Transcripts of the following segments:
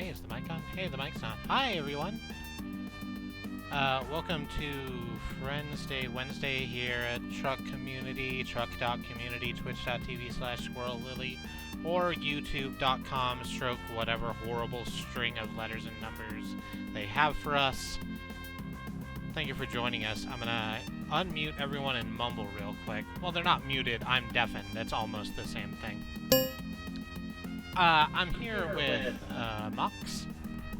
Hey, is the mic on? Hey, the mic's on. Hi, everyone. Welcome to Friends Day Wednesday here at Truck Community, truck.community, twitch.tv/squirrellily, or youtube.com/ whatever horrible string of letters and numbers they have for us. Thank you for joining us. I'm gonna unmute everyone and mumble real quick. Well, they're not muted. I'm deafened. That's almost the same thing. I'm here with Mox.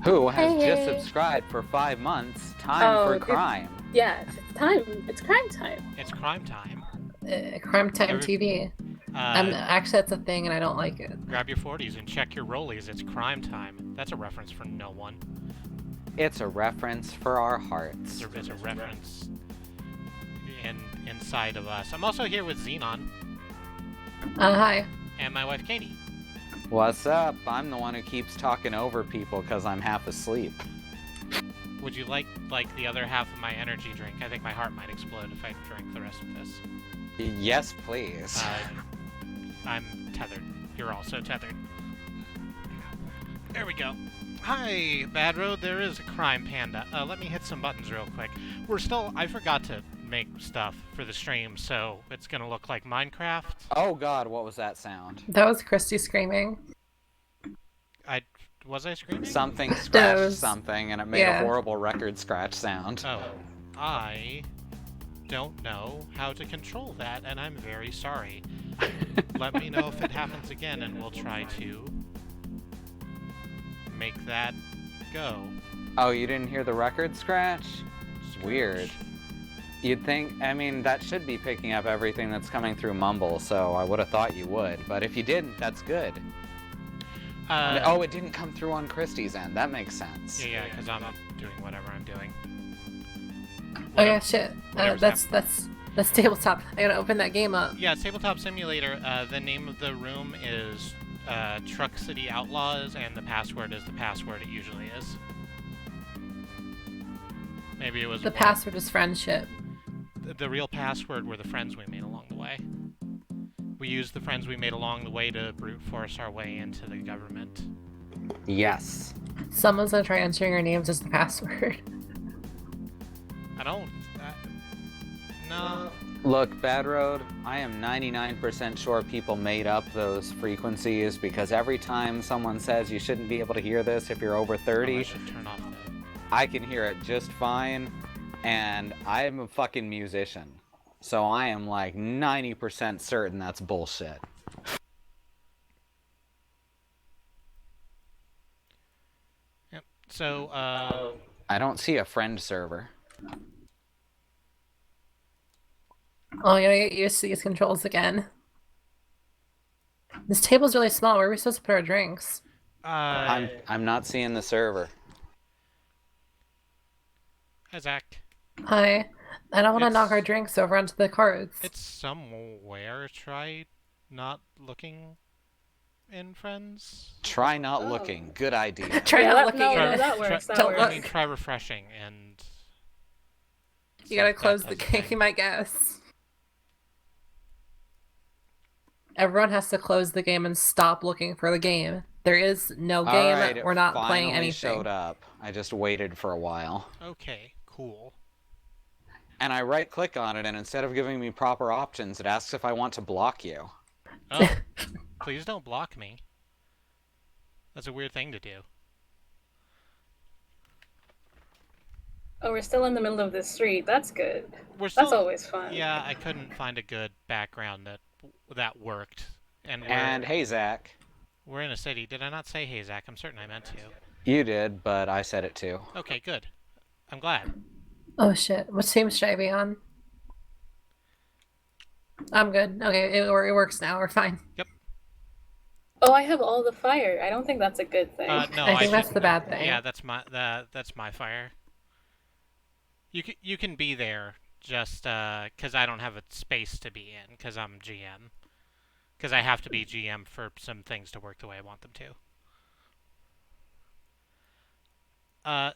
Who has just subscribed for 5 months. Time for crime. Yes, it's time. It's crime time. It's crime time. Crime time TV. Actually, that's a thing, and I don't like it. Grab your 40s and check your rollies. It's crime time. That's a reference for no one. It's a reference for our hearts. It's a reference inside of us. I'm also here with Xenon. Hi. And my wife, Katie. What's up? I'm the one who keeps talking over people because I'm half asleep. Would you like the other half of my energy drink? I think my heart might explode if I drink the rest of this. Yes, please. I'm tethered. You're also tethered. There we go. Hi, Bad Road. There is a crime panda. Let me hit some buttons real quick. I forgot to make stuff for the stream, so it's gonna look like Minecraft. Oh god, what was that sound? That was Christy screaming. Was I screaming? Something scratched something, and it made a horrible record scratch sound. Oh, I don't know how to control that, and I'm very sorry. Let me know if it happens again, and we'll try to make that go. Oh, you didn't hear the record scratch? It's weird. You'd think, I mean, that should be picking up everything that's coming through Mumble, so I would have thought you would. But if you didn't, that's good. Oh, it didn't come through on Christie's end. That makes sense. Yeah, because I'm doing whatever I'm doing. Oh yeah, shit. That's tabletop. I gotta open that game up. Yeah, Tabletop Simulator. The name of the room is Truck City Outlaws, and the password is the password it usually is. Maybe it was... The password is friendship. The real password were the friends we made along the way. We used the friends we made along the way to brute force our way into the government. Yes. Someone's gonna try entering your names as the password. I don't... no. Look, Bad Road, I am 99% sure people made up those frequencies because every time someone says you shouldn't be able to hear this if you're over 30, I should turn off the... I can hear it just fine, and I'm a fucking musician. So I am like 90% certain that's bullshit. Yep, so, I don't see a friend server. Oh, you gotta get used to these controls again. This table's really small. Where are we supposed to put our drinks? I'm not seeing the server. Hi, Zach. Hi. I don't want to knock our drinks over onto the cards. It's somewhere. Try not looking in friends. Try not looking. Good idea. Try not looking in it. That works. I mean, try refreshing and... You gotta close the game, I guess. Everyone has to close the game and stop looking for the game. There is no game. Right, we're not playing anything. Showed up. I just waited for a while. Okay, cool. And I right-click on it, and instead of giving me proper options, it asks if I want to block you. Oh, please don't block me. That's a weird thing to do. Oh, we're still in the middle of the street. That's good. That's always fun. Yeah, I couldn't find a good background that worked. And hey, Zach. We're in a city. Did I not say hey, Zach? I'm certain I meant to. You did, but I said it too. Okay, good. I'm glad. Oh shit. What team should I be on? I'm good. Okay, it works now. We're fine. Yep. Oh, I have all the fire. I don't think that's a good thing. No, I think that's the bad thing. Yeah, that's my fire. You can be there just because I don't have a space to be in because I'm GM. Because I have to be GM for some things to work the way I want them to.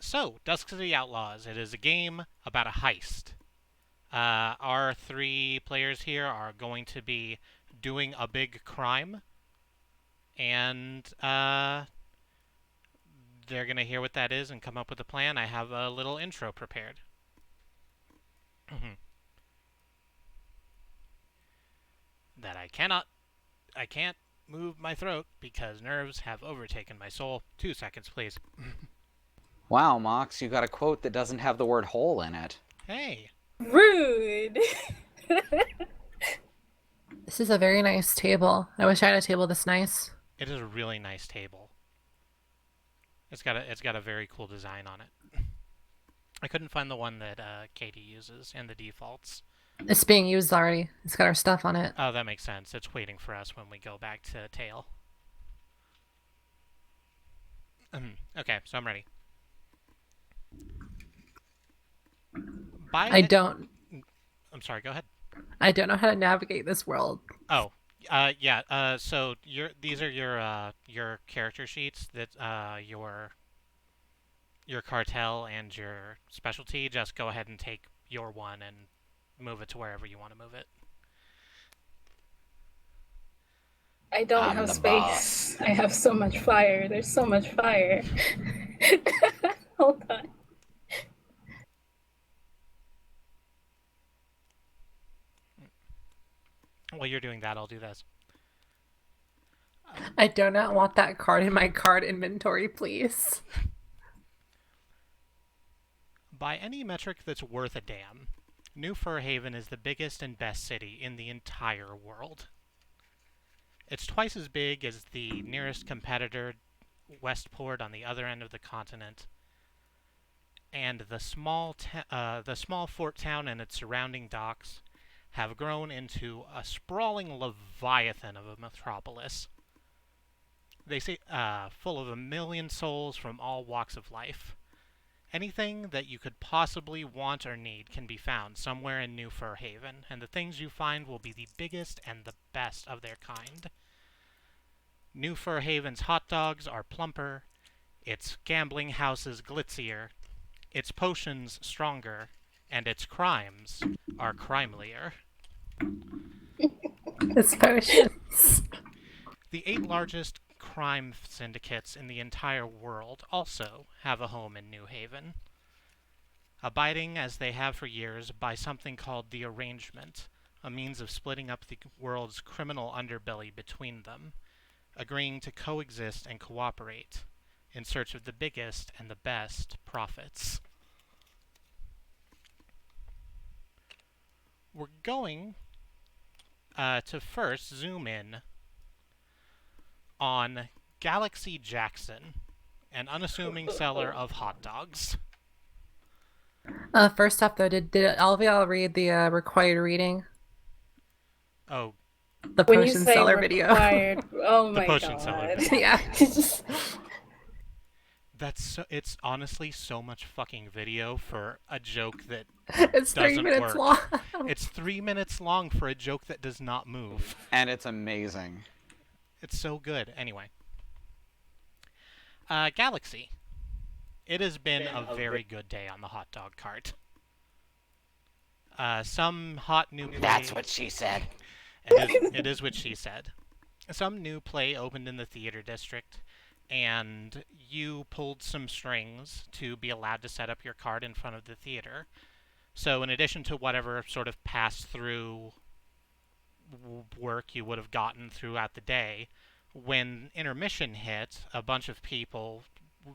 So, Dusk of the Outlaws. It is a game about a heist. Our 3 players here are going to be doing a big crime. And they're going to hear what that is and come up with a plan. I have a little intro prepared. That I can't move my throat because nerves have overtaken my soul. 2 seconds, please. Wow, Mox, you got a quote that doesn't have the word hole in it. Hey. Rude. This is a very nice table. I wish I had a table this nice. It is a really nice table. It's got a very cool design on it. I couldn't find the one that Katie uses in the defaults. It's being used already. It's got our stuff on it. Oh, that makes sense. It's waiting for us when we go back to Tail. Okay, so I'm ready. I'm sorry, go ahead. I don't know how to navigate this world. Oh, yeah. So these are your character sheets that your cartel and your specialty. Just go ahead and take your one and move it to wherever you want to move it. I don't have space. I have so much fire. There's so much fire. Hold on. While you're doing that, I'll do this. I do not want that card in my card inventory, please. By any metric that's worth a damn, New Fur Haven is the biggest and best city in the entire world. It's twice as big as the nearest competitor, Westport, on the other end of the continent, and the small fort town and its surrounding docks have grown into a sprawling leviathan of a metropolis. They say full of 1 million souls from all walks of life. Anything that you could possibly want or need can be found somewhere in New Fur Haven, and the things you find will be the biggest and the best of their kind. New Fur Haven's hot dogs are plumper, its gambling houses glitzier, its potions stronger, and its crimes are crimelier. Its potions. The 8 largest crime syndicates in the entire world also have a home in New Haven, abiding, as they have for years, by something called the Arrangement, a means of splitting up the world's criminal underbelly between them, agreeing to coexist and cooperate in search of the biggest and the best profits. We're going to first zoom in on Galaxy Jackson, an unassuming seller of hot dogs. First off, though, did all of y'all read the required reading? Oh, the potion seller video. Oh my god. The potion seller video. Yeah. It's honestly so much fucking video for a joke that it's 3 doesn't minutes work. long. It's 3 minutes long for a joke that does not move. And it's amazing. It's so good. Anyway. Galaxy. It has been a very good day on the hot dog cart. Some hot new play... That's what she said. It is what she said. Some new play opened in the theater district, and you pulled some strings to be allowed to set up your cart in front of the theater. So in addition to whatever sort of pass-through work you would have gotten throughout the day, when intermission hit, a bunch of people,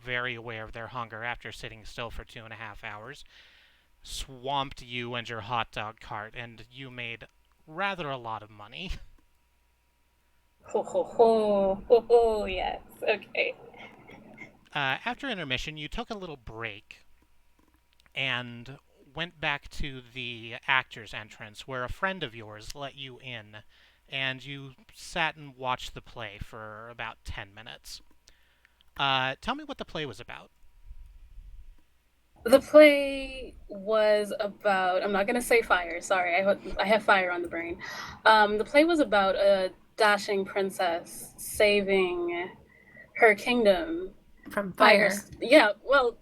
very aware of their hunger after sitting still for 2.5 hours, swamped you and your hot dog cart, and you made rather a lot of money. Ho ho ho, ho ho, yes, okay. After intermission, you took a little break and went back to the actor's entrance, where a friend of yours let you in, and you sat and watched the play for about 10 minutes. Tell me what the play was about. The play was about... I'm not going to say fire, sorry, I have fire on the brain. The play was about a dashing princess saving her kingdom from fire. Yeah, well...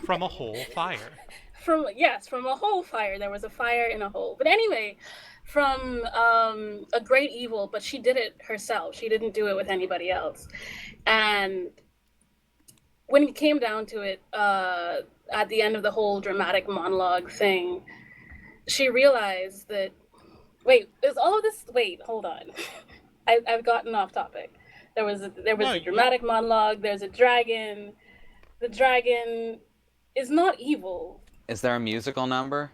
From a whole fire. From a whole fire. There was a fire in a hole. But anyway, from a great evil, but she did it herself. She didn't do it with anybody else. And when it came down to it, at the end of the whole dramatic monologue thing, she realized that wait, is all of this? Wait, hold on. I've gotten off topic. There was No, a you. dramatic monologue. There's a dragon. The dragon is not evil. Is there a musical number?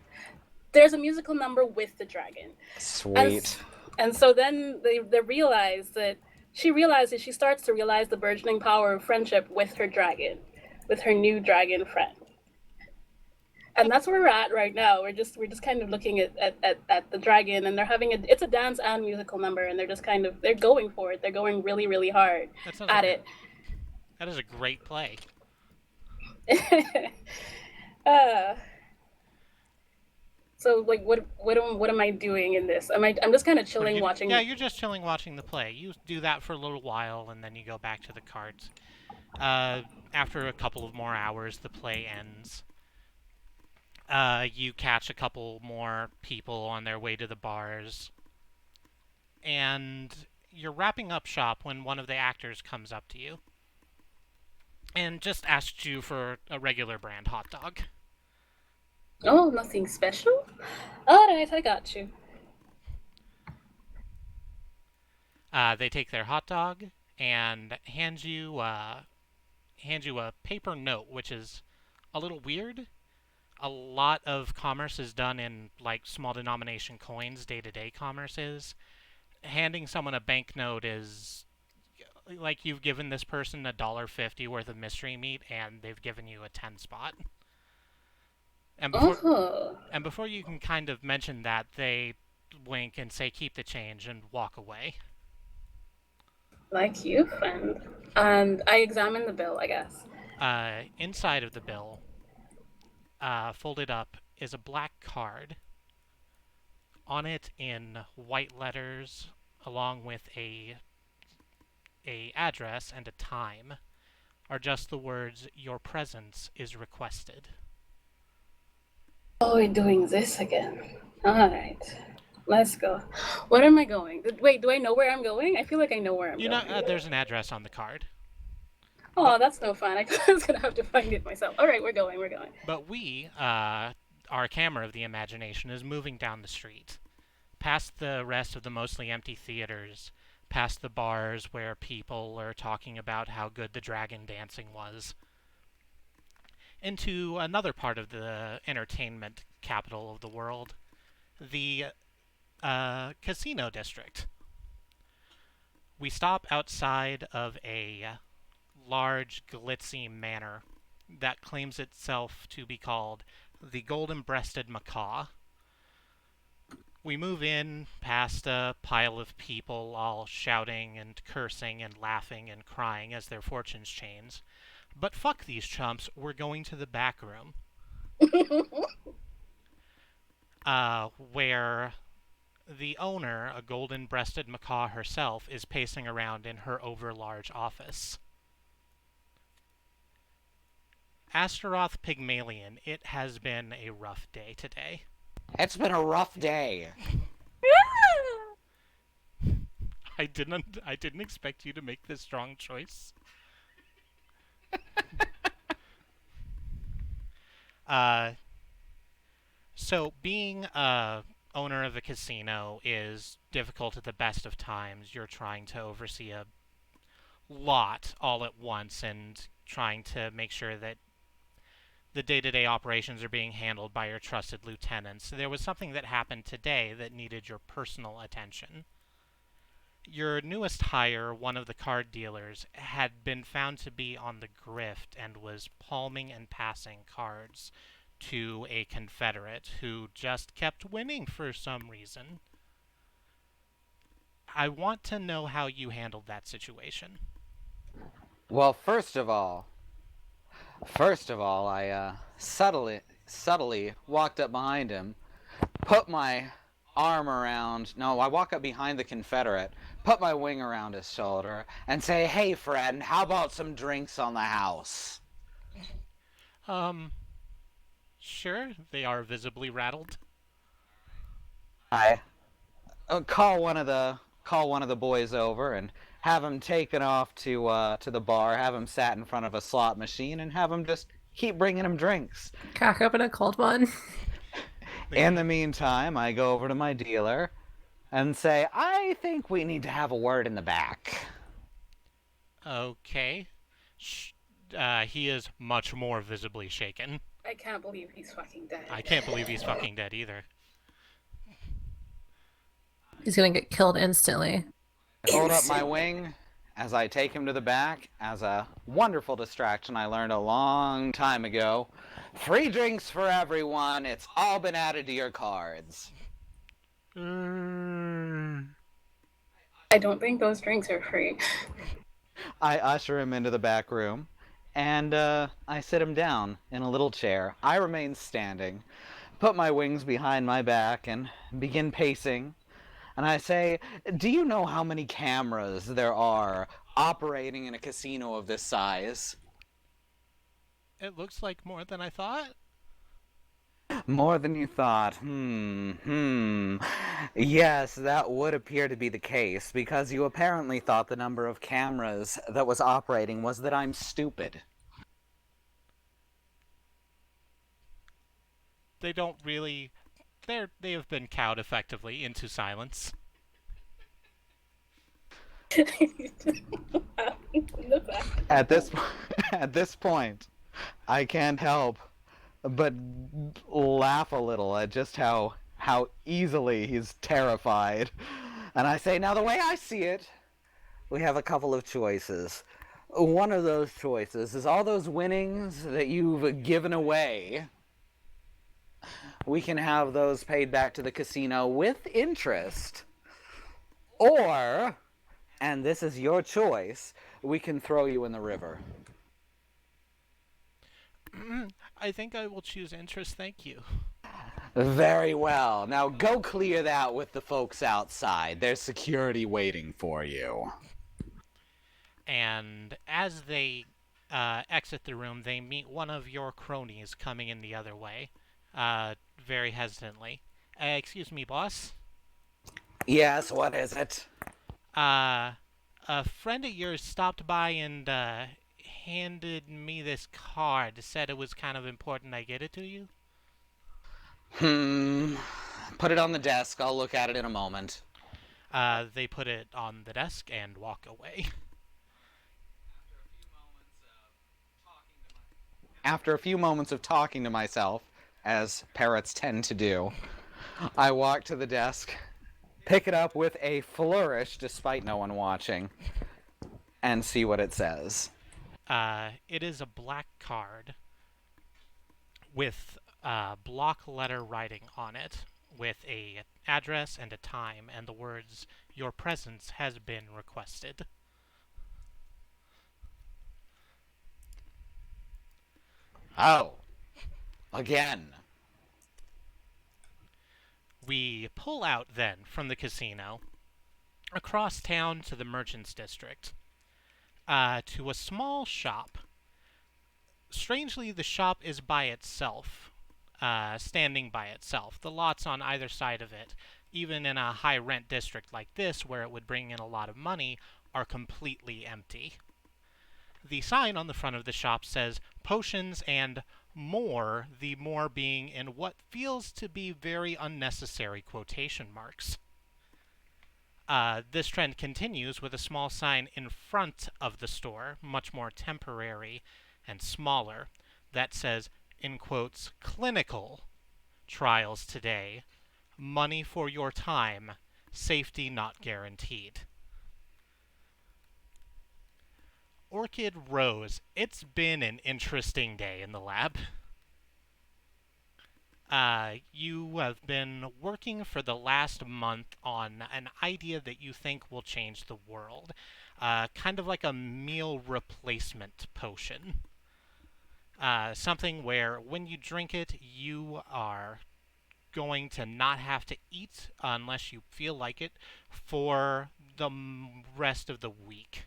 There's a musical number with the dragon, and Sweet. and so then they realize that she starts to realize the burgeoning power of friendship with her dragon, with her new dragon friend. And that's where we're at right now. We're just kind of looking at the dragon, and they're having it's a dance and musical number, and they're going for it. They're going really really hard That sounds at like it. that is a great play. uh, so like what am I doing in this? I'm just kind of What are chilling you? watching. Yeah, you're just chilling watching the play. You do that for a little while, and then you go back to the cards. After a couple of more hours, the play ends. You catch a couple more people on their way to the bars, and you're wrapping up shop when one of the actors comes up to you and just asks you for a regular brand hot dog. Oh, nothing special. All right, I got you. They take their hot dog and hand you a paper note, which is a little weird. A lot of commerce is done in like small denomination coins. Day-to-day commerce is. Handing someone a banknote is like you've given this person $1.50 worth of mystery meat, and they've given you a 10 spot. And before Oh, and before you can kind of mention that, they wink and say keep the change and walk away. like you, friend. And I examine the bill, I guess. Inside of the bill, folded up, is a black card. On it, in white letters, along with a address and a time, are just the words "Your presence is requested." Oh, we're doing this again. All right, let's go. Where am I going? Wait, do I know where I'm going? I feel like I know where I'm You know, going. there's an address on the card, Oh, but that's no fun. I was gonna have to find it myself. All right, we're going. We're going. we, our camera of the imagination, is moving down the street, past the rest of the mostly empty theaters, past the bars where people are talking about how good the dragon dancing was, into another part of the entertainment capital of the world, the casino district. We stop outside of a large, glitzy manor that claims itself to be called the Golden Breasted Macaw. We move in past a pile of people all shouting and cursing and laughing and crying as their fortunes change. But fuck these chumps, we're going to the back room, where the owner, a golden-breasted macaw herself, is pacing around in her overlarge office. Astaroth Pygmalion, it has been a rough day today. It's been a rough day. I didn't expect you to make this strong choice. Uh, so being a owner of a casino is difficult at the best of times. You're trying to oversee a lot all at once and trying to make sure that the day-to-day operations are being handled by your trusted lieutenants. There was something that happened today that needed your personal attention. Your newest hire, one of the card dealers, had been found to be on the grift and was palming and passing cards to a Confederate who just kept winning for some reason. I want to know how you handled that situation. Well, I subtly walked up behind him, put my arm around. No, I walk up behind the Confederate, put my wing around his shoulder, and say, "Hey, friend, how about some drinks on the house?" Um, sure, they are visibly rattled. I call one of the boys over and have him taken off to the bar, have him sat in front of a slot machine, and have him just keep bringing him drinks. Crack open a cold one. In the meantime, I go over to my dealer and say, I think we need to have a word in the back. Okay. He is much more visibly shaken. I can't believe he's fucking dead. I can't believe he's fucking dead either. He's gonna get killed instantly. I hold up my wing as I take him to the back as a wonderful distraction I learned a long time ago. Free drinks for everyone. It's all been added to your cards. I don't think those drinks are free. I usher him into the back room, and I sit him down in a little chair. I remain standing, put my wings behind my back, and begin pacing. And I say, do you know how many cameras there are operating in a casino of this size? It looks like more than I thought. More than you thought. Yes, that would appear to be the case, because you apparently thought the number of cameras that was operating was that I'm stupid. They don't really... They have been cowed effectively into silence. At this point, I can't help but laugh a little at just how easily he's terrified. And I say, now the way I see it, we have a couple of choices. One of those choices is all those winnings that you've given away. We can have those paid back to the casino with interest. Or, and this is your choice, we can throw you in the river. I think I will choose interest, thank you. Very well. Now go clear that with the folks outside. There's security waiting for you. And as they exit the room, they meet one of your cronies coming in the other way, very hesitantly. Excuse me, boss? Yes, what is it? A friend of yours stopped by and handed me this card, said it was kind of important I get it to you. Put it on the desk. I'll look at it in a moment. They put it on the desk and walk away. After a few moments of talking to myself, as parrots tend to do, I walk to the desk, pick it up with a flourish despite no one watching, and see what it says. It is a black card with block letter writing on it, with a address and a time, and the words, "Your presence has been requested." Oh. Again. We pull out, then, from the casino, across town to the Merchants District, to a small shop. Strangely, the shop is by itself, standing by itself. The lots on either side of it, even in a high-rent district like this, where it would bring in a lot of money, are completely empty. The sign on the front of the shop says, "Potions and more," the more being in what feels to be very unnecessary quotation marks. This trend continues with a small sign in front of the store, much more temporary and smaller, that says, in quotes, "Clinical trials today, money for your time, safety not guaranteed." Orchid Rose, it's been an interesting day in the lab. You have been working for the last month on an idea that you think will change the world. Kind of like a meal replacement potion. Something where when you drink it, you are going to not have to eat unless you feel like it for the rest of the week.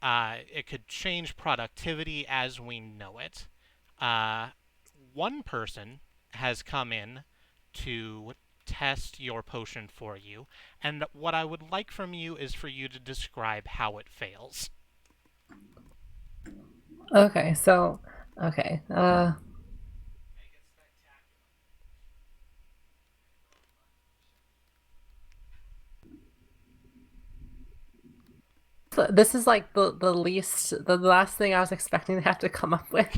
It could change productivity as we know it. One person has come in to test your potion for you, and what I would like from you is for you to describe how it fails. Okay, so okay. This is like the last thing I was expecting to have to come up with.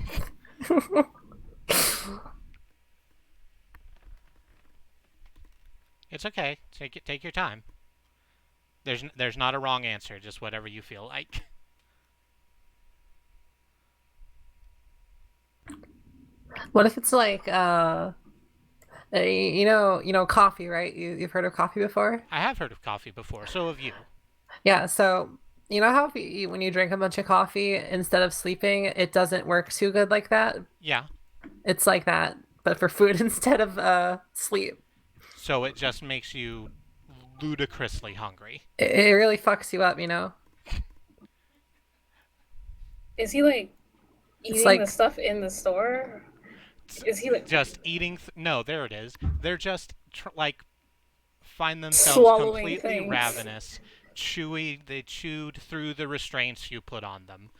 It's okay. Take your time. There's not a wrong answer, just whatever you feel like. What if it's like coffee, right? You've heard of coffee before? I have heard of coffee before, so have you. Yeah, so you know how if when you drink a bunch of coffee instead of sleeping, it doesn't work too good like that? Yeah. It's like that, but for food instead of sleep. So it just makes you ludicrously hungry. It really fucks you up, you know? Is he like It's eating like the stuff in the store? Is he like Just eating... no, there it is. They're just, like, find themselves swallowing completely things? ravenous. They chewed through the restraints you put on them.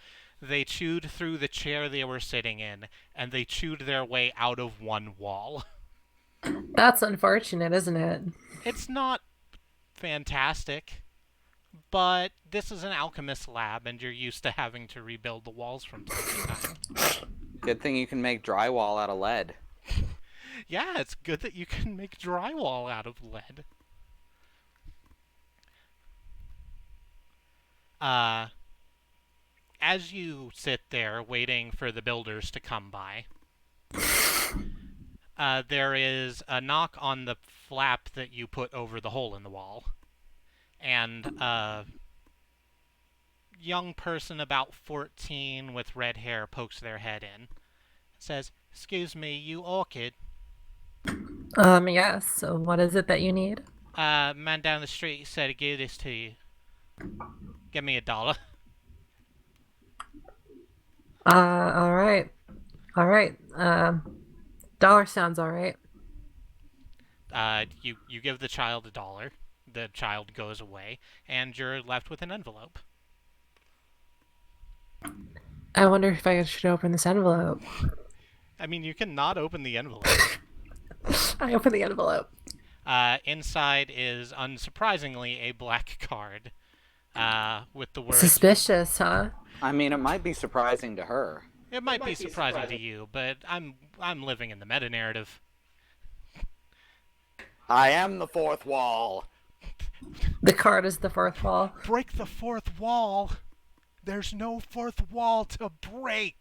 They chewed through the chair they were sitting in, and they chewed their way out of one wall. that's unfortunate, isn't it? It's not fantastic, but this is an alchemist lab, and you're used to having to rebuild the walls from time to time. Good thing you can make drywall out of lead. Yeah, it's good that you can make drywall out of lead. As you sit there waiting for the builders to come by, there is a knock on the flap that you put over the hole in the wall. And a young person about 14 with red hair pokes their head in. It says, "Excuse me, you Orchid?" Yes. So what is it that you need? Man down the street said to give this to you. Give me $1. All right. All right. Dollar sounds all right. You give the child $1. The child goes away, and you're left with an envelope. I wonder if I should open this envelope. I mean, you can not open the envelope. I open the envelope. Inside is, unsurprisingly, a black card with the words... Suspicious, huh? I mean, it might be surprising to her. It might be surprising to you, but I'm living in the meta-narrative. I am the fourth wall. The card is the fourth wall. Break the fourth wall. There's no fourth wall to break.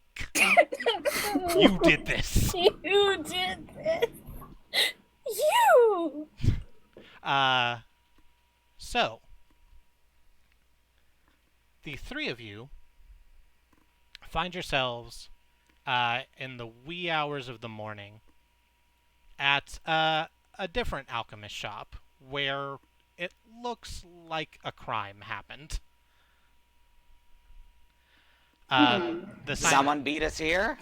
You did this. You did this. You. So the three of you find yourselves in the wee hours of the morning at a different alchemist shop where it looks like a crime happened. Someone beat us here?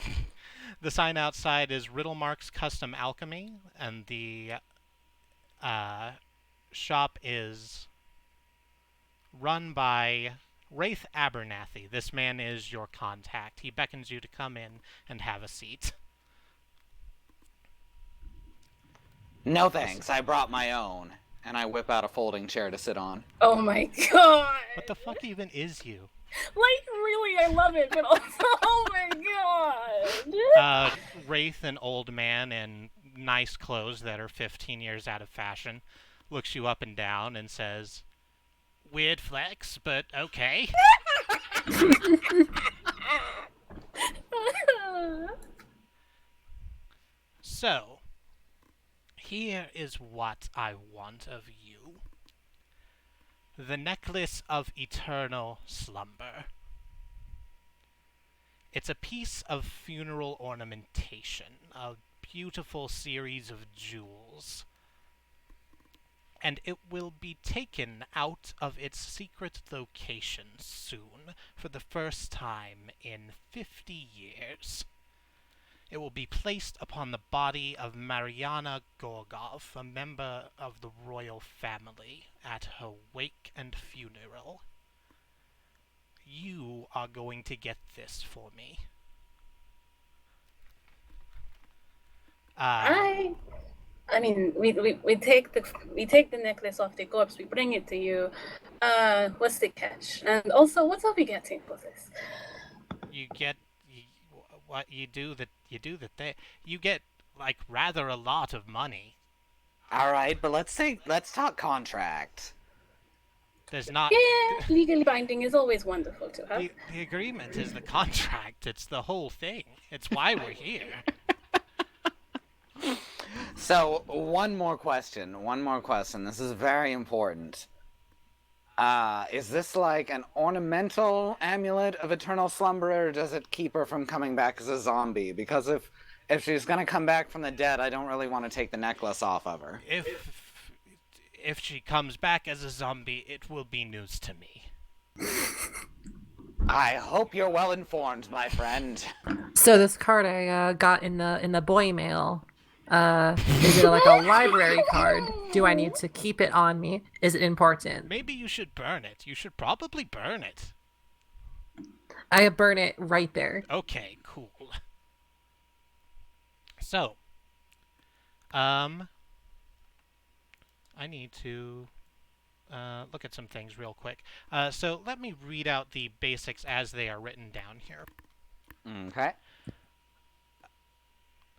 The sign outside is Riddlemark's Custom Alchemy, and the shop is run by Wraith Abernathy. This man is your contact. He beckons you to come in and have a seat. No thanks, I brought my own. And I whip out a folding chair to sit on. Oh my god. What the fuck even is you? Like, really, I love it, but also, oh my god. Wraith, an old man in nice clothes that are 15 years out of fashion, looks you up and down and says, "Weird flex, but okay." So, here is what I want of you. The Necklace of Eternal Slumber. It's a piece of funeral ornamentation, a beautiful series of jewels. And it will be taken out of its secret location soon, for the first time in 50 years. It will be placed upon the body of Mariana Gorgov, a member of the royal family, at her wake and funeral. You are going to get this for me. I I mean, we take the necklace off the corpse, we bring it to you. What's the catch? And also, what are we getting for this? You get what you do that you get like rather a lot of money. All right, but let's talk contract. There's not Yeah, legally binding is always wonderful to have. the agreement is the contract. It's the whole thing. It's why we're here. So, one more question. One more question. This is very important. Is this like an ornamental amulet of eternal slumber, or does it keep her from coming back as a zombie? Because if she's gonna come back from the dead, I don't really want to take the necklace off of her. If she comes back as a zombie, it will be news to me. I hope you're well informed, my friend. So this card I got in the boy mail. Is it like a library card? Do I need to keep it on me? Is it important? Maybe you should burn it. You should probably burn it. I burn it right there. Okay, cool. So, I need to look at some things real quick. So let me read out the basics as they are written down here. Okay.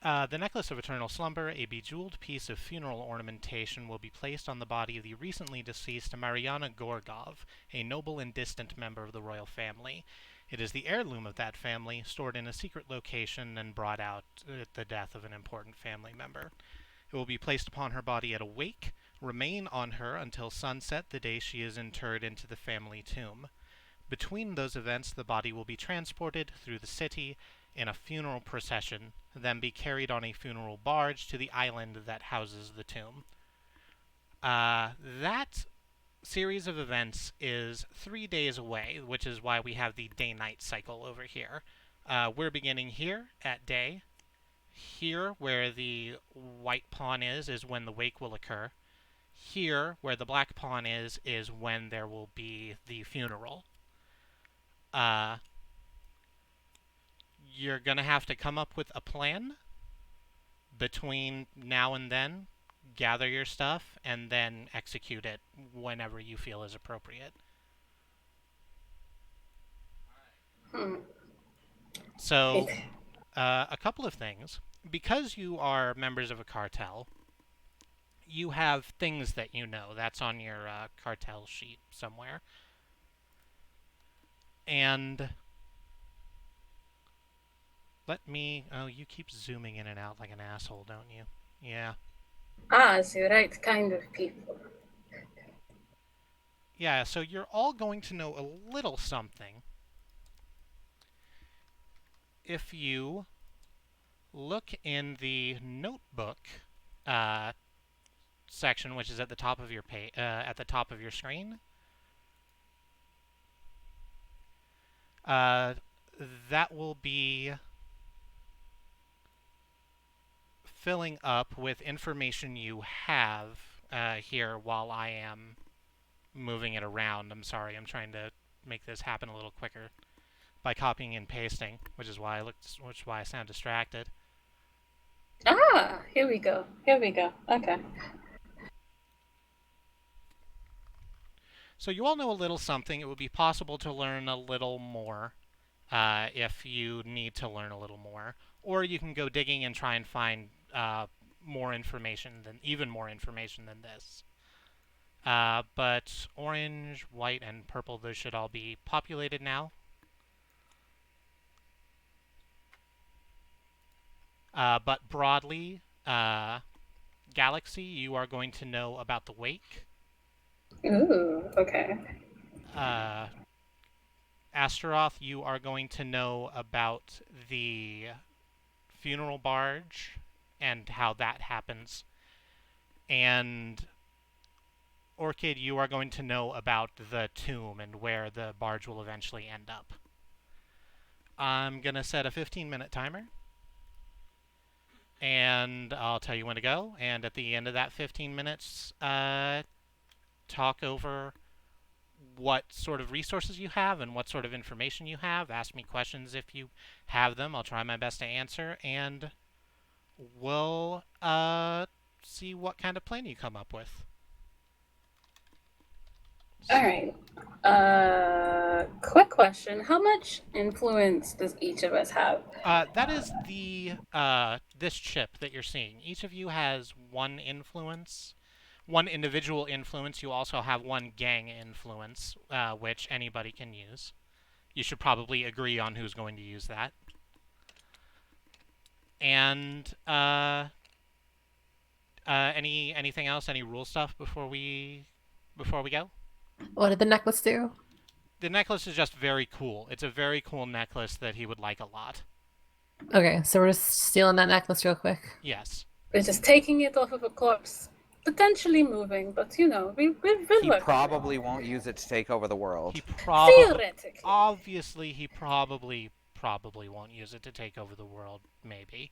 The Necklace of Eternal Slumber, a bejeweled piece of funeral ornamentation, will be placed on the body of the recently deceased Mariana Gorgov, a noble and distant member of the royal family. It is the heirloom of that family, stored in a secret location and brought out at the death of an important family member. It will be placed upon her body at a wake, remain on her until sunset the day she is interred into the family tomb. Between those events, the body will be transported through the city in a funeral procession, then be carried on a funeral barge to the island that houses the tomb. That series of events is 3 days away, which is why we have the day-night cycle over here. We're beginning here at day. Here, where the white pawn is when the wake will occur. Here, where the black pawn is when there will be the funeral. You're going to have to come up with a plan between now and then, gather your stuff, and then execute it whenever you feel is appropriate. So, a couple of things. Because you are members of a cartel, you have things that you know. That's on your cartel sheet somewhere. And let me... Oh, you keep zooming in and out like an asshole, don't you? Yeah. So you're right kind of people. Yeah, so you're all going to know a little something if you look in the notebook section, which is at the top of your at the top of your screen. That will be filling up with information you have here while I am moving it around. I'm sorry, I'm trying to make this happen a little quicker by copying and pasting, which is why I sound distracted. Here we go. Here we go. Okay. So you all know a little something. It would be possible to learn a little more if you need to learn a little more. Or you can go digging and try and find even more information than this. But orange, white, and purple, those should all be populated now. But broadly, Galaxy, you are going to know about the wake. Ooh, okay. Astaroth, you are going to know about the funeral barge and how that happens. And Orchid, you are going to know about the tomb and where the barge will eventually end up. I'm going to set a 15-minute timer. and I'll tell you when to go. And at the end of that 15 minutes, talk over what sort of resources you have and what sort of information you have. Ask me questions if you have them. I'll try my best to answer, and we'll see what kind of plan you come up with. All right. Quick question: how much influence does each of us have? That is the this chip that you're seeing. Each of you has one influence, one individual influence. You also have one gang influence, which anybody can use. You should probably agree on who's going to use that. And anything else? Any rule stuff before we go? What did the necklace do? The necklace is just very cool. It's a very cool necklace that he would like a lot. Okay, so we're just stealing that necklace real quick. Yes. We're just taking it off of a corpse, potentially moving, but you know, we'll He work. probably won't use it to take over the world. He probably, Theoretically. obviously, he probably won't use it to take over the world. Maybe.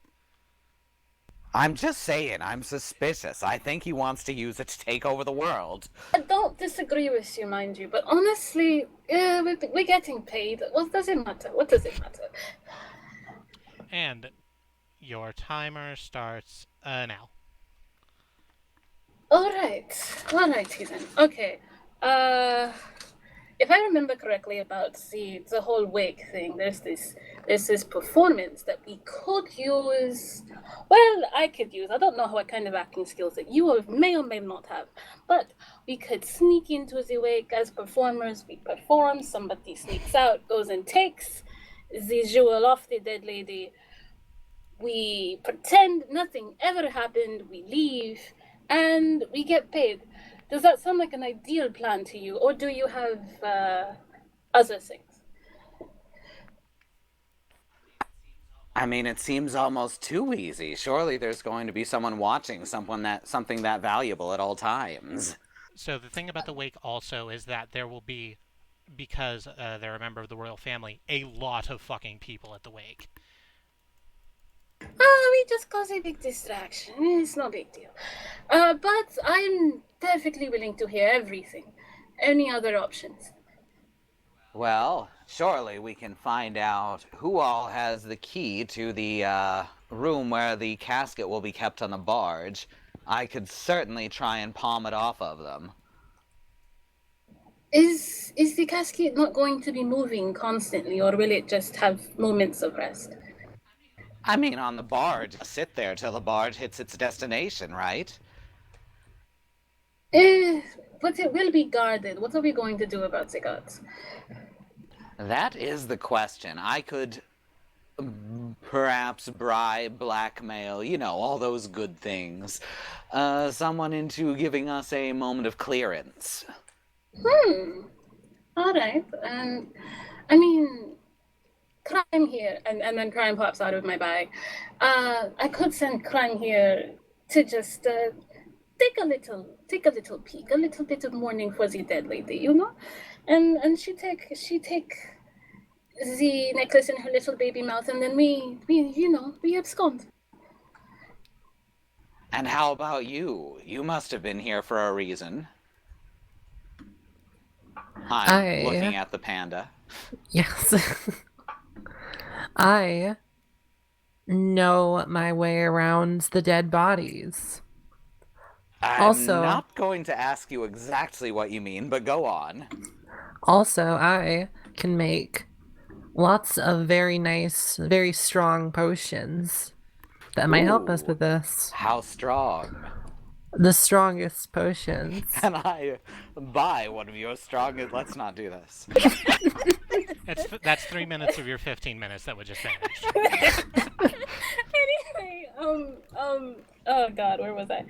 I'm just saying, I'm suspicious. I think he wants to use it to take over the world. I don't disagree with you, mind you, but honestly, we're getting paid. What does it matter? What does it matter? And your timer starts now. Alrighty then. Okay. If I remember correctly about the whole wake thing, there's this performance that we could use. Well, I could use. I don't know what kind of acting skills that you may or may not have, but we could sneak into the wake as performers. We perform. Somebody sneaks out, goes and takes the jewel off the dead lady. We pretend nothing ever happened. We leave, and we get paid. Does that sound like an ideal plan to you, or do you have other things? I mean, it seems almost too easy. Surely there's going to be someone watching something that valuable at all times. So the thing about the wake also is that there will be, because they're a member of the royal family, a lot of fucking people at the wake. We just cause a big distraction. It's no big deal. But I'm perfectly willing to hear everything. Any other options? Well, surely we can find out who all has the key to the room where the casket will be kept on the barge. I could certainly try and palm it off of them. Is the casket not going to be moving constantly, or will it just have moments of rest? I mean, on the barge, sit there till the barge hits its destination, right? But it will be guarded. What are we going to do about the guards? That is the question. I could perhaps bribe, blackmail, you know, all those good things. Someone into giving us a moment of clearance. Alright. I mean, Crime here, and then Crime pops out of my bag. I could send Crime here to just take a little peek, a little bit of mourning for the dead lady, you know, and she take the necklace in her little baby mouth, and then we abscond. And how about you? You must have been here for a reason. I'm looking at the panda. Yes. I know my way around the dead bodies. I'm not going to ask you exactly what you mean, but go on. Also, I can make lots of very nice, very strong potions that might help us with this. How strong? The strongest potions. Can I buy one of your strongest? Let's not do this. That's 3 minutes of your 15 minutes that would just vanish. Anyway, oh god, where was I?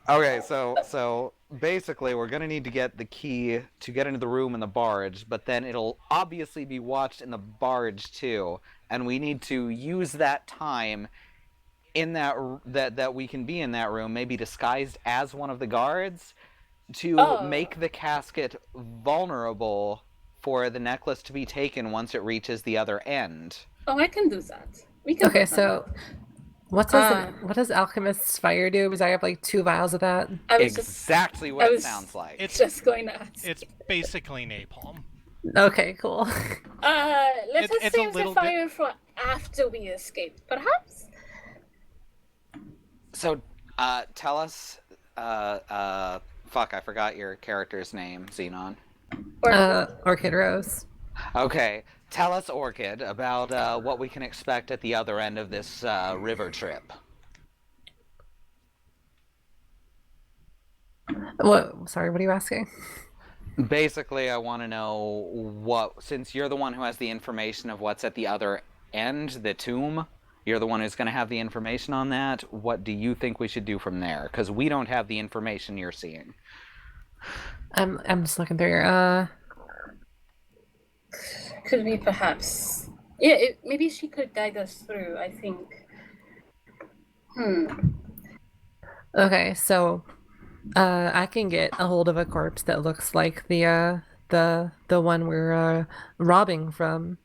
Okay, so basically we're gonna need to get the key to get into the room in the barge, but then it'll obviously be watched in the barge too, and we need to use that time in that we can be in that room, maybe disguised as one of the guards, to make the casket vulnerable for the necklace to be taken once it reaches the other end. Oh, I can do that. We can. Okay, so what does alchemist's fire do? Because I have like 2 vials of that. I was just Exactly I what it was- sounds like. It's just going to ask. it's basically napalm. Okay, cool. Let us it's a save the little bit- fire for after we escape, perhaps. So, tell us, fuck, I forgot your character's name, Xenon. Or Orchid Rose. Okay, tell us, Orchid, about what we can expect at the other end of this river trip. What? Sorry, what are you asking? Basically, I want to know what, since you're the one who has the information of what's at the other end, the tomb, you're the one who's going to have the information on that. What do you think we should do from there? Because we don't have the information you're seeing. I'm just looking through your could we perhaps? Yeah, maybe she could guide us through. I think. Okay, so I can get a hold of a corpse that looks like the one we're robbing from.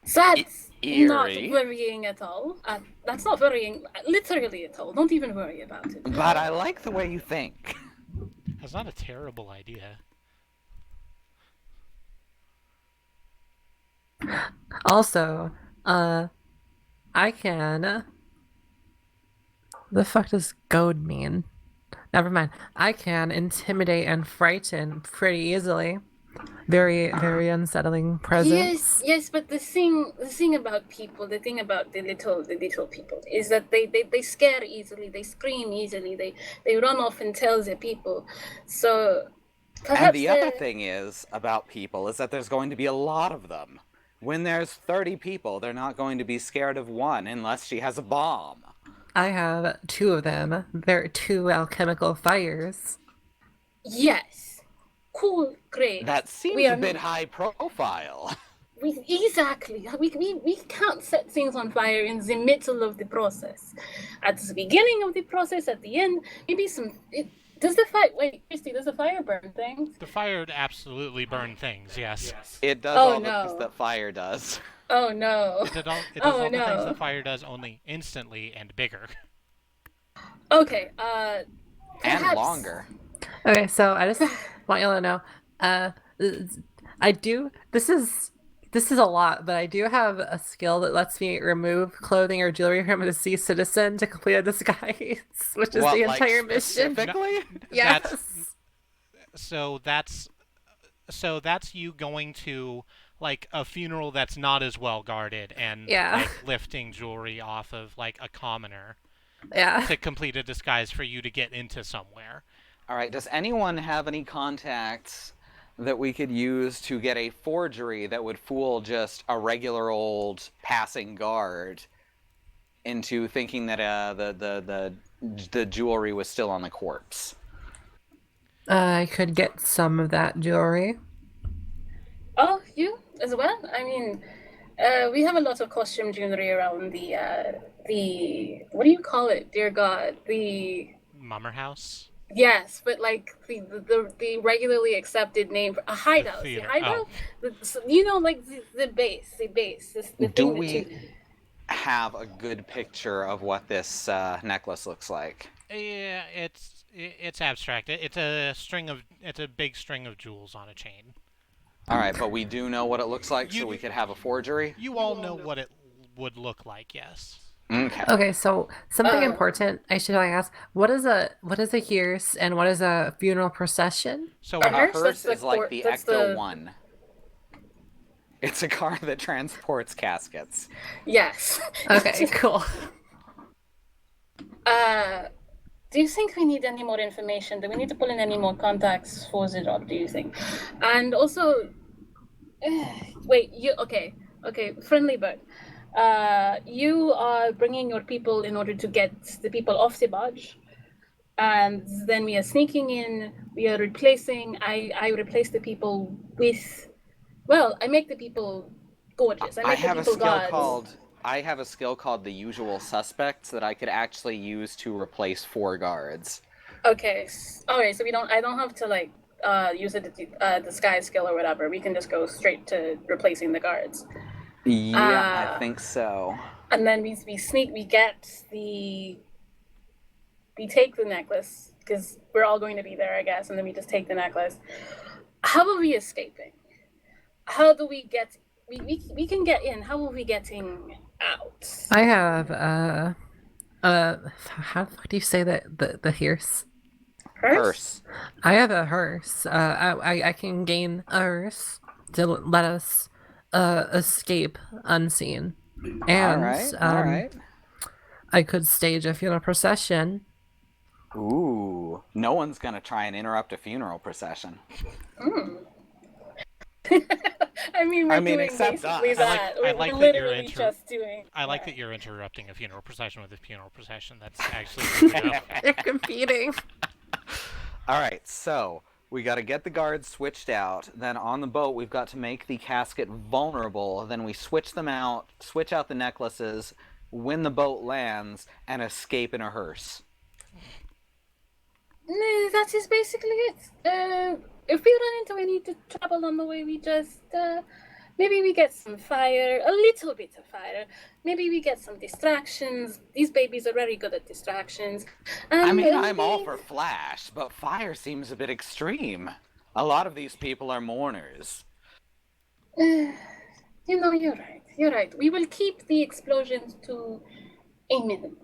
That's not Eerie. worrying at all. That's not worrying, literally at all. Don't even worry about it. But I like the way you think. That's not a terrible idea. Also, I can. The fuck does goad mean? Never mind. I can intimidate and frighten pretty easily. Very, very unsettling presence. Yes, but the thing about people, the thing about the little people is that they scare easily, they scream easily, they run off and tell the people. So perhaps And the other thing is about people is that there's going to be a lot of them. When there's 30 people, they're not going to be scared of one unless she has a bomb. I have 2 of them. They're 2 alchemical fires. Yes, cool, great. That seems We a are- bit high profile. Exactly. We can't set things on fire in the middle of the process. At the beginning of the process, at the end, maybe some. Does the fire? Wait, Christy, does the fire burn things? The fire would absolutely burn things, yes. It does Oh, all the no. things that fire does. Oh no. It does all Oh, the things no. that fire does, only instantly and bigger. Okay. And Perhaps- longer. Okay, so I just want you to know, I do. This is a lot, but I do have a skill that lets me remove clothing or jewelry from a deceased citizen to complete a disguise, which is What, the like, entire mission. specifically? Yes. So that's you going to like a funeral that's not as well guarded and Yeah. like lifting jewelry off of like a commoner Yeah. to complete a disguise for you to get into somewhere. All right, does anyone have any contacts that we could use to get a forgery that would fool just a regular old passing guard into thinking that the jewelry was still on the corpse? I could get some of that jewelry. Oh, you as well? I mean, we have a lot of costume jewelry around the what do you call it, dear God? Mummer house? Yes, but like the regularly accepted name for a hideout. The theater. hideout, like the base, the Do thing that we you- have a good picture of what this necklace looks like? Yeah, it's abstract. It's a big string of jewels on a chain. All right, but we do know what it looks like, so You- we could have a forgery? You all know what it would look like, yes. Okay. Okay, so something Uh, important I should ask: what is a hearse and what is a funeral procession? So A A hearse? hearse That's the is like court- the that's Ecto the- 1. It's a car that transports caskets. Yes. Okay, cool. Do you think we need any more information? Do we need to pull in any more contacts for the job? Do you think? And also, wait, okay, friendly bird. You are bringing your people in order to get the people off the barge, and then we are sneaking in. We are replacing. I replace the people with. Well, I make the people gorgeous. I I make the have a people skill gods. called the usual suspects that I could actually use to replace 4 guards. Okay. All right. So I don't have to like use a disguise skill or whatever. We can just go straight to replacing the guards. Yeah, I think so. and then we sneak, we take the necklace because we're all going to be there, I guess, and then we just take the necklace. How are we escaping? How do we get? We can get in. How are we getting out? I have how the fuck do you say that the hearse? Hearse? I have a hearse. I can gain a hearse to let us escape unseen, and All right. I could stage a funeral procession. Ooh, no one's gonna try and interrupt a funeral procession. I mean, we're doing except basically us. that. I We're like that literally just doing. I like yeah. that you're interrupting a funeral procession with a funeral procession. That's actually really dope. They're competing. All right, so we got to get the guards switched out. Then on the boat, we've got to make the casket vulnerable. Then we switch them out, switch out the necklaces when the boat lands, and escape in a hearse. No, that is basically it. If we run into any trouble on the way, we just maybe we get some fire, a little bit of fire. Maybe we get some distractions. These babies are very good at distractions. I'm all for flash, but fire seems a bit extreme. A lot of these people are mourners. You know, you're right. You're right. We will keep the explosions to a minimum.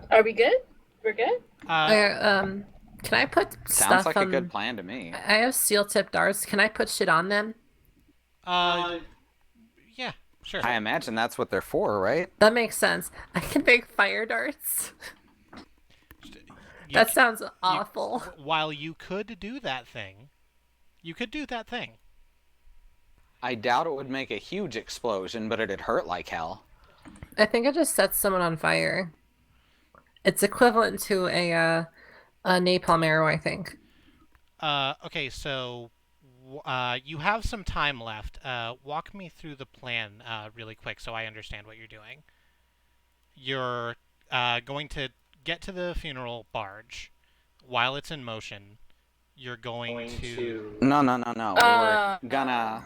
Are we good? We're good? Can I put Sounds stuff like on... a good plan to me. I have steel tipped darts. Can I put shit on them? Yeah, sure. I imagine that's what they're for, right? That makes sense. I can make fire darts. You That c- sounds you- awful. While you could do that thing, I doubt it would make a huge explosion, but it'd hurt like hell. I think it just sets someone on fire. It's equivalent to a napalm arrow, I think. Okay, so you have some time left. Walk me through the plan really quick so I understand what you're doing. You're going to get to the funeral barge. While it's in motion, you're going to... No. We're gonna.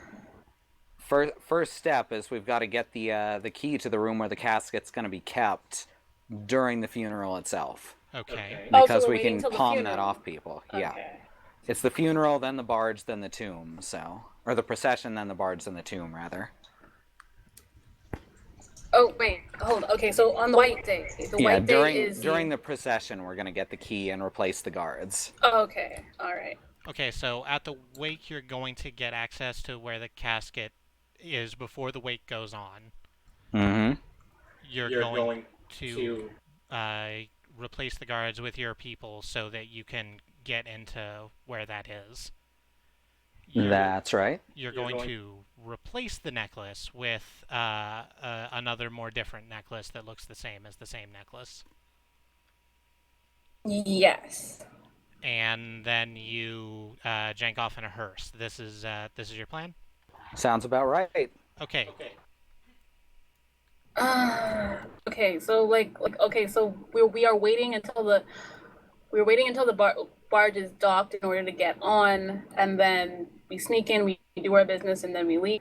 First step is we've got to get the key to the room where the casket's gonna be kept during the funeral itself. Okay. Because so we we're can waiting till the palm that funeral. off people. Yeah. Okay. It's the funeral, then the barge, then the tomb. So, or the procession, then the barge, then the tomb, rather. Oh wait, hold on. Okay, so on the white day, during the procession, we're gonna get the key and replace the guards. Oh, okay, all right. Okay, so at the wake, you're going to get access to where the casket is before the wake goes on. Mm-hmm. You're going to replace the guards with your people so that you can get into where that is. That's right. You're going to replace the necklace with another more different necklace that looks the same as the same necklace. Yes. And then you jank off in a hearse. This is your plan? Sounds about right. Okay. Okay, so so we are waiting until the barge is docked in order to get on, and then we sneak in, we do our business, and then we leave.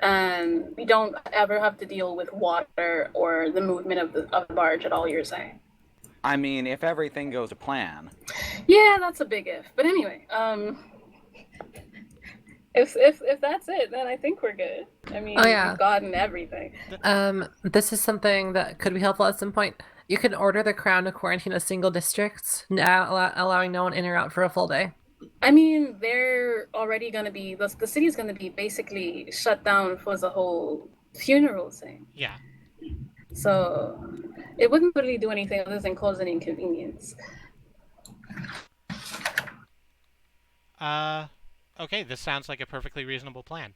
And we don't ever have to deal with water or the movement of the barge at all. You're saying? I mean, if everything goes to plan. Yeah, that's a big if. But anyway, if that's it, then I think we're good. I mean, we've gotten everything. This is something that could be helpful at some point. You can order the crown to quarantine a single district, allowing no one in or out for a full day. I mean, they're already going to be, the city's going to be basically shut down for the whole funeral thing. Yeah. So it wouldn't really do anything other than cause an inconvenience. Okay, this sounds like a perfectly reasonable plan.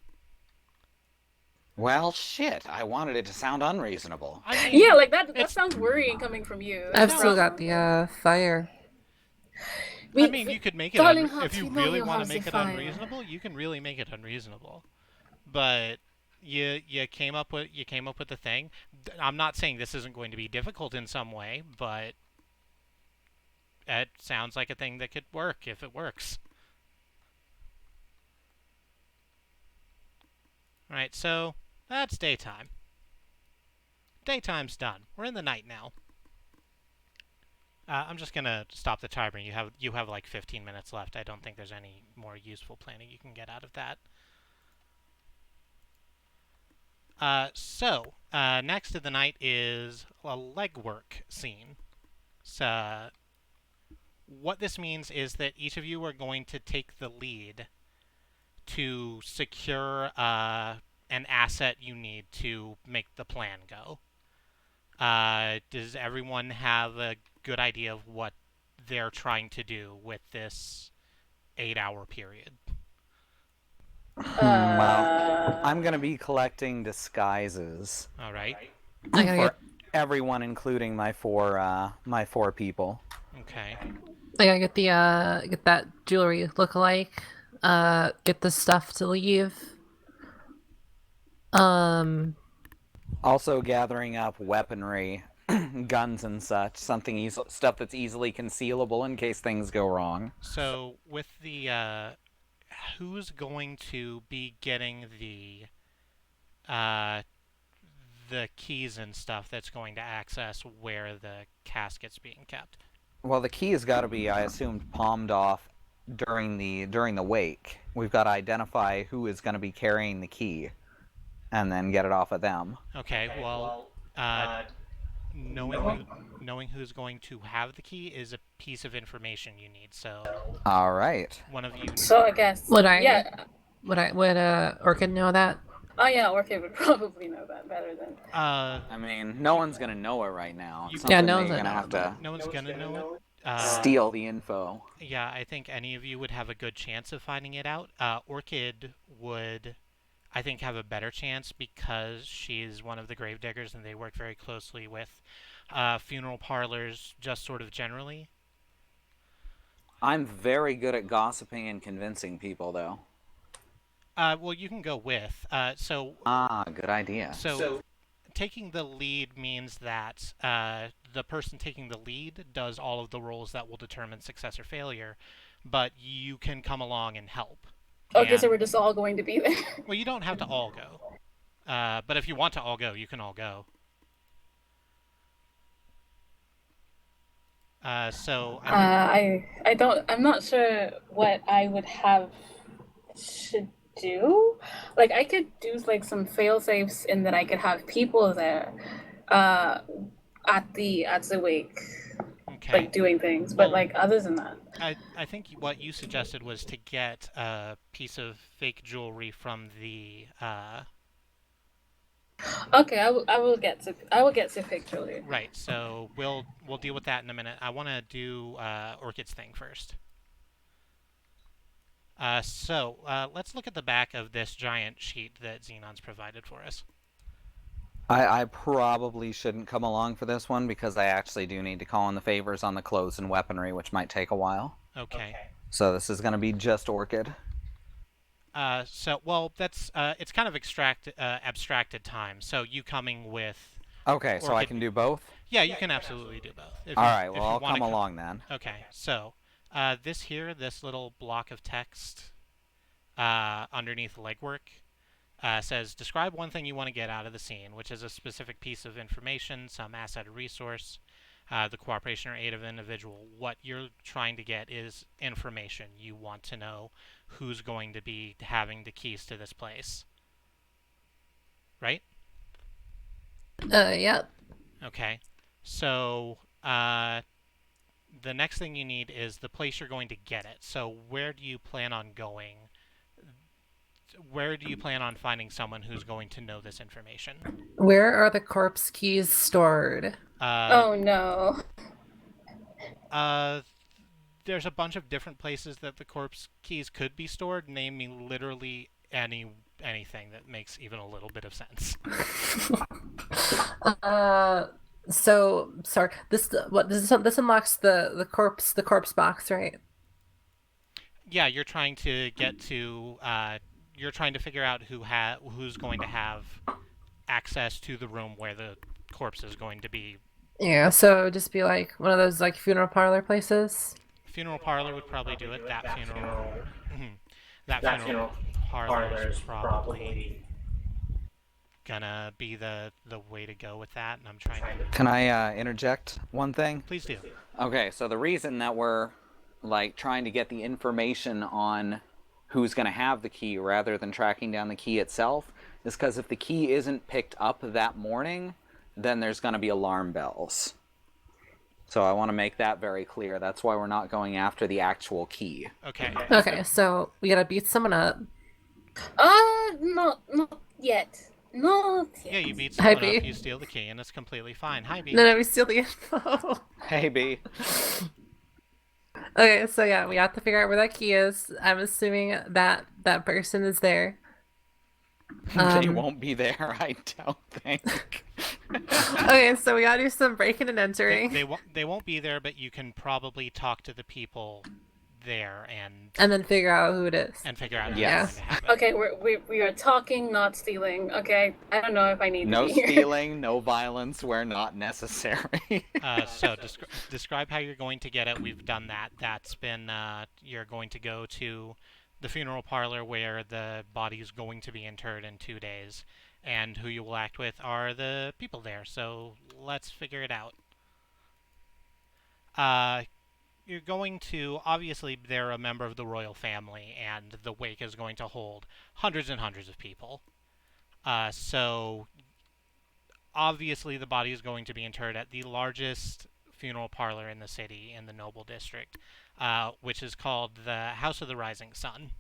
Well, shit. I wanted it to sound unreasonable. I mean, yeah, like that sounds worrying coming from you. I've still got the fire. I mean, you could make it if you really want to make it fire. unreasonable, you can really make it unreasonable. But you came up with the thing. I'm not saying this isn't going to be difficult in some way, but it sounds like a thing that could work if it works. Alright, so that's daytime. Daytime's done. We're in the night now. I'm just gonna stop the timer. You have like 15 minutes left. I don't think there's any more useful planning you can get out of that. Next of the night is a legwork scene. So, what this means is that each of you are going to take the lead to secure an asset you need to make the plan go. Does everyone have a good idea of what they're trying to do with this 8-hour period? Well, I'm gonna be collecting disguises. All right. I gotta for everyone, including my four people. Okay. I gotta get the get that jewelry lookalike. Get the stuff to leave. Also gathering up weaponry, guns and such, stuff that's easily concealable in case things go wrong. So with the who's going to be getting the keys and stuff that's going to access where the casket's being kept? Well, the key has got to be, I assumed, palmed off during the wake. We've got to identify who is going to be carrying the key, and then get it off of them. Okay. Well, knowing who's going to have the key is a piece of information you need. So All right. one of you. So I guess. Would Orchid know that? Oh yeah, Orchid would probably know that better than. I mean, no one's going to know it right now. It's Yeah, something no that one's you're gonna going to have to No one's gonna know it. steal the info. Yeah, I think any of you would have a good chance of finding it out. Orchid would, I think, have a better chance because she's one of the gravediggers and they work very closely with funeral parlors, just sort of generally. I'm very good at gossiping and convincing people, though. Well, you can go with. Good idea. So taking the lead means that the person taking the lead does all of the roles that will determine success or failure, but you can come along and help. Okay, so we're just all going to be there. Well, you don't have to all go. But if you want to all go, you can all go. I'm not sure what I would have to do. Like I could do like some fail safes in that I could have people there at the wake, Okay. like doing things. But Well, like other than that. I think what you suggested was to get a piece of fake jewelry from the Okay, I will get to fake jewelry. right. So we'll deal with that in a minute. I want to do Orchid's thing first. Let's look at the back of this giant sheet that Xenon's provided for us. I probably shouldn't come along for this one because I actually do need to call in the favors on the clothes and weaponry, which might take a while. Okay. So this is going to be just Orchid. That's it's kind of abstracted time. So you coming with Okay, so I Orchid- can do both? Yeah, you can absolutely do both. All right, well, I'll come along then. Okay, so this little block of text underneath legwork says, describe one thing you want to get out of the scene, which is a specific piece of information, some asset or resource, the cooperation or aid of an individual. What you're trying to get is information. You want to know who's going to be having the keys to this place. Right? Yep. Okay. So, the next thing you need is the place you're going to get it. So, where do you plan on going? Where do you plan on finding someone who's going to know this information? Where are the corpse keys stored? Oh no. There's a bunch of different places that the corpse keys could be stored. Name me literally anything that makes even a little bit of sense. So sorry. This unlocks the corpse box, right? Yeah, you're trying to get to. You're trying to figure out who's going to have access to the room where the corpse is going to be. Yeah. So just be like one of those like funeral parlor places. Funeral parlor would probably do it. That funeral parlor is probably gonna be the way to go with that, and I'm trying to. Can I interject one thing? Please do. Okay, so the reason that we're like trying to get the information on who's going to have the key rather than tracking down the key itself is because if the key isn't picked up that morning, then there's going to be alarm bells. So I want to make that very clear. That's why we're not going after the actual key. Okay. Okay, so we gotta beat someone up. Not yet. Not yet. Yeah, you beat Hi, someone up, B. you steal the key, and it's completely fine. Hi, B. No, we steal the info. Hey, B. Okay, so yeah, we have to figure out where that key is. I'm assuming that that person is there. They won't be there, I don't think. Okay, so we gotta do some breaking and entering. They won't be there, but you can probably talk to the people there and then figure out who it is. figure out Yes. what's going to happen. Okay, we are talking, not stealing. Okay, I don't know if I need No to be here. stealing, no violence where not necessary. So describe how you're going to get it. We've done that. That's been you're going to go to the funeral parlor where the body is going to be interred in 2 days, and who you will act with are the people there. So let's figure it out. You're going to, obviously, they're a member of the royal family, and the wake is going to hold hundreds and hundreds of people. So, obviously, the body is going to be interred at the largest funeral parlor in the city, in the Noble District, which is called the House of the Rising Sun.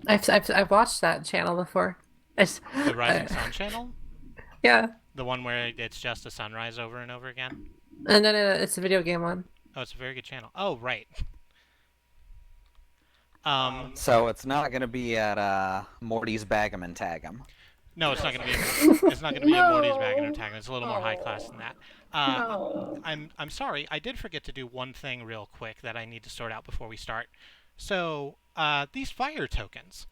I've watched that channel before. The Rising Sun channel? Yeah. The one where it's just a sunrise over and over again? And then it's a video game one. Oh, it's a very good channel. Oh, right. So it's not going to be at Morty's Bag'em and Tag'em. No, it's not going to be. It's not going to be a Morty's Bag and Tag. It's a little more high class than that. No. I'm sorry. I did forget to do one thing real quick that I need to sort out before we start. So these fire tokens.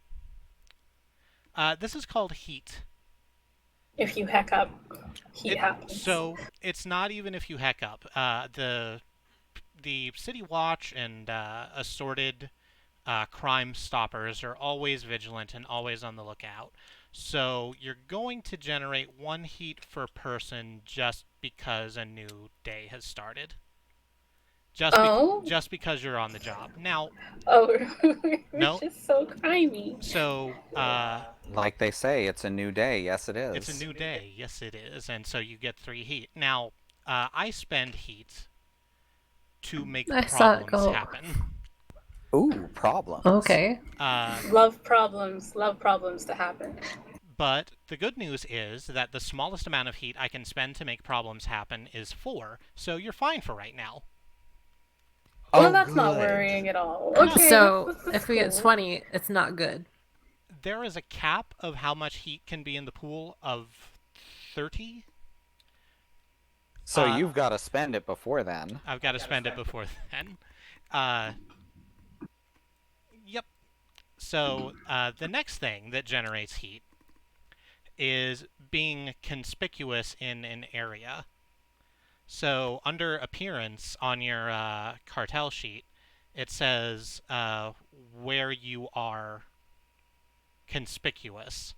This is called heat. If you heck up, heat happens. So it's not even if you heck up. The City Watch and assorted crime stoppers are always vigilant and always on the lookout. So you're going to generate 1 heat per person just because a new day has started. Just because you're on the job. Now. Oh, no. It's just so crimey. So. Like they say, it's a new day. Yes, it is. It's a new day. Yes, it is. And so you get 3 heat. Now, I spend heat to make problems happen. Ooh, problems. Okay. Love problems to happen. But the good news is that the smallest amount of heat I can spend to make problems happen is 4, so you're fine for right now. Well, that's not worrying at all. Okay. So if we get 20, it's not good. There is a cap of how much heat can be in the pool of 30. So you've got to spend it before then. I've got to spend it before then. Yep. So the next thing that generates heat is being conspicuous in an area. So under appearance on your cartel sheet, it says where you are conspicuous.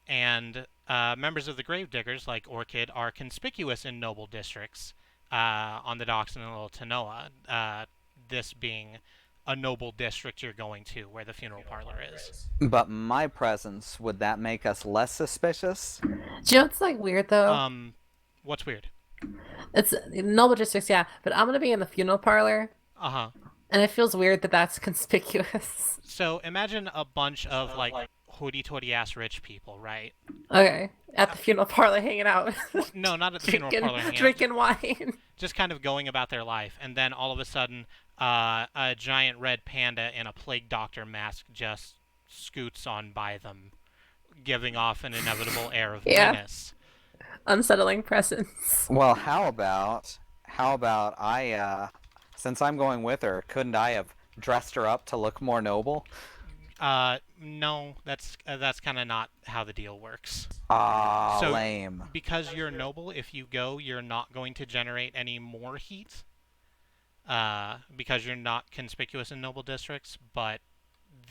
And members of the Gravediggers, like Orchid, are conspicuous in noble districts on the docks in Little Tanoa, this being a noble district you're going to, where the funeral parlor is. But my presence, would that make us less suspicious? Do you know what's like weird though? What's weird? It's noble districts, yeah, but I'm gonna be in the funeral parlor. Uh-huh. And it feels weird that that's conspicuous. So imagine a bunch of like hoity-toity ass rich people, right? Okay. At the funeral parlor hanging out. No, not at the funeral parlor hanging out. Drinking wine. Just kind of going about their life, and then all of a sudden, a giant red panda in a plague doctor mask just scoots on by them, giving off an inevitable air of menace. Unsettling presence. Well, how about I, since I'm going with her, couldn't I have dressed her up to look more noble? No, that's kind of not how the deal works. So, lame. Because you're noble, if you go, you're not going to generate any more heat. Because you're not conspicuous in noble districts, but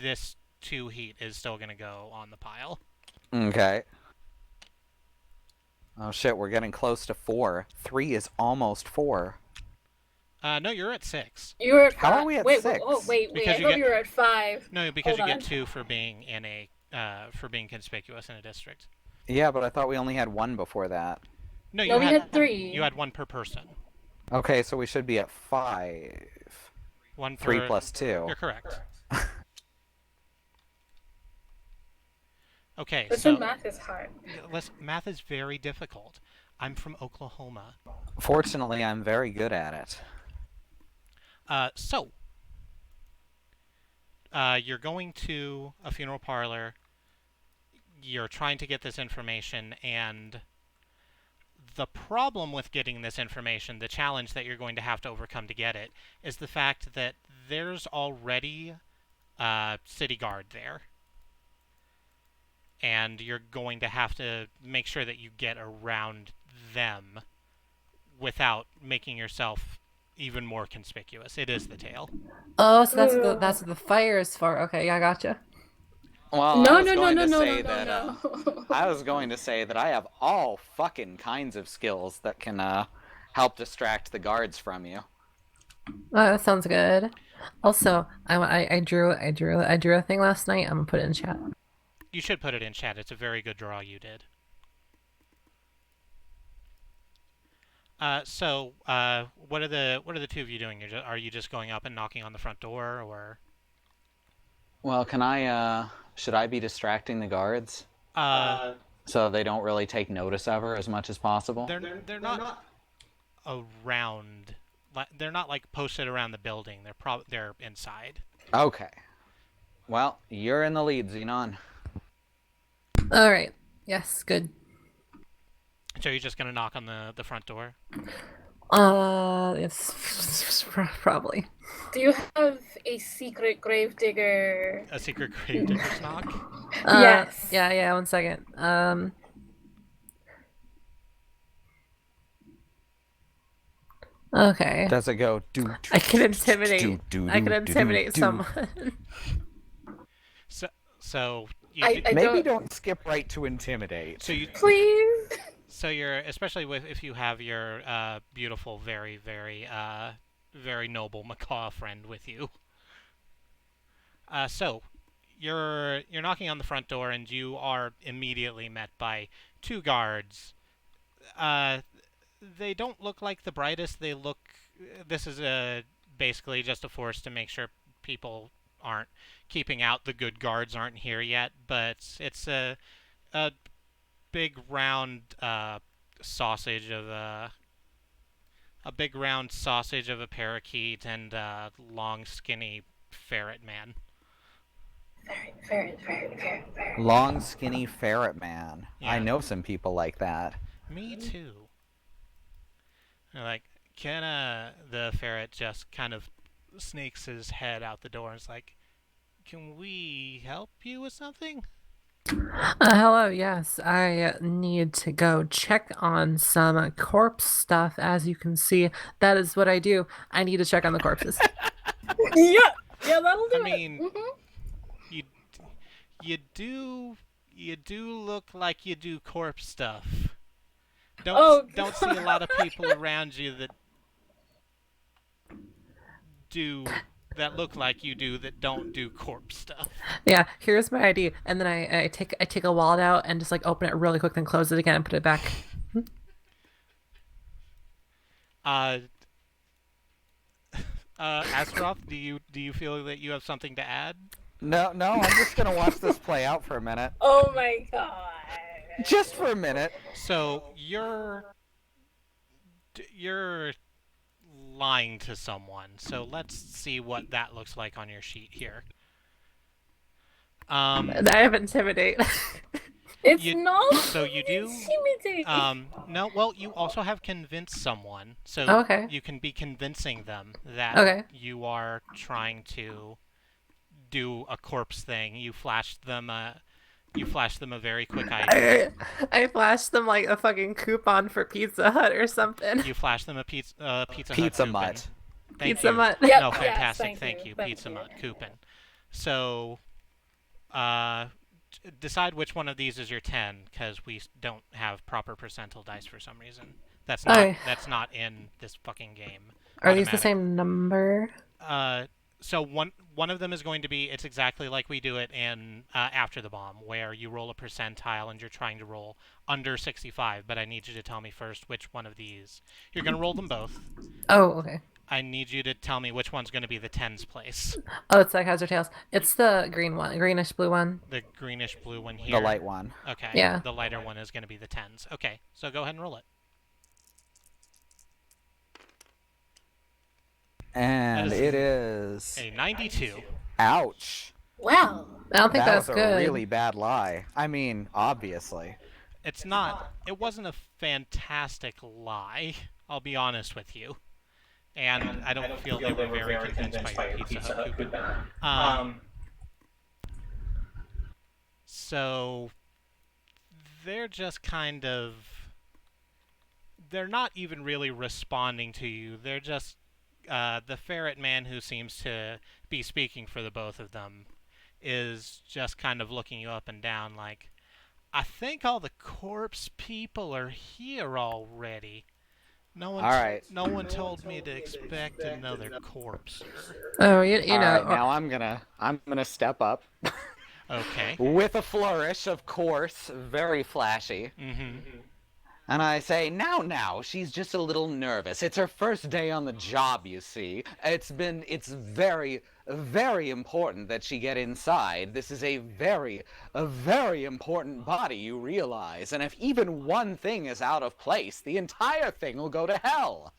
this 2 heat is still going to go on the pile. Okay. Oh shit, we're getting close to 4. 3 is almost 4. No, you're at 6. You were at How 5. are we at Wait, 6? wait. Because I you thought get you were at 5. no, because Hold you on. get 2 for being in a for being conspicuous in a district. Yeah, but I thought we only had 1 before that. No, No, we had 3. You had 1 per person. Okay, so we should be at 5. 1 3 per. plus 2. You're correct. Okay, Listen, so math is hard. math is very difficult. I'm from Oklahoma. Fortunately, I'm very good at it. You're going to a funeral parlor. You're trying to get this information, and the problem with getting this information, the challenge that you're going to have to overcome to get it, is the fact that there's already a city guard there. And you're going to have to make sure that you get around them without making yourself even more conspicuous. It is the tail. Oh, so that's what the fire is for. Okay, yeah, I gotcha. Well, No, I was no, no, going no, to no, say no, that no. I was going to say that I have all fucking kinds of skills that can help distract the guards from you. Oh, that sounds good. Also, I drew a thing last night. I'm gonna put it in chat. You should put it in chat. It's a very good draw you did. What are the two of you doing? Are you just going up and knocking on the front door, or? Well, should I be distracting the guards? So they don't really take notice of her as much as possible? They're not around. They're not like posted around the building. They're inside. Okay. Well, you're in the lead, Xenon. All right. Yes, good. So you're just gonna knock on the front door? Yes, probably. Do you have a secret gravedigger? A secret gravedigger's knock? Yes. Yeah. 1 second. Okay. Does it go? I can intimidate. I can intimidate someone. So you I Maybe don't skip right to intimidate. so you Please. so you're especially if you have your beautiful, very very noble macaw friend with you. So you're knocking on the front door, and you are immediately met by 2 guards. They don't look like the brightest. This is basically just a force to make sure people aren't keeping out. The good guards aren't here yet, but it's a big round sausage of a big round sausage of a parakeet and a long skinny ferret man. Ferret. Long, skinny ferret man. Yeah. I know some people like that. Me too. They're like, can the ferret just kind of snakes his head out the door and is like, can we help you with something? Hello, yes. I need to go check on some corpse stuff. As you can see, that is what I do. I need to check on the corpses. Yeah, that'll do I mean, it. you do look like you do corpse stuff. Oh, Don't see a lot of people around you that look like you do that don't do corpse stuff. Yeah, here's my ID, and then I take a wallet out and just like open it really quick, then close it again and put it back. Astaroth, do you feel that you have something to add? No, I'm just gonna watch this play out for a minute. Oh my god. Just for a minute. So you're lying to someone. So let's see what that looks like on your sheet here. I have intimidate. It's You- not. so you do, intimidating. No, well, you also have convinced someone, so Okay. you can be convincing them that Okay. you are trying to do a corpse thing. You flashed them a very quick ID. I flashed them like a fucking coupon for Pizza Hut or something. You flashed them a Pizza Hut Pizza coupon. Mutt. Thank Pizza you. Mutt. Yep, No, yes, fantastic. thank Thank you, you. thank Pizza you. Mutt coupon. So, decide which one of these is your 10, because we don't have proper percentile dice for some reason. Oh, That's not in this fucking game. are these the Automatic. same number? So one of them is going to be, it's exactly like we do it in After the Bomb, where you roll a percentile and you're trying to roll under 65. But I need you to tell me first which one of these. You're going to roll them both. Oh, okay. I need you to tell me which one's going to be the tens place. Oh, it's like heads or tails. It's the green one, greenish blue one. The greenish blue one here. The light one. Okay. Yeah. The lighter one is going to be the tens. Okay. So go ahead and roll it. And it is a 92. Ouch. Wow. I don't think that that's was good. a really bad lie. I mean, obviously. It's not. It wasn't a fantastic lie. I'll be honest with you. And I don't feel they were very convinced by your Pizza Hut coupon. So they're just kind of. They're not even really responding to you. They're just. The ferret man, who seems to be speaking for the both of them, is just kind of looking you up and down like, I think all the corpse people are here already. No one told me to expect another corpse. Oh, you All know. right, now I'm gonna step up. Okay. With a flourish, of course, very flashy. Mm-hmm. And I say, now, she's just a little nervous. It's her first day on the job, you see. It's very, very important that she get inside. This is a very important body, you realize. And if even one thing is out of place, the entire thing will go to hell.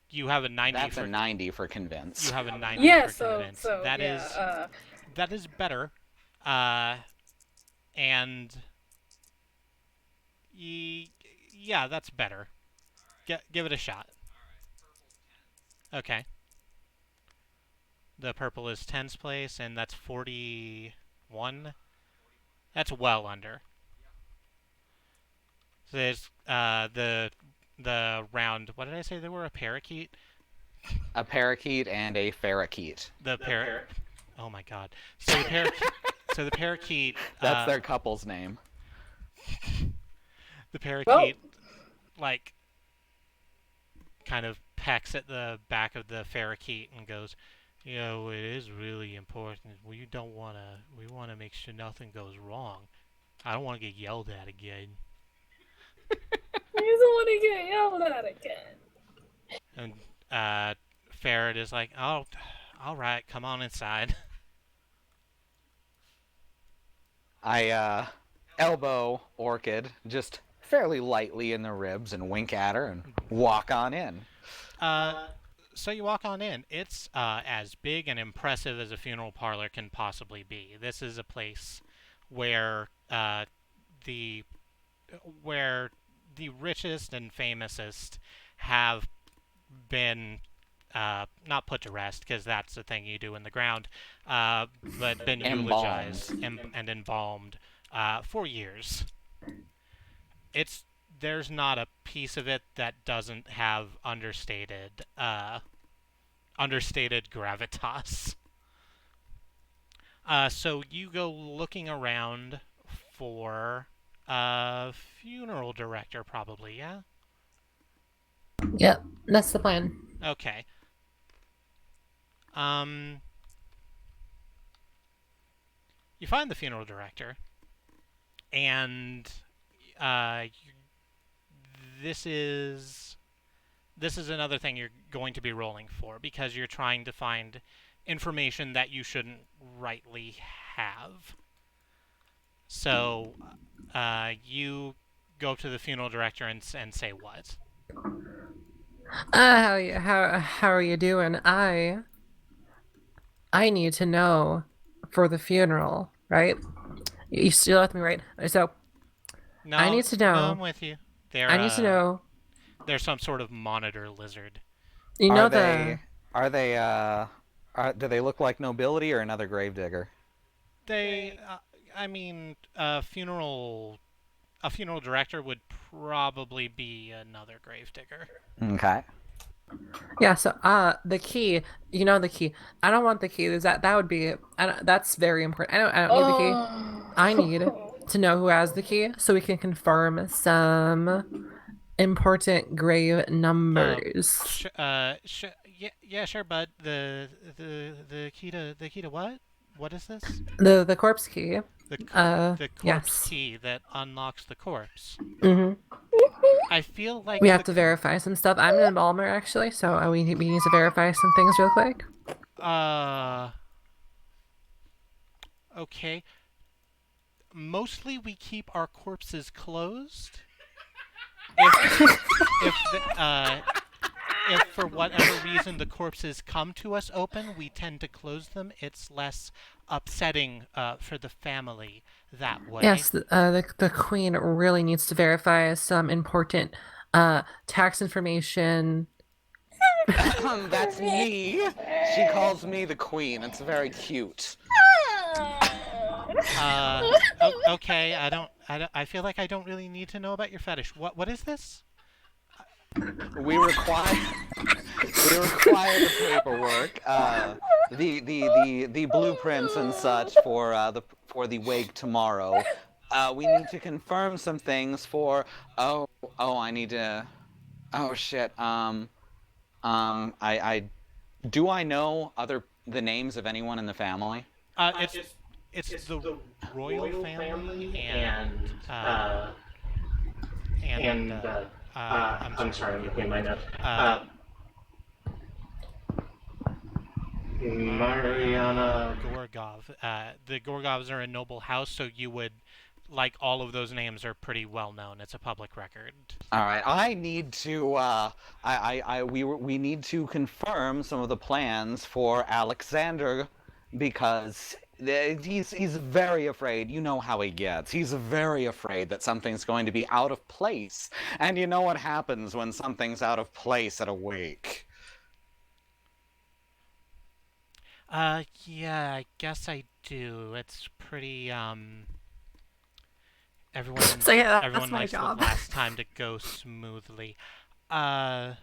You have a 90. That's a 90 for convince. You have a 90 Yeah, for convince. That is better. And yeah, that's better. Give it a shot. Okay. The purple is tens place, and that's 41. That's well under. So there's the round. What did I say? They were a parakeet. A parakeet and a ferrokeet. Oh my god. So the parakeet. So the parakeet. That's their couple's name. The parakeet, like, kind of pecks at the back of the parakeet and goes, "You know, it is really important. We want to make sure nothing goes wrong. I don't want to get yelled at again." You don't want to get yelled at again. And Ferret is like, "Oh, all right, come on inside." I elbow Orchid just fairly lightly in the ribs and wink at her and walk on in. So you walk on in. It's as big and impressive as a funeral parlor can possibly be. This is a place where the richest and famousest have been not put to rest, because that's the thing you do in the ground, but been eulogized and embalmed for years. There's not a piece of it that doesn't have understated gravitas. So you go looking around for a funeral director, probably, yeah? Yep, that's the plan. Okay. You find the funeral director, and this is another thing you're going to be rolling for, because you're trying to find information that you shouldn't rightly have. So you go up to the funeral director and say what? How are you doing? I need to know for the funeral, right? You still with me, right? So No, I need to know. No, I'm with you. I need to know. They're some sort of monitor lizard. You know Do they look like nobility or another gravedigger? A funeral director would probably be another gravedigger. Okay. Yeah, so the key, the key. I don't want the key. That would be that's very important. I don't need the key. I need Oh. to know who has the key so we can confirm some important grave Um, numbers. yeah, sure, bud. The key to what? What is this? The corpse key. The corpse Yes. key that unlocks the corpse. Mm-hmm. I feel We like have to verify some stuff. I'm an embalmer actually, so we need to verify some things real quick. uh okay. Mostly we keep our corpses closed. If if the, if for whatever reason the corpses come to us open, we tend to close them. It's less upsetting for the family that way. Yes, the queen really needs to verify some important tax information. That's me. She calls me the queen. It's very cute. Okay. I feel like I don't really need to know about your fetish. What is this? We require we require the paperwork, the blueprints and such for the wake tomorrow. We need to confirm some things for. Oh, I need to. Oh shit. I do I know the names of anyone in the family? It's the royal family and I'm sorry, I'm looking at my notes. Mariana Gorgov. The Gorgovs are a noble house, so you would like all of those names are pretty well known. It's a public record. All right, I need to. We need to confirm some of the plans for Alexander because he's very afraid. You know how he gets. He's very afraid that something's going to be out of place, and you know what happens when something's out of place at a wake. Yeah, I guess I do. It's pretty everyone So yeah, that's everyone my likes the job. last time to go smoothly. Uh,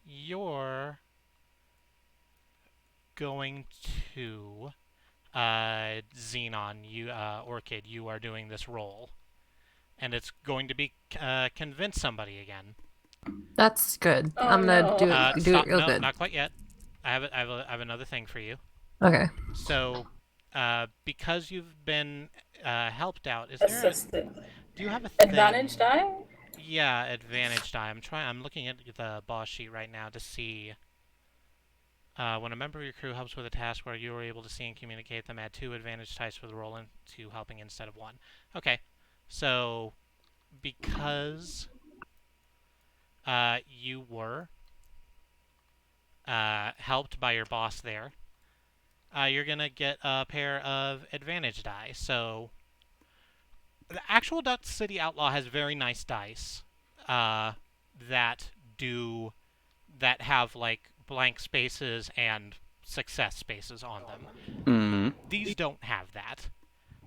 you're going to Xenon, Orchid, you are doing this role, and it's going to be convince somebody again. That's good. Oh I'm gonna no. do it Stop. real No, good. not quite yet. I have another thing for you. Okay. So, because you've been helped out, is there a Assisted. do you have a Advantage thing? die? Yeah, advantage die. I'm looking at the boss sheet right now to see. When a member of your crew helps with a task where you are able to see and communicate them, add 2 advantage dice for the roll into helping instead of 1. Okay, so because you were helped by your boss there, you're gonna get a pair of advantage die. So the actual Dust City Outlaw has very nice dice uh, that do that have like blank spaces and success spaces on them. Hmm. These don't have that.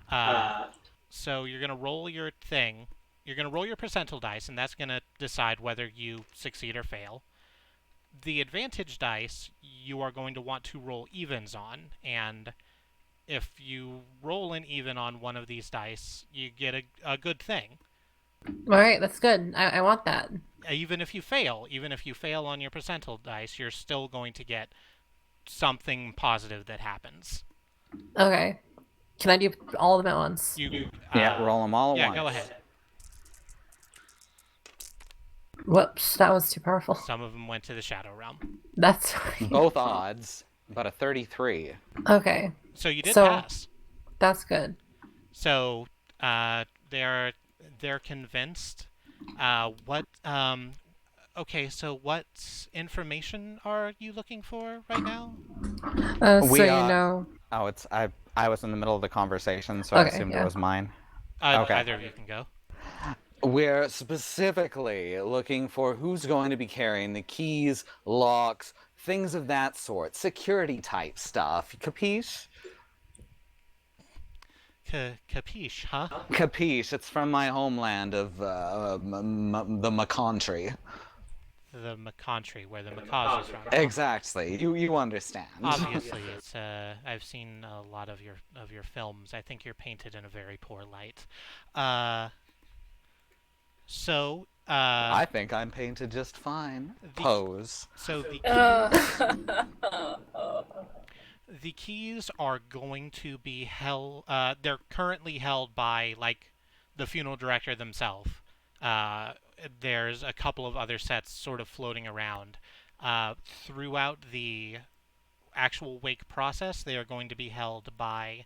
Uh, so you're gonna roll your thing. You're gonna roll your percentile dice, and that's gonna decide whether you succeed or fail. The advantage dice you are going to want to roll evens on, and if you roll an even on one of these dice, you get a good thing. All right, that's good. I want that. Even if you fail on your percentile dice, you're still going to get something positive that happens. Okay. Can I do all of them at once? Yeah, roll them all at Yeah, once. go ahead. Whoops, that was too powerful. Some of them went to the Shadow Realm. That's fine. Both odds, but a 33. Okay, So you did so pass. that's good. So they're convinced. What okay, so what information are you looking for right now? So We, you know. Oh, I was in the middle of the conversation, so I Okay, assumed it yeah. was mine. Okay. Either of you can go. We're specifically looking for who's going to be carrying the keys, locks, things of that sort. Security type stuff. Capiche? Capiche, huh? Capiche. It's from my homeland of the McCountry. country where the macaws are from. Exactly. You understand. Obviously, it's I've seen a lot of your films. I think you're painted in a very poor light. Uh, so I think I'm painted just fine. the Pose. so the keys Uh, the keys are going to be held. They're currently held by like the funeral director themselves. Uh, there's a couple of other sets sort of floating around. Throughout the actual wake process, they are going to be held by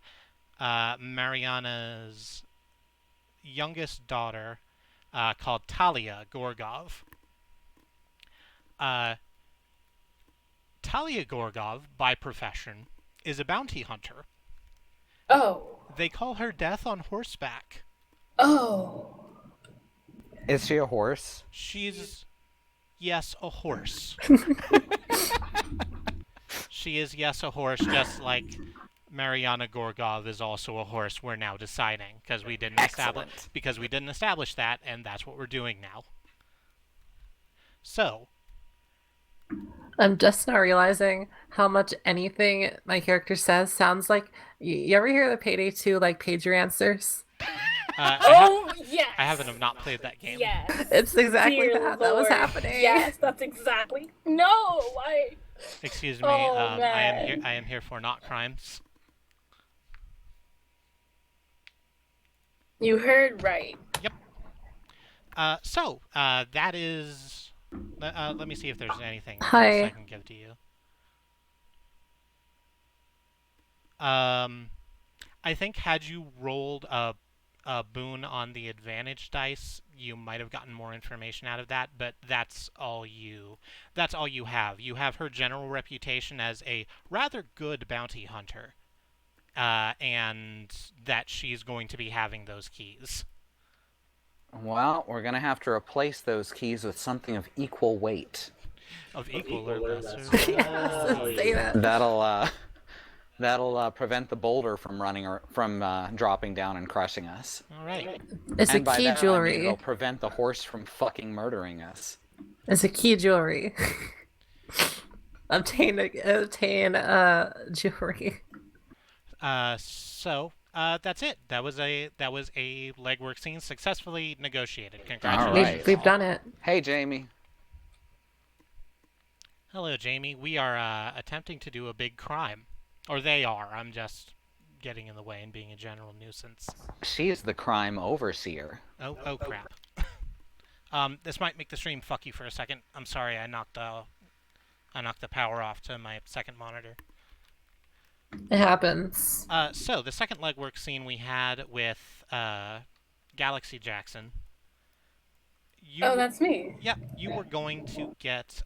Mariana's youngest daughter, called Talia Gorgov. Uh, Talia Gorgov, by profession, is a bounty hunter. oh. They call her Death on Horseback. Oh. Is she a horse? She's, yes, a horse. She is, yes, a horse, just like Mariana Gorgov is also a horse. We're now deciding because we didn't establish that, and that's what we're doing now. So, I'm just now realizing how much anything my character says sounds like. You ever hear the Payday 2 like page your answers? Oh, yes. I haven't not played that game. Yes. It's exactly Dear that. That was Lord. happening. Yes, that's exactly. No, why? Excuse me. Oh, I man. am here for not crimes. You heard right. Yep. That is. Let me see if there's anything else I Hi. can give to you. I think had you rolled a boon on the advantage dice, you might have gotten more information out of that. But that's all you. That's all you have. You have her general reputation as a rather good bounty hunter, and that she's going to be having those keys. Well, we're gonna have to replace those keys with something of equal weight. Of equal or lesser Yes, say that. That'll prevent the boulder from dropping down and crushing us. All right. It's a And by key that, I mean jewelry. it'll prevent the horse from fucking murdering us. It's a key jewelry. obtain jewelry. That's it. That was a legwork scene successfully negotiated. All Congratulations. right. We've done it. Hey, Jamie. Hello, Jamie. We are attempting to do a big crime, or they are. I'm just getting in the way and being a general nuisance. She's the crime overseer. Oh crap. This might make the stream fuck you for a second. I'm sorry. I knocked the power off to my second monitor. It happens. So the second legwork scene we had with Galaxy Jackson. Oh, that's me. Yep, you were going to get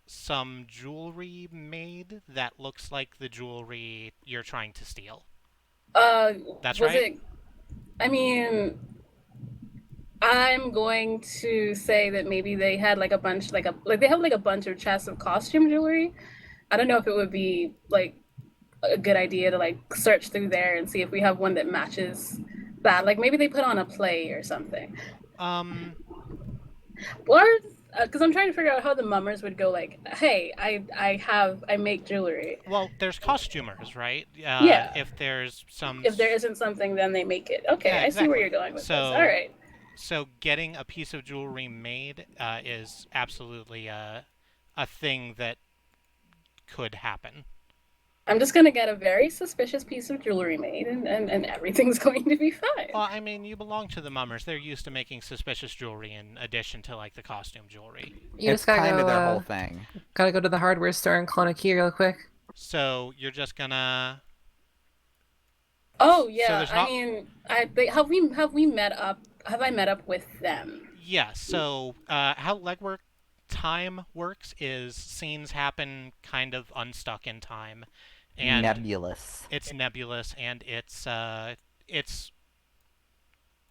some jewelry made that looks like the jewelry you're trying to steal. That's was right. it? I mean, I'm going to say that maybe they had like a bunch, like they have like a bunch of chests of costume jewelry. I don't know if it would be like a good idea to like search through there and see if we have one that matches that. Like maybe they put on a play or something. Or because I'm trying to figure out how the mummers would go. Like, hey, I make jewelry. Well, there's costumers, right? Yeah. If there's some. If there isn't something, then they make it. Okay, Yeah, I see where exactly. you're going with So- this. All right. So getting a piece of jewelry made is absolutely a thing that could happen. I'm just gonna get a very suspicious piece of jewelry made, and everything's going to be fine. Well, I mean, you belong to the mummers. They're used to making suspicious jewelry in addition to like the costume jewelry. You It's just gotta kind go. of their whole thing. Gotta go to the hardware store and clone a key real quick. So you're just gonna. Oh yeah, there's I not- mean, have we met up? Have I met up with them? Yeah. So how legwork time works is scenes happen kind of unstuck in time, and Nebulous. it's nebulous, and it's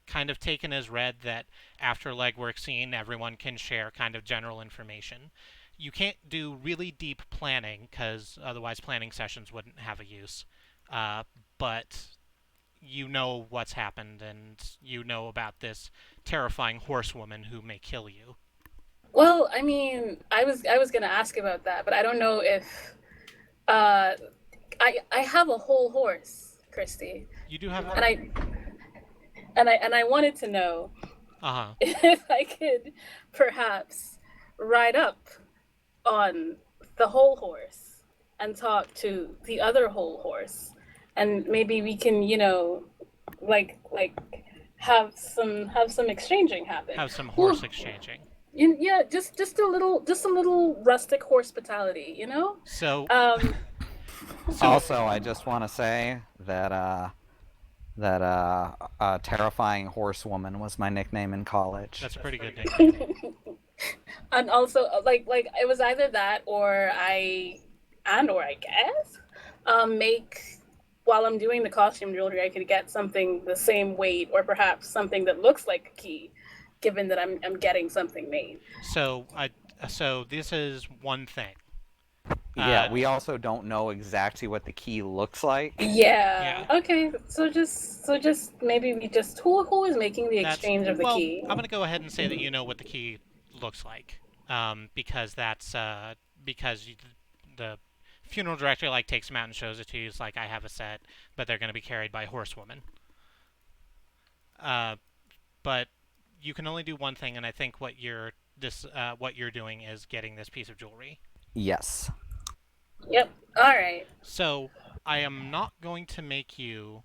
kind of taken as read that after legwork scene, everyone can share kind of general information. You can't do really deep planning because otherwise planning sessions wouldn't have a use. But you know what's happened, and you know about this terrifying horsewoman who may kill you. Well, I mean, I was gonna ask about that, but I don't know if uh I have a whole horse, Christy, You do have a... and I wanted to know Uh-huh. if I could perhaps ride up on the whole horse and talk to the other whole horse, and maybe we can, like have some exchanging happen. Have some horse Who exchanging. Yeah, just a little rustic hospitality. So, Um, so Also, I just want to say that terrifying horsewoman was my nickname in college. that's a pretty good nickname. and also like it was either that or I guess make while I'm doing the costume jewelry, I could get something the same weight or perhaps something that looks like a key, given that I'm getting something made. So this is one thing. Yeah, we also don't know exactly what the key looks like. Yeah. Yeah. Okay. So just maybe we just who is making the exchange of the Well, key? I'm gonna go ahead and say that you know what the key looks like, because because the funeral director like takes them out and shows it to you. It's like, I have a set, but they're gonna be carried by horsewoman. Uh, but you can only do one thing, and I think what you're doing is getting this piece of jewelry. Yes. Yep. All right. So I am not going to make you.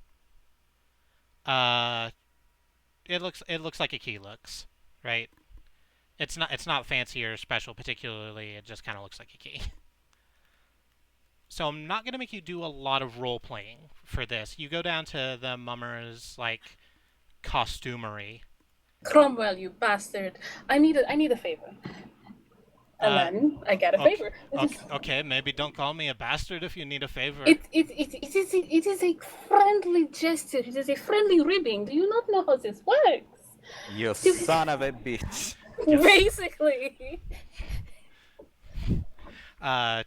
Uh, it looks like a key looks, right? It's not fancy or special particularly. It just kind of looks like a key. So I'm not gonna make you do a lot of role playing for this. You go down to the mummer's like costumery. Cromwell, you bastard! I need a favor, and Uh, then I get a okay, favor. okay, maybe don't call me a bastard if you need a favor. It is a friendly gesture. It is a friendly ribbing. Do you not know how this works? You son of a bitch. Basically. Uh,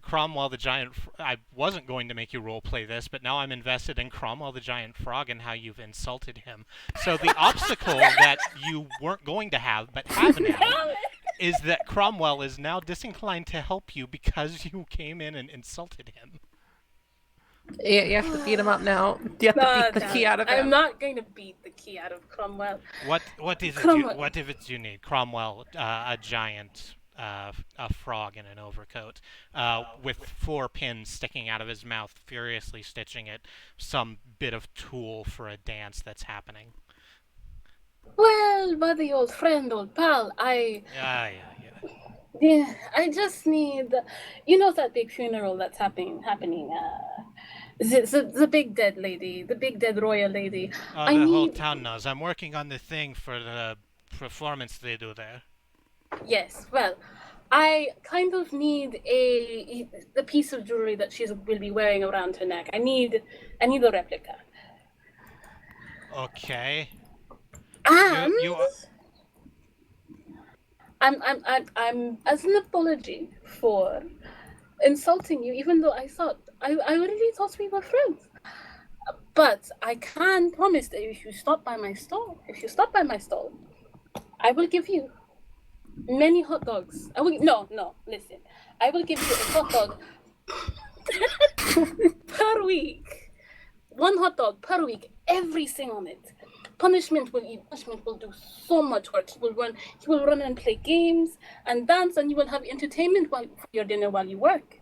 Cromwell the Giant. I wasn't going to make you roleplay this, but now I'm invested in Cromwell the Giant Frog and how you've insulted him. So the obstacle that you weren't going to have, but have now, is that Cromwell is now disinclined to help you because you came in and insulted him. You have to beat him up now. You have to beat the key out of him. I'm not going to beat the key out of Cromwell. What is it? Cromwell. What if it's you need? Cromwell, a giant, a frog in an overcoat, with 4 pins sticking out of his mouth, furiously stitching it. Some bit of tool for a dance that's happening. Well, buddy, old friend, old pal, Yeah. yeah, I just need, that big funeral that's happening. The big dead lady, the big dead royal lady. I The whole need, town knows. I'm working on the thing for the performance they do there. yes, well, I kind of need the piece of jewelry that she will be wearing around her neck. I need a replica. Okay. And You I'm as an apology for insulting you, even though I really thought we were friends. But I can promise that if you stop by my stall, I will give you many hot dogs. No, listen. I will give you a hot dog per week. One hot dog per week, everything on it. Punishment will do so much work. He will run and play games and dance, and you will have entertainment for your dinner while you work.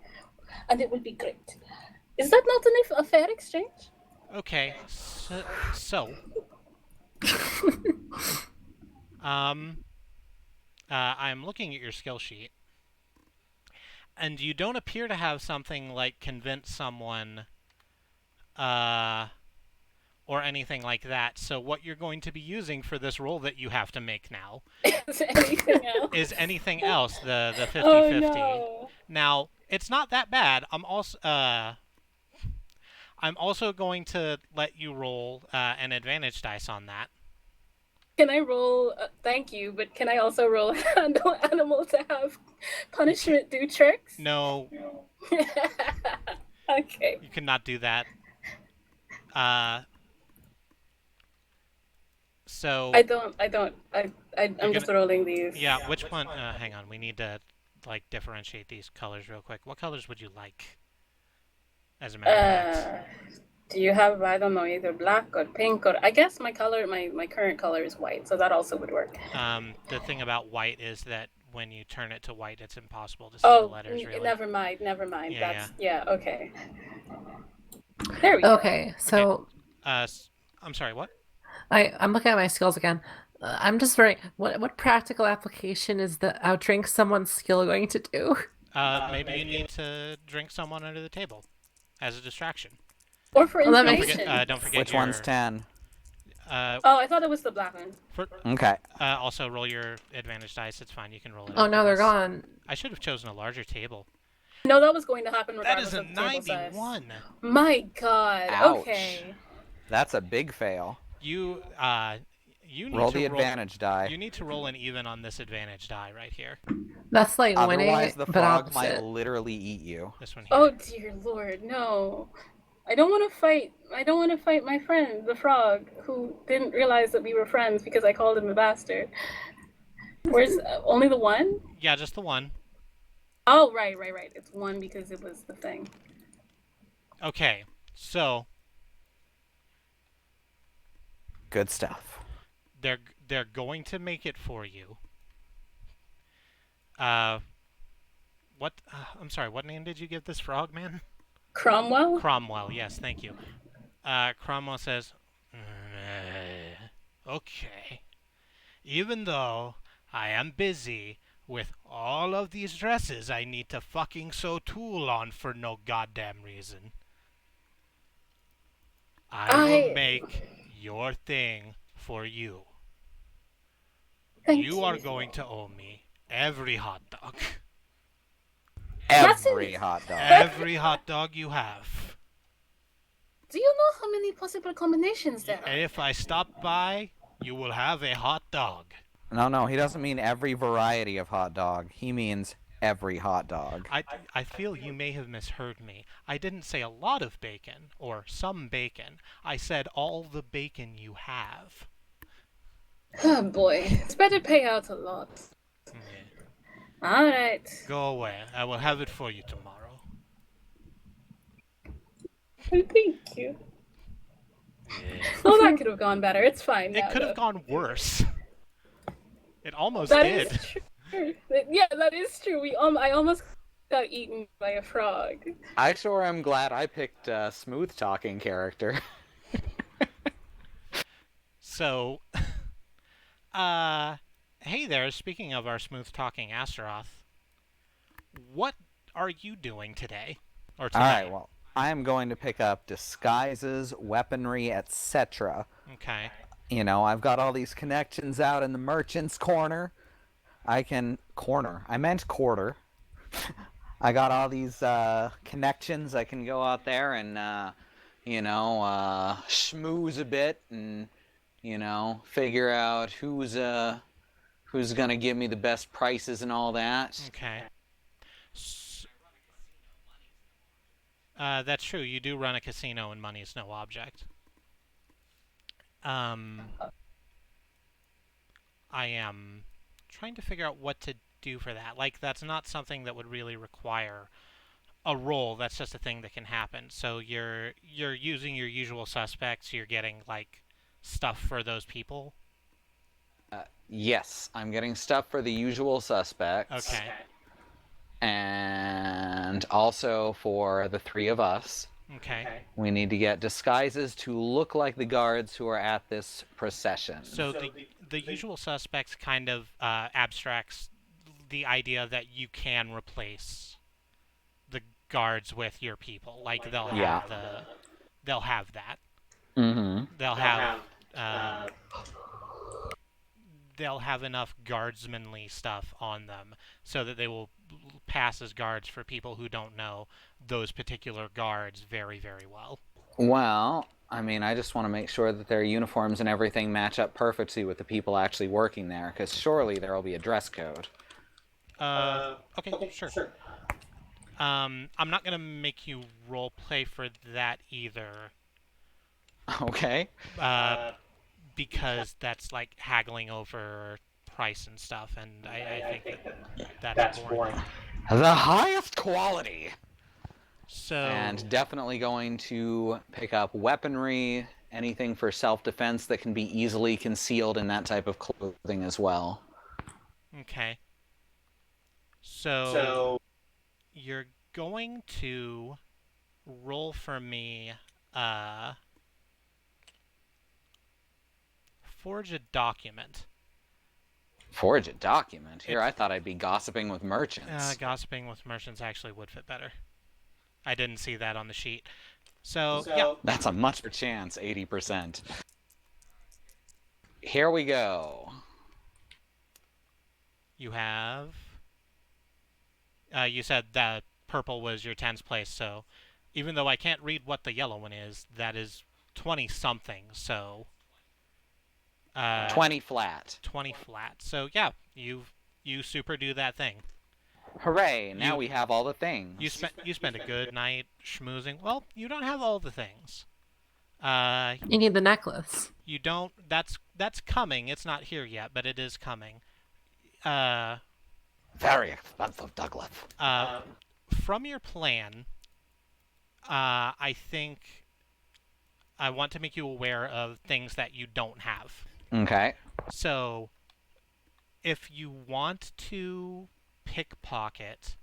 And it will be great. Is that not a fair exchange? okay? So I'm looking at your skill sheet, and you don't appear to have something like convince someone, or anything like that. So what you're going to be using for this roll that you have to make now Is there anything else? is anything else, the 50-50. Oh no. Now, it's not that bad. I'm also going to let you roll an advantage dice on that. Can I roll? Thank you, but can I also roll animal to have punishment do tricks? No, Okay. you cannot do that. So I'm just rolling these. yeah, which one? Hang on, we need to like differentiate these colors real quick. What colors would you like? As a matter of fact, Uh, do you have, I don't know, either black or pink, or I guess my current color is white, so that also would work. the thing about white is that when you turn it to white, it's impossible to see the Oh, letters really. never mind, never mind. Yeah, Yeah, okay. There we go. Okay, so I'm sorry. What? I'm looking at my skills again. I'm just wondering, what practical application is the outdrink someone's skill going to do? Maybe you need to drink someone under the table as a distraction. Or for Well, that Don't makes- information. forget. Don't forget Which your. one's 10? Uh, Oh, I thought it was the black one. Okay. Also, roll your advantage dice. It's fine. You can roll it. Oh, no, they're afterwards. gone. I should have chosen a larger table. No, that was going to happen That regardless is a of the table size. 91. My God. Ouch. Okay. That's a big fail. You need Roll to the advantage die. You need to roll an even on this advantage die right here. That's like winning, Otherwise, the but frog might opposite. literally eat you. This one here. Oh dear Lord, no. I don't want to fight. I don't want to fight my friend, the frog, who didn't realize that we were friends because I called him a bastard. Where's only the one? Yeah, just the one. Oh, right. It's one because it was the thing. Okay, so Good stuff. they're going to make it for you. What? I'm sorry. What name did you give this frog, man? Cromwell? Cromwell. Yes, thank you. Cromwell says, "Okay, even though I am busy with all of these dresses I need to fucking sew tulle on for no goddamn reason, I will make your thing for you. Thank You are going to owe me every hot dog. Every hot dog. Every hot dog you have. Do you know how many possible combinations there are? If I stop by, you will have a hot dog." No, he doesn't mean every variety of hot dog. He means every hot dog. I feel you may have misheard me. I didn't say a lot of bacon, or some bacon. I said all the bacon you have. Oh boy, it's better pay out a lot. Yeah. Alright. Go away. I will have it for you tomorrow. Thank you. Yeah. Oh, that could have gone better. It's fine. It now, could have though. gone worse. It almost That did. is true. Yeah, that is true. I almost got eaten by a frog. I sure am glad I picked a smooth talking character. So, hey there, speaking of our smooth-talking Astaroth, what are you doing today? Or tonight? Alright, well, I am going to pick up disguises, weaponry, etc. Okay. You know, I've got all these connections out in the merchant's corner. I meant quarter. I got all these connections. I can go out there and, schmooze a bit and, figure out who's gonna give me the best prices and all that. Okay. That's true. You do run a casino and money is no object. I am trying to figure out what to do for that. Like, that's not something that would really require a roll. That's just a thing that can happen. So you're using your usual suspects. You're getting, like, stuff for those people. Yes, I'm getting stuff for the usual suspects. Okay. And also for the three of us. Okay. We need to get disguises to look like the guards who are at this procession. So the usual suspects kind of abstracts the idea that you can replace the guards with your people. Like they'll have they'll have that. Mm-hmm. They'll have enough guardsmanly stuff on them so that they will pass as guards for people who don't know those particular guards very, very well. Well, I mean, I just want to make sure that their uniforms and everything match up perfectly with the people actually working there, because surely there will be a dress code. Okay, sure. I'm not gonna make you role play for that either. Okay. because that's like haggling over price and stuff, and I think that's boring. The highest quality. So And definitely going to pick up weaponry, anything for self-defense that can be easily concealed in that type of clothing as well. okay. So you're going to roll for me forge a document. Forge a document? Here, I thought I'd be gossiping with merchants. Gossiping with merchants actually would fit better. I didn't see that on the sheet. So yeah. That's a much better chance, 80%. Here we go. You have... you said that purple was your 10th place, so even though I can't read what the yellow one is, that is 20-something, so... 20 flat. 20 flat. So yeah, you super do that thing. Hooray, now we have all the things. You spent a good night schmoozing. Well, you don't have all the things. You need the necklace. You don't... That's coming. It's not here yet, but it is coming. Very expensive, Douglas. From your plan, I think I want to make you aware of things that you don't have. Okay. So, if you want to pickpocket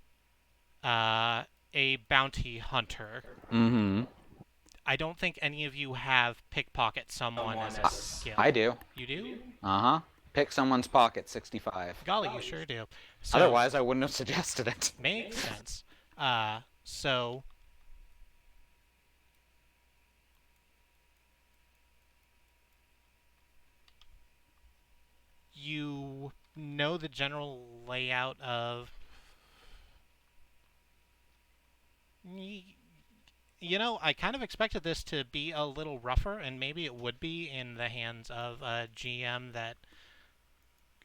a bounty hunter, I don't think any of you have pickpocket someone as a skill. I do. You do? Uh-huh. Pick someone's pocket, 65. Golly, you sure do. So, otherwise, I wouldn't have suggested it. Makes sense. So... you know the general layout of... You know, I kind of expected this to be a little rougher, and maybe it would be in the hands of a GM that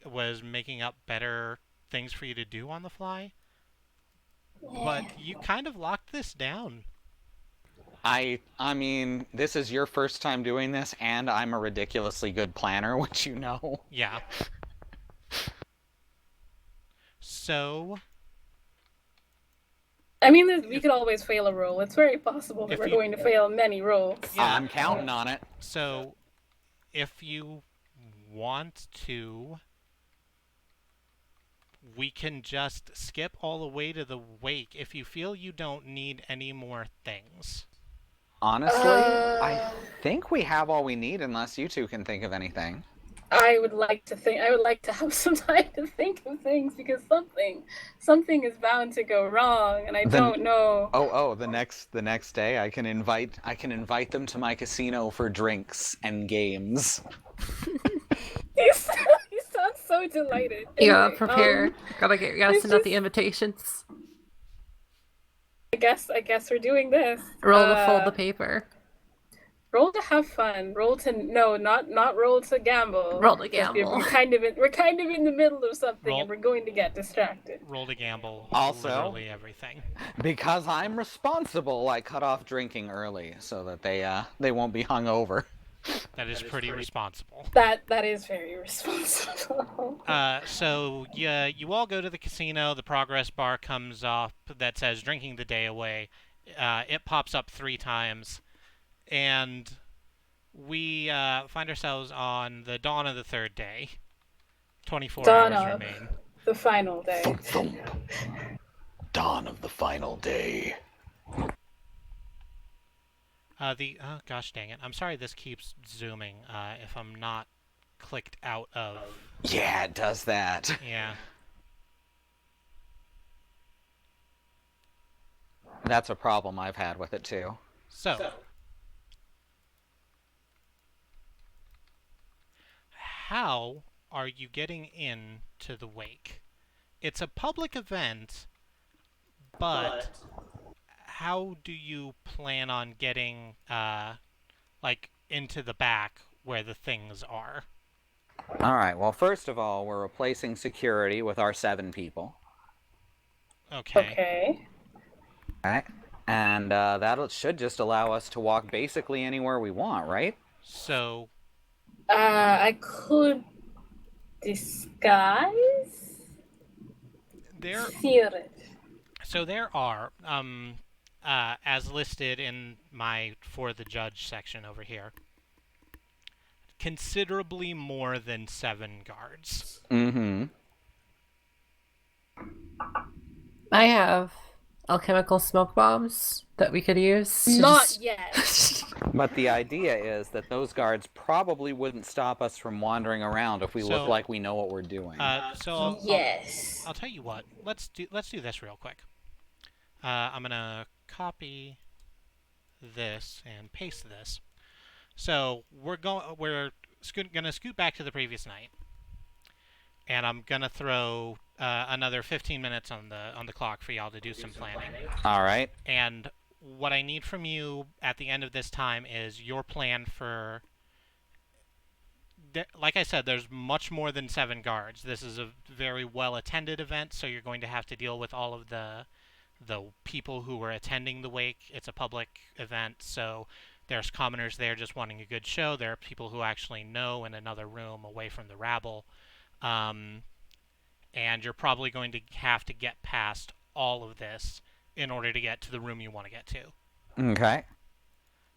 was making up better things for you to do on the fly. But you kind of locked this down. I mean, this is your first time doing this, and I'm a ridiculously good planner, which you know. Yeah. So... I mean, we could always fail a roll. It's very possible that we're going to fail many rolls. Yeah, I'm counting on it. So, if you want to, we can just skip all the way to the wake if you feel you don't need any more things. Honestly, I think we have all we need unless you two can think of anything. I would like to have some time to think of things because something is bound to go wrong, and I don't know. The next day I can invite them to my casino for drinks and games. You sound so delighted. You gotta prepare. You gotta send out the invitations. I guess we're doing this. Roll to fold the paper. Roll to have fun. Roll to not roll to gamble. Roll to gamble. We're kind of in the middle of something, and we're going to get distracted. Roll to gamble. Also, literally everything. Because I'm responsible, I cut off drinking early so that they won't be hungover. That is pretty responsible. That is very responsible. So you all go to the casino. The progress bar comes up that says "Drinking the day away." It pops up 3 times. And we find ourselves on the dawn of the 3rd day. 24 hours remain. The final day. Thump, thump. Dawn of the final day. Gosh dang it. I'm sorry this keeps zooming if I'm not clicked out of... Yeah, it does that. Yeah. That's a problem I've had with it too. So how are you getting in to the wake? It's a public event, but how do you plan on getting into the back where the things are? All right, well, first of all, we're replacing security with our 7 people. Okay. All right. And that should just allow us to walk basically anywhere we want, right? So I could disguise There, spirit. so there are, as listed in my for the judge section over here, considerably more than 7 guards. Mm-hmm. I have alchemical smoke bombs that we could use. to Not just- yet. But the idea is that those guards probably wouldn't stop us from wandering around if we look So- like we know what we're doing. So Yes. I'll tell you what. Let's do this real quick. I'm gonna copy this and paste this. So we're gonna scoot back to the previous night, and I'm gonna throw another 15 minutes on the clock for y'all to do some planning. All right. And what I need from you at the end of this time is your plan for. Like I said, there's much more than 7 guards. This is a very well attended event, so you're going to have to deal with all of the people who are attending the wake. It's a public event, so there's commoners there just wanting a good show. There are people who actually know in another room away from the rabble. And you're probably going to have to get past all of this in order to get to the room you want to get to. Okay.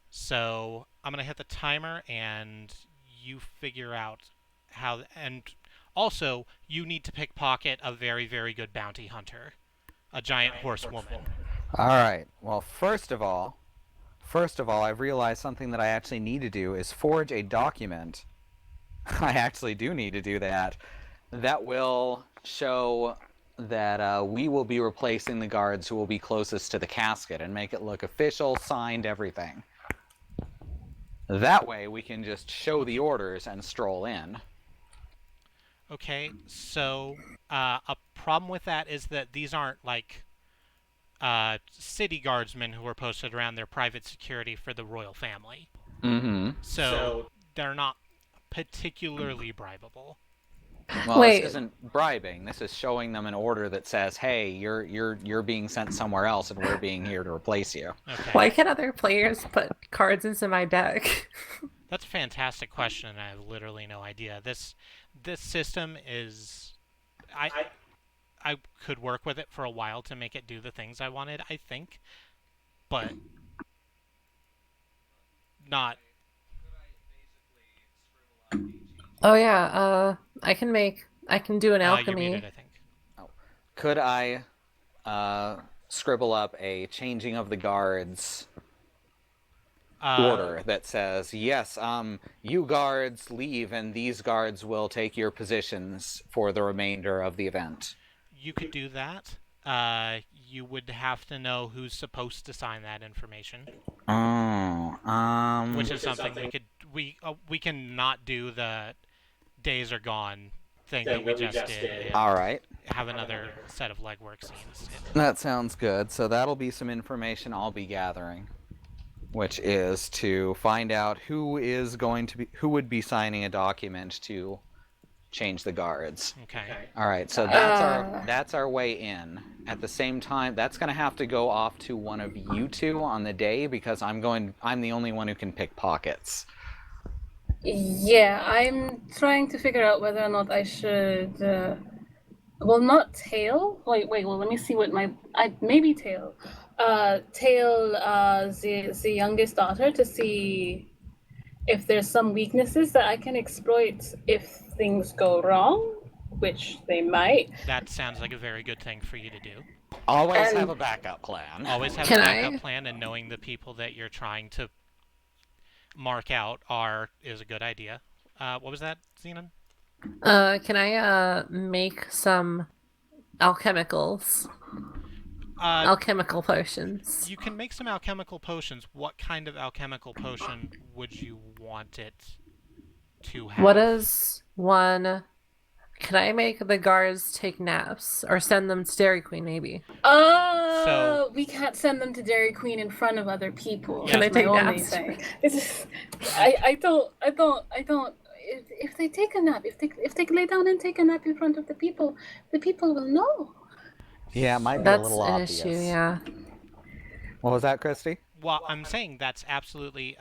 So I'm going to hit the timer, and you figure out how. And also, you need to pickpocket a very, very good bounty hunter, a giant horsewoman. All right. Well, first of all, I've realized something that I actually need to do is forge a document. I actually do need to do that. That will show that we will be replacing the guards who will be closest to the casket and make it look official, signed, everything. That way we can just show the orders and stroll in. Okay, so a problem with that is that these aren't like city guardsmen who are posted around. Their private security for the royal family. Mm-hmm. So they're not particularly bribable. Well, Wait. This isn't bribing. This is showing them an order that says, "Hey, you're being sent somewhere else, and we're being here to replace you." Okay. Why can other players put cards into my deck? That's a fantastic question, and I have literally no idea. This system is, I could work with it for a while to make it do the things I wanted, I think, but not. Oh yeah, I can do an You're alchemy. muted, I think. Could I scribble up a changing of the guards order that says, yes, you guards leave and these guards will take your positions for the remainder of the event? You could do that. You would have to know who's supposed to sign that information, Oh, which is something we can not do the days are gone thing that we just did. And all right. have another set of legwork scenes. That sounds good. So that'll be some information I'll be gathering, which is to find out who would be signing a document to change the guards. Okay. All right, so that's our way in. At the same time, that's going to have to go off to one of you two on the day because I'm the only one who can pick pockets. Yeah, I'm trying to figure out whether or not I should. Well, not tail. Wait. Well, let me see what maybe tail. Tail the youngest daughter to see if there's some weaknesses that I can exploit if things go wrong, which they might. That sounds like a very good thing for you to do. Always And- have a backup plan. Always have Can a backup I- plan, and knowing the people that you're trying to mark out is a good idea. What was that, Xenon? Can I make some alchemicals? Alchemical potions. You can make some alchemical potions. What kind of alchemical potion would you want it to have? What is one? Can I make the guards take naps or send them to Dairy Queen? Maybe. So- We can't send them to Dairy Queen in front of other people. Can That's they take my only naps? thing. This is, I don't. If they take a nap, if they lay down and take a nap in front of the people will know. Yeah, it might be a That's little an obvious. issue. Yeah. What was that, Christy? Well, I'm saying that's absolutely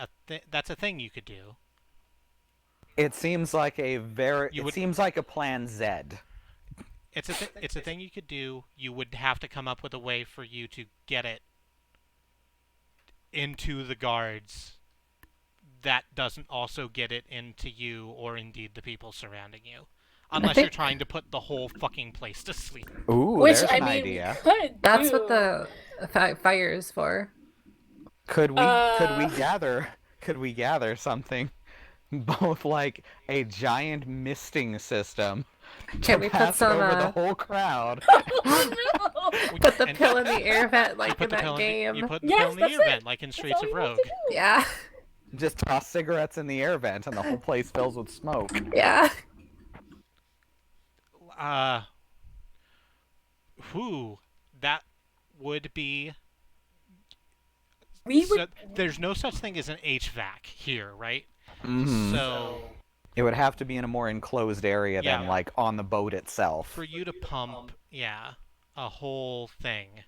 that's a thing you could do. It seems like It seems like a plan Z. It's a thing you could do. You would have to come up with a way for you to get it into the guards that doesn't also get it into you or indeed the people surrounding you. Unless you're trying to put the whole fucking place to sleep. Ooh, Which there's I an mean, idea. we could That's do. what the fire is for. Could we Uh, gather something, both like a giant misting system Can to we put pass it some over the whole crowd? Oh no! put the pill in the air vent like in that You game? put the Yes, pill in the that's ear it. vent, like in That's Streets all of you have Rogue. to do. Yeah. Just toss cigarettes in the air vent and the whole place fills with smoke. Yeah. Whew, that would be. We So, would. there's no such thing as an HVAC here, right? Mhm. So It would have to be in a more enclosed area than Yeah. like on the boat itself. for you to pump, a whole thing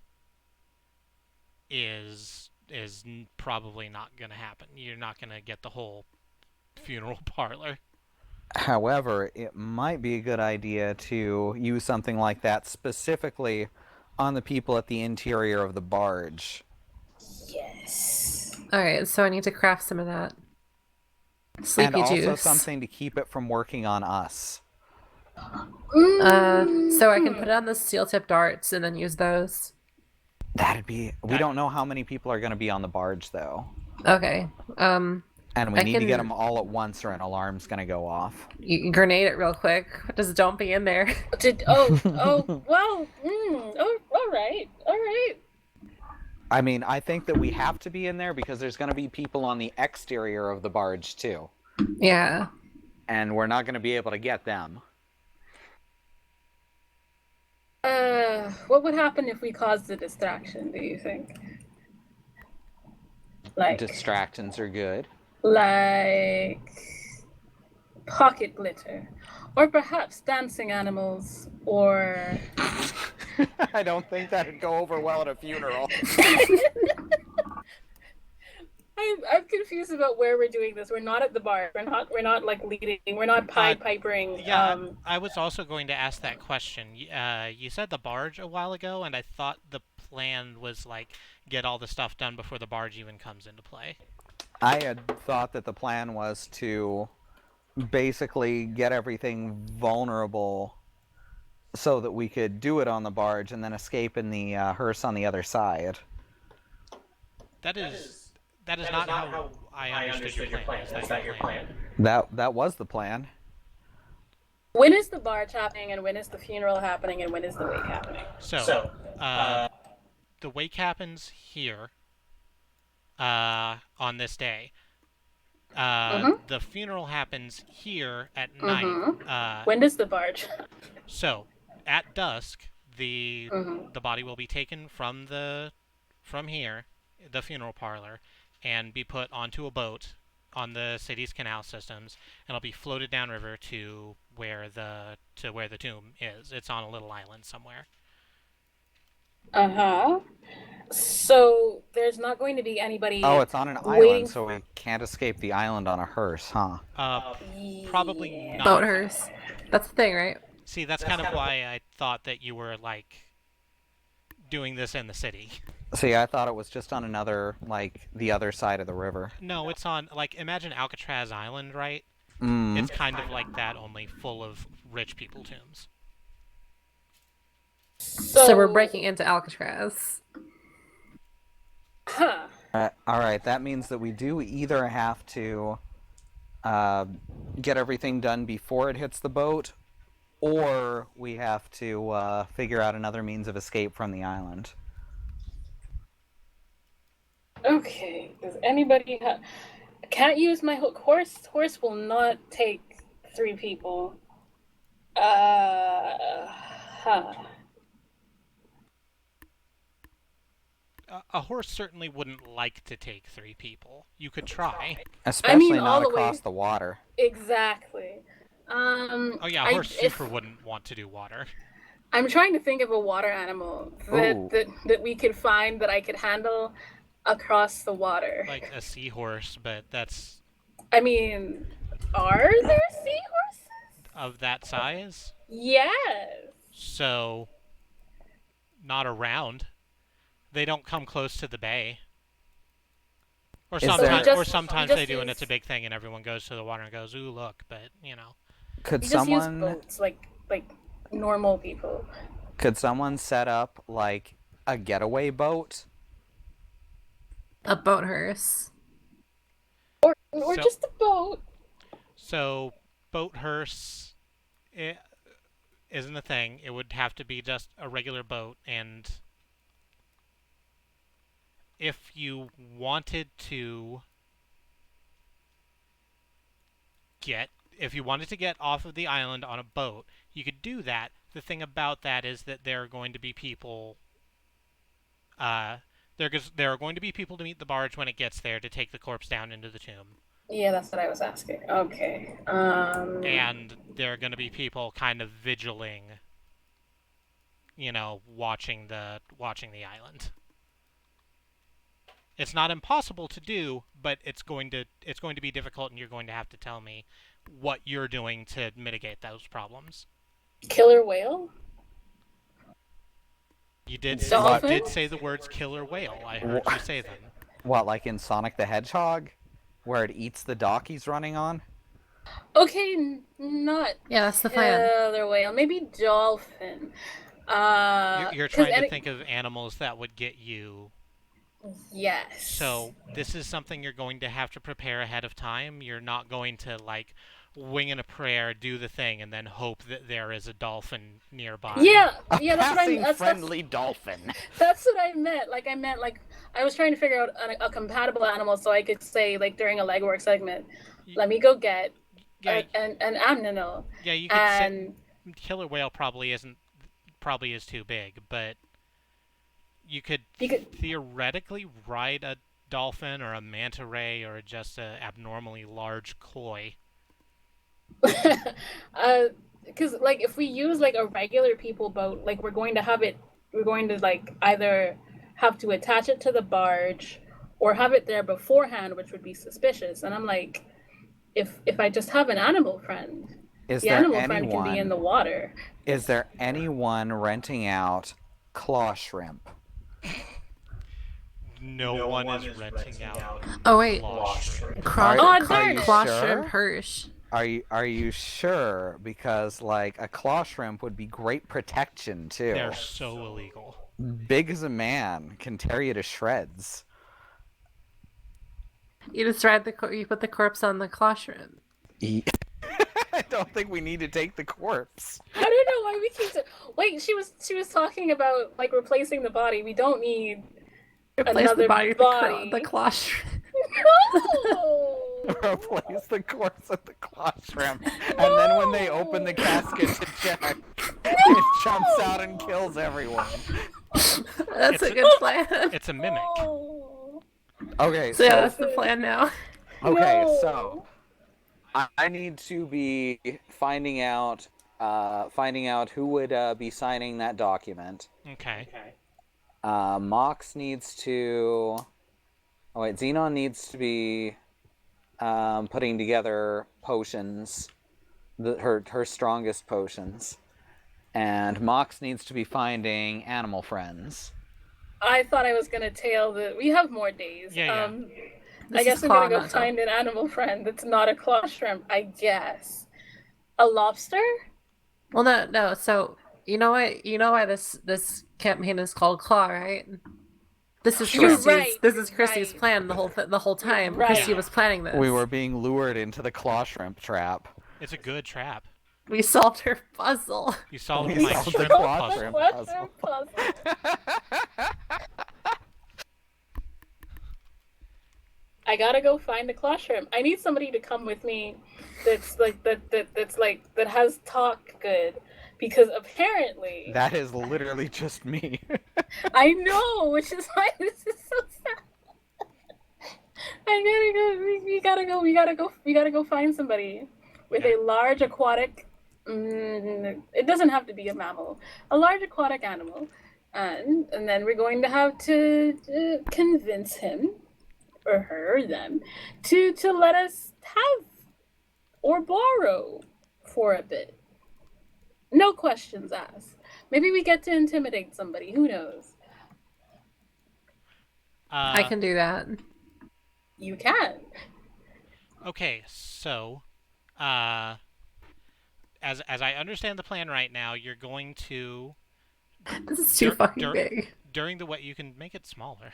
is probably not gonna happen. You're not gonna get the whole funeral parlor. However, it might be a good idea to use something like that specifically on the people at the interior of the barge. Yes. All right, so I need to craft some of that And sleepy also juice. something to keep it from working on us. So I can put it on the steel tip darts and then use those. We don't know how many people are going to be on the barge though. Okay. And we I need to get can- them all at once or an alarm's going to go off. You can grenade it real quick. Just don't be in there. Well. Oh, all right. I mean, I think that we have to be in there because there's going to be people on the exterior of the barge too. Yeah. And we're not going to be able to get them. What would happen if we caused a distraction? Do you think? Like Distractions are good. like pocket glitter, or perhaps dancing animals, or I don't think that'd go over well at a funeral. I'm confused about where we're doing this. We're not at the bar. We're not like leading. We're not Pied Pipering. I was also going to ask that question. You said the barge a while ago, and I thought the plan was like get all the stuff done before the barge even comes into play. I had thought that the plan was to basically get everything vulnerable so that we could do it on the barge and then escape in the hearse on the other side. That is not how I understood your plan. Is that your plan? That was the plan. When is the barge happening, and when is the funeral happening, and when is the wake happening? So, the wake happens here on this day. The funeral happens here at night. When does the barge? So, at dusk, the body will be taken from here, the funeral parlor, and be put onto a boat on the city's canal systems, and it'll be floated downriver to where the tomb is. It's on a little island somewhere. So there's not going to be anybody. Oh, it's on an island, so we can't escape the island on a hearse, huh? Probably not. Boat hearse. That's the thing, right? See, that's kind of why I thought that you were like doing this in the city. See, I thought it was just on another, like, the other side of the river. No, it's on, like, imagine Alcatraz Island, right? It's kind of like that, only full of rich people tombs. So we're breaking into Alcatraz. Huh. Alright, that means that we do either have to get everything done before it hits the boat, or we have to figure out another means of escape from the island. Okay. Does anybody have? Can't use my hook. Horse will not take 3 people. A horse certainly wouldn't like to take 3 people. You could try. Especially all not the way- across the water. Exactly. Oh yeah, a horse super wouldn't want to do water. I'm trying to think of a water animal that we could find that I could handle across the water. Like a seahorse, but that's... I mean, Are there seahorses? of that size. Yes. So, not around. They don't come close to the bay. Or Is So there? sometimes just they do, and it's a use big thing, and everyone goes to the water and goes, "Ooh, look!" But Could you just use someone? boats like normal people. Could someone set up like a getaway boat? A boat hearse. Or so just a boat. so boat hearse isn't a thing. It would have to be just a regular boat, and if you wanted to get if you wanted to get off of the island on a boat, you could do that. The thing about that is that there are going to be people. Uh, there are going to be people to meet the barge when it gets there to take the corpse down into the tomb, Yeah, that's what I was asking. Okay. and there are going to be people kind of vigiling, watching the island. It's not impossible to do, but it's going to be difficult, and you're going to have to tell me what you're doing to mitigate those problems. Killer whale? You did Dolphin? you did say the words killer whale. I heard you say them. What, like in Sonic the Hedgehog, where it eats the dock he's running on? Okay, not Yeah, that's the plan. killer whale. Maybe dolphin. You're 'Cause trying to think of animals that would get you. yes. So this is something you're going to have to prepare ahead of time. You're not going to like wing in a prayer, do the thing, and then hope that there is a dolphin nearby. Yeah, A yeah, that's what passing that's friendly dolphin. that's what I meant. Like I was trying to figure out a compatible animal so I could say like during a legwork segment, let me go get Yeah, an animal. yeah. You could say And killer whale probably is too big, but you could you could theoretically ride a dolphin or a manta ray or just a abnormally large koi. because like if we use like a regular people boat, like we're going to like either have to attach it to the barge or have it there beforehand, which would be suspicious. And I'm like, if I just have an animal friend, Is the there animal friend can be in the water. Is there anyone renting out claw shrimp? No one is renting out Oh wait, claw shrimp. Cross, Oh, Are darn you it. claw sure? shrimp Hirsch. Are you sure? Because like a claw shrimp would be great protection too. They're so illegal. Big as a man, can tear you to shreds. You just you put the corpse on the claw shrimp. I don't think we need to take the corpse. I don't know why we keep. Wait, she was talking about like replacing the body. We don't need Replace another the body with body. the claw shrimp. No. Replace the corpse with the claw shrimp, and then when they open the casket to check, it jumps out and kills everyone. That's a good plan. It's a mimic. No. Okay, So yeah, that's the plan now. okay, No. so I need to be finding out who would be signing that document. Okay. Mox needs to. Oh wait, Xenon needs to be putting together potions, her strongest potions, and Mox needs to be finding animal friends. I thought I was gonna tail the. We have more days. Yeah. I This guess is I'm gonna claw, go not find an animal friend that's not a claw shrimp. I guess. A lobster? Well, no. So you know what? You know why this campaign is called Claw, right? This is You're Christy's. right, This is Christy's right. plan the whole time. right. Christy was planning this. We were being lured into the claw shrimp trap. It's a good trap. We solved her puzzle. You solved We my solved the shrimp claw puzzle. shrimp What's puzzle. her puzzle? I gotta go find a claw shrimp. I need somebody to come with me that has talk good. Because apparently That is literally just me. I know, which is why this is so sad. I gotta go. We gotta go find somebody with a large aquatic. It doesn't have to be a mammal. A large aquatic animal, and then we're going to have to convince him, or her, or them, to let us have or borrow for a bit. No questions asked. Maybe we get to intimidate somebody. Who knows? I can do that. You can. Okay, so, as I understand the plan right now, you're going to This is too fucking big. during the you can make it smaller.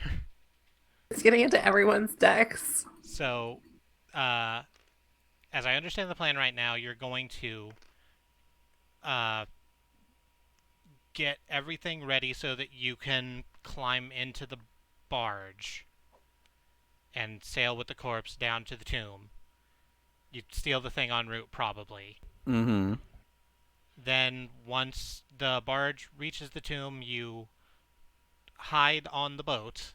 It's getting into everyone's decks. So, as I understand the plan right now, you're going to get everything ready so that you can climb into the barge and sail with the corpse down to the tomb. You'd steal the thing en route, probably. Mm-hmm. Then, once the barge reaches the tomb, you hide on the boat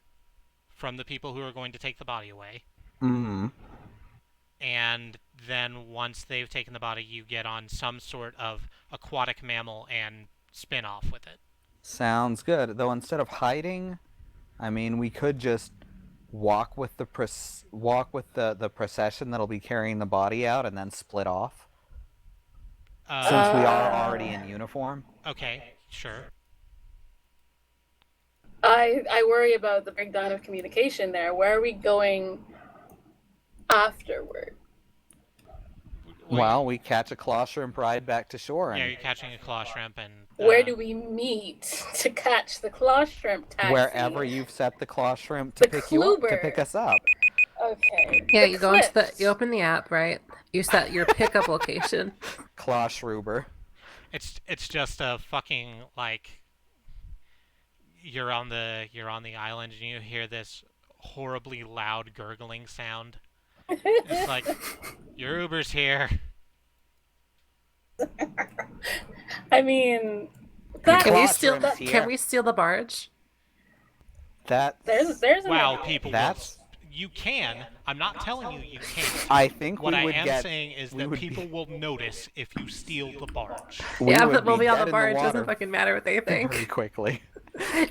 from the people who are going to take the body away. Mm-hmm. And then, once they've taken the body, you get on some sort of aquatic mammal and spin off with it. Sounds good. Though instead of hiding, I mean, we could just walk with the procession that'll be carrying the body out, and then split off. Since we are already in uniform. Okay, sure. I worry about the breakdown of communication there. Where are we going afterward? Well, we catch a claw shrimp ride back to shore. And yeah, you're catching a claw shrimp and... Where do we meet to catch the claw shrimp taxi? Wherever you've set the claw shrimp to pick us up. Okay. Yeah, you go into you open the app, right? You set your pickup location. Claw Schruber. It's just a fucking, like, you're on the island and you hear this horribly loud gurgling sound. It's like, your Uber's here. I mean, can we steal the barge? There's wow, people. You can. I'm not telling you you can't. I think what I am saying is that people will notice if you steal the barge. Yeah, but we'll be on the barge. Doesn't fucking matter what they think. Very quickly.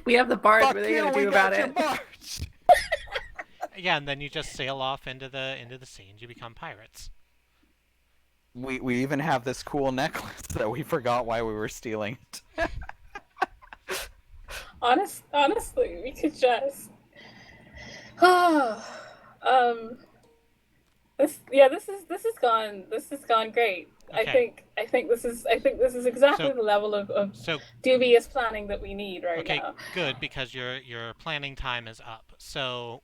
We have the barge. What are they gonna do about it? Yeah, and then you just sail off into the sea and you become pirates. We even have this cool necklace that we forgot why we were stealing it. Honestly, we could just. This has gone great. Okay. I think this is exactly the level of dubious planning that we need right now. Okay, good, because your planning time is up. So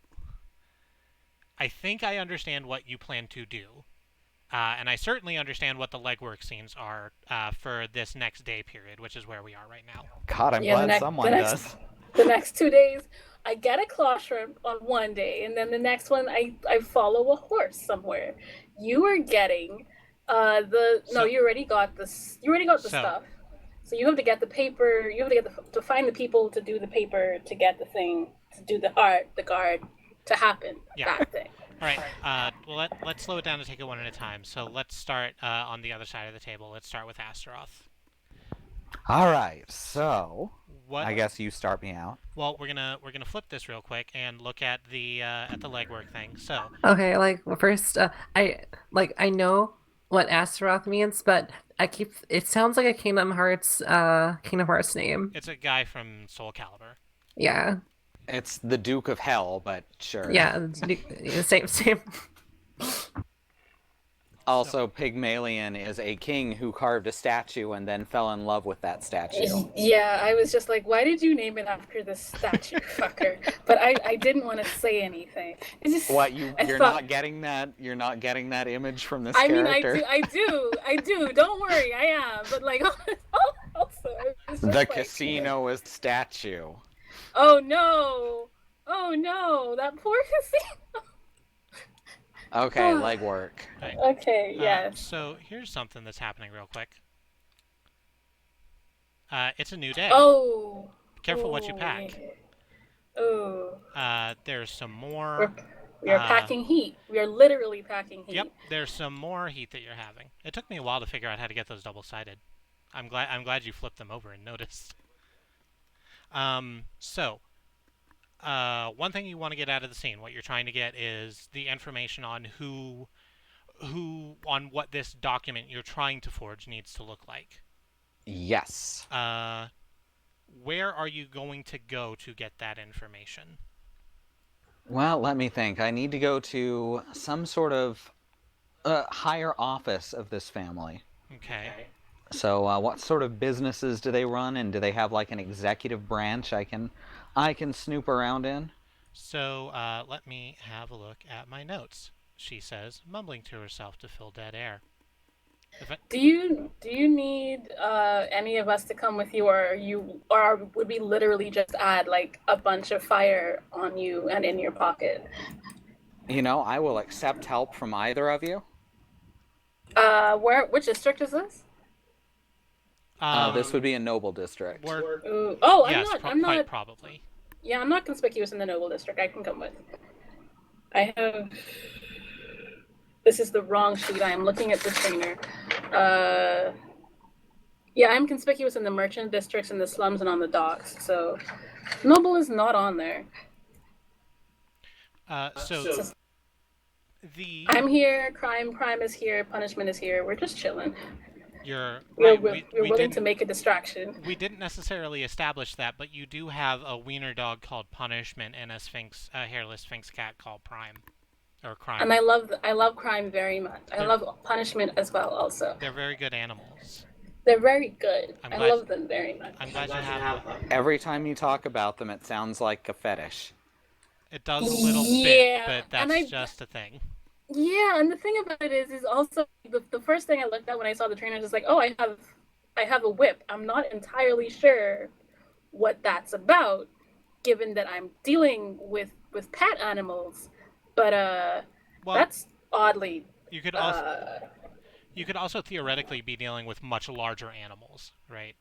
I think I understand what you plan to do. And I certainly understand what the legwork scenes are for this next day period, which is where we are right now. God, I'm glad someone does. The next 2 days, I get a claw shrimp on one day, and then the next one, I follow a horse somewhere. You are getting you already got this. You already got the stuff. So you have to get the paper. You have to get to find the people to do the paper, to get the thing, to do the guard to happen. Yeah. That thing. All right. Well, let's slow it down and take it one at a time. So let's start on the other side of the table. Let's start with Astaroth. All right. So I guess you start me out. Well, we're gonna flip this real quick and look at the legwork thing. So okay, first, I know what Astaroth means, but it sounds like a Kingdom Hearts name. It's a guy from Soul Calibur. Yeah. It's the Duke of Hell, but sure. Yeah, same. Also, Pygmalion is a king who carved a statue and then fell in love with that statue. Yeah, I was just like, why did you name it after this statue, fucker? But I didn't want to say anything. What, you're not getting that? You're not getting that image from this character? I do. Don't worry, I am. But also, the casino is statue. Oh no, that poor casino. Okay, legwork. Right. Okay, yes. So here's something that's happening real quick. It's a new day. Oh. Careful what you pack. Oh. There's some more. We are packing heat. We are literally packing heat. Yep. There's some more heat that you're having. It took me a while to figure out how to get those double-sided. I'm glad you flipped them over and noticed. One thing you want to get out of the scene, what you're trying to get is the information on on what this document you're trying to forge needs to look like. Yes. Where are you going to go to get that information? Well, let me think. I need to go to some sort of higher office of this family. Okay. So, what sort of businesses do they run, and do they have like an executive branch I can snoop around in? So, let me have a look at my notes, she says, mumbling to herself to fill dead air. Do you need any of us to come with you, or would we literally just add like a bunch of fire on you and in your pocket? You know, I will accept help from either of you. Which district is this? This would be a noble district. Ooh. Oh, yes, I'm quite not. probably. Yeah, I'm not conspicuous in the noble district. I can come with. I have. This is the wrong sheet. I am looking at the trainer. Yeah, I'm conspicuous in the merchant districts, in the slums, and on the docks. So, noble is not on there. So the I'm here. Crime is here. Punishment is here. We're just chilling. you're We're, right. we're We willing to didn't make a distraction. we didn't necessarily establish that, but you do have a wiener dog called Punishment and a hairless sphinx cat called Prime, or Crime. And I love crime very much. I love punishment as well. Also, They're very good animals. they're very good. I'm I glad- love them very much. I'm glad you have them. Every time you talk about them, it sounds like a fetish. It does a little Yeah, bit, but and that's just a thing. Yeah, and the thing about it is also the first thing I looked at when I saw the trainers is like, oh, I have a whip. I'm not entirely sure what that's about, given that I'm dealing with pet animals, but Well, that's oddly. you could also theoretically be dealing with much larger animals, right?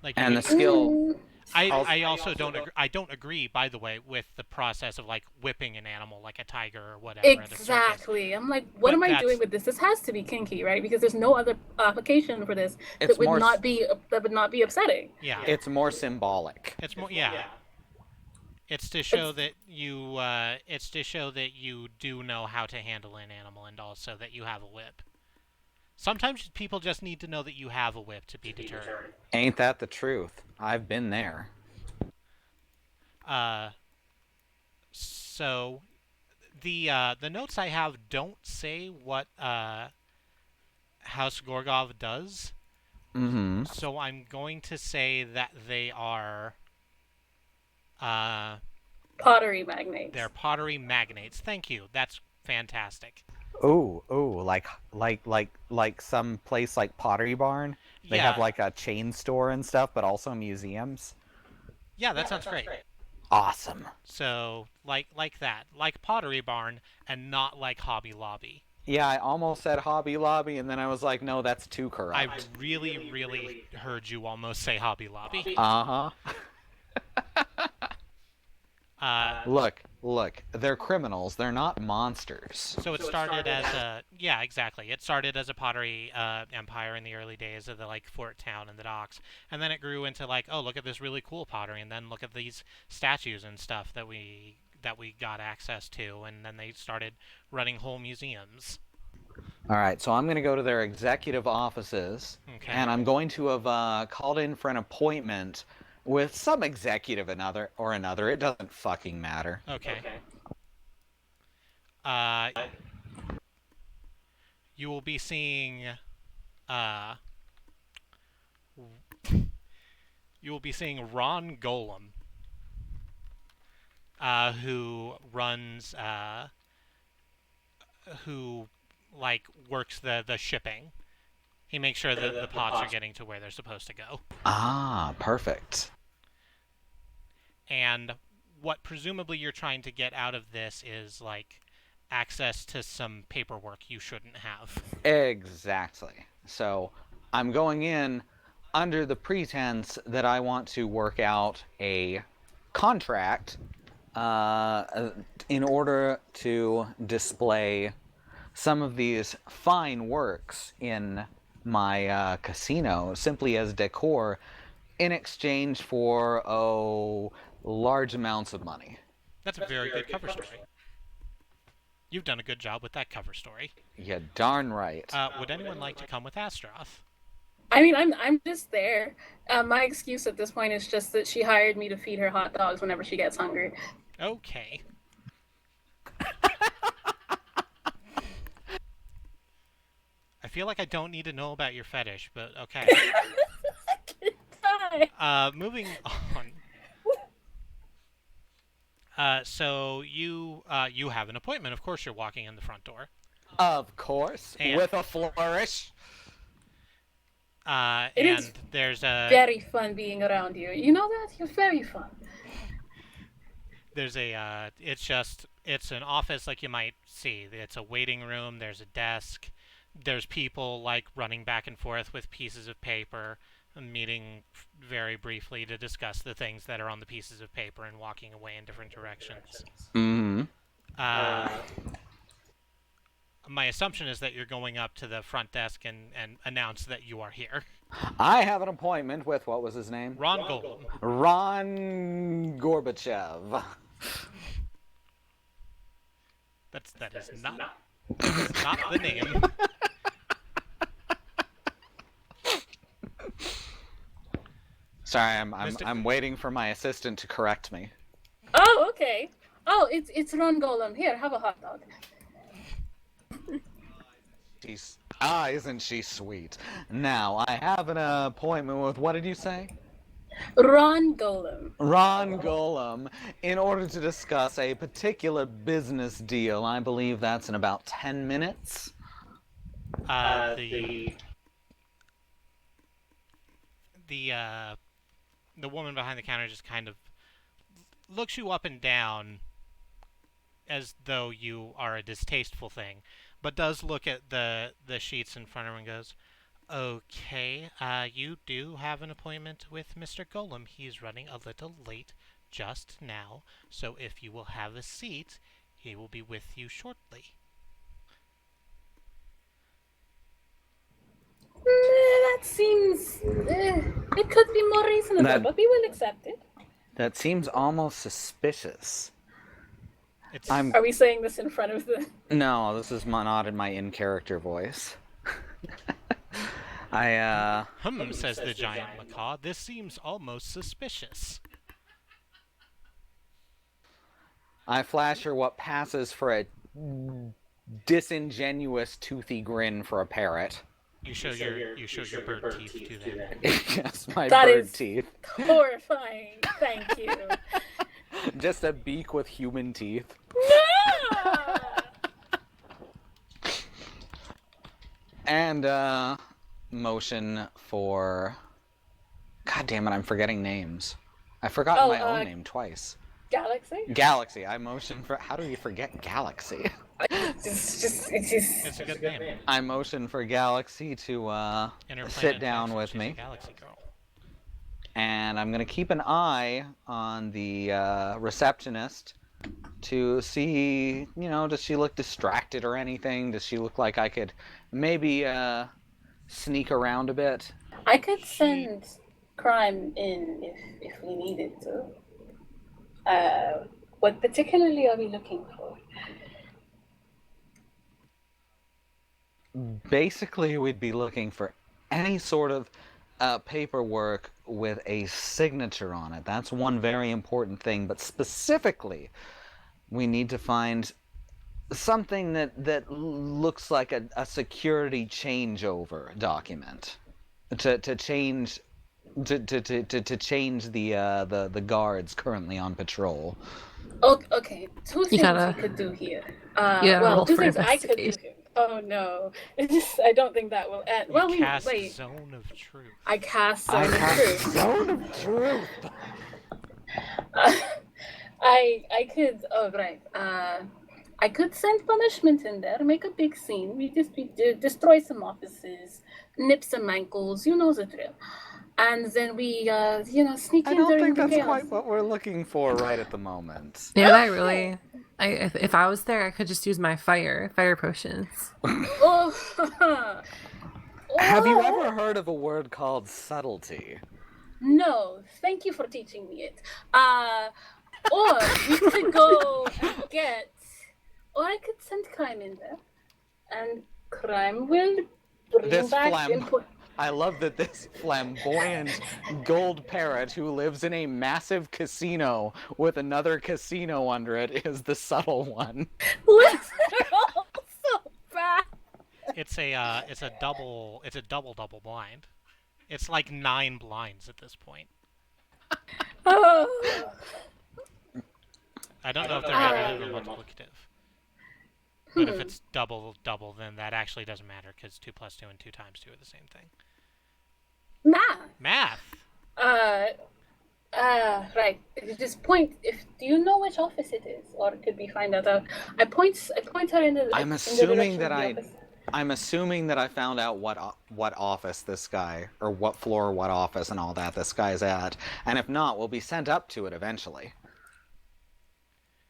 Like And the skill. I also don't agree, by the way, with the process of like whipping an animal like a tiger or whatever. Exactly. I'm like, what But am I that's- doing with this? This has to be kinky, right? Because there's no other application for this It's more that would not be upsetting. Yeah. It's more symbolic. It's more It's to show that you do know how to handle an animal and also that you have a whip. Sometimes people just need to know that you have a whip to be deterred. Ain't that the truth? I've been there. So the notes I have don't say what House Gorgov does. Mm-hmm. So I'm going to say that they are Pottery magnates. they're pottery magnates. Thank you. That's fantastic. Ooh, like some place like Pottery Barn. They have like a chain store and stuff, but also museums. Yeah, that sounds great. Awesome. So like that, like Pottery Barn, and not like Hobby Lobby. Yeah, I almost said Hobby Lobby, and then I was like, no, that's too I corrupt. really heard you almost say Hobby Lobby. Uh-huh. Look, they're criminals. They're not monsters. So it started as exactly. It started as a pottery empire in the early days of the like fort town and the docks, and then it grew into like, oh, look at this really cool pottery, and then look at these statues and stuff that we got access to, and then they started running whole museums. All right, so I'm going to go to their executive offices, Okay. and I'm going to have called in for an appointment with some executive or another. It doesn't fucking matter. Okay. You will be seeing Ron Golem, who runs who like works the shipping. He makes sure that the pots are getting to where they're supposed to go. Ah, perfect. And what presumably you're trying to get out of this is like access to some paperwork you shouldn't have. Exactly. So I'm going in under the pretense that I want to work out a contract in order to display some of these fine works in my casino simply as decor in exchange for, large amounts of money. That's a very good cover story. You've done a good job with that cover story. Yeah, darn right. Would anyone like to come with Astaroth? I mean, I'm just there. My excuse at this point is just that she hired me to feed her hot dogs whenever she gets hungry. Okay. I feel like I don't need to know about your fetish, but okay. Moving on. So you have an appointment. Of course, you're walking in the front door. Of course, And- with a flourish. It is there's a very fun being around you. You know that? You're very fun. there's a it's an office like you might see. It's a waiting room. There's a desk. There's people like running back and forth with pieces of paper, meeting very briefly to discuss the things that are on the pieces of paper and walking away in different directions. Mm-hmm. My assumption is that you're going up to the front desk and announce that you are here. I have an appointment with, what was his name? Ron Golem. Ron Gorbachev. That is not the name. Sorry, I'm waiting for my assistant to correct me. Oh, okay. Oh, it's Ron Golem. Here, have a hot dog. Isn't she sweet? Now, I have an appointment with, what did you say? Ron Golem. Ron Golem, in order to discuss a particular business deal. I believe that's in about 10 minutes. The woman behind the counter just kind of looks you up and down as though you are a distasteful thing, but does look at the sheets in front of her and goes, "Okay, you do have an appointment with Mr. Golem. He's running a little late just now, so if you will have a seat, he will be with you shortly." That seems... it could be more reasonable, but we will accept it. That seems almost suspicious. Are we saying this in front of the... No, this is not in my in-character voice. Says the giant macaw. This seems almost suspicious. I flash her what passes for a disingenuous, toothy grin for a parrot. You show your bird teeth to them. Yes, my That bird is teeth. horrifying. Thank you. Just a beak with human teeth. No! And, motion for... God damn it, I'm forgetting names. I've forgotten my own name twice. Galaxy? Galaxy. I motion for... How do you forget Galaxy? It's a good name. I motion for Galaxy to, sit down with me. Galaxy girl. And I'm going to keep an eye on the receptionist to see, does she look distracted or anything? Does she look like I could maybe sneak around a bit? I could send crime in if we needed to. What particularly are we looking for? Basically, we'd be looking for any sort of paperwork with a signature on it. That's one very important thing. But specifically, we need to find something that looks like a security changeover document to change the guards currently on patrol. Okay, two things we could do here. Two things I could do here. Oh no! I don't think that will end. Well, wait. Zone of Truth. I cast Zone of Truth. Zone of Truth. I could. Oh right. I could send punishment in there, make a big scene. We destroy some offices, nip some ankles. You know the drill. And then we, sneak in. I don't during think the that's chaos. quite what we're looking for right at the moment. Yeah, if I was there, I could just use my fire potions. Oh. Have you ever heard of a word called subtlety? No, thank you for teaching me it. Or we could go and get or I could send Crime in there, and Crime will bring This back I love that this flamboyant gold parrot who lives in a massive casino with another casino under it is the subtle one. Listen, they're all so bad. It's a double blind. It's like 9 blinds at this point. Oh. I don't know if they're additive or multiplicative. But if it's double, then that actually doesn't matter because 2 plus 2 and 2 times 2 are the same thing. Math. Right. You just point. Do you know which office it is, or could we find out? I point her in the. I'm assuming that I found out what office this guy, or what floor, what office, and all that this guy's at, and if not, we'll be sent up to it eventually.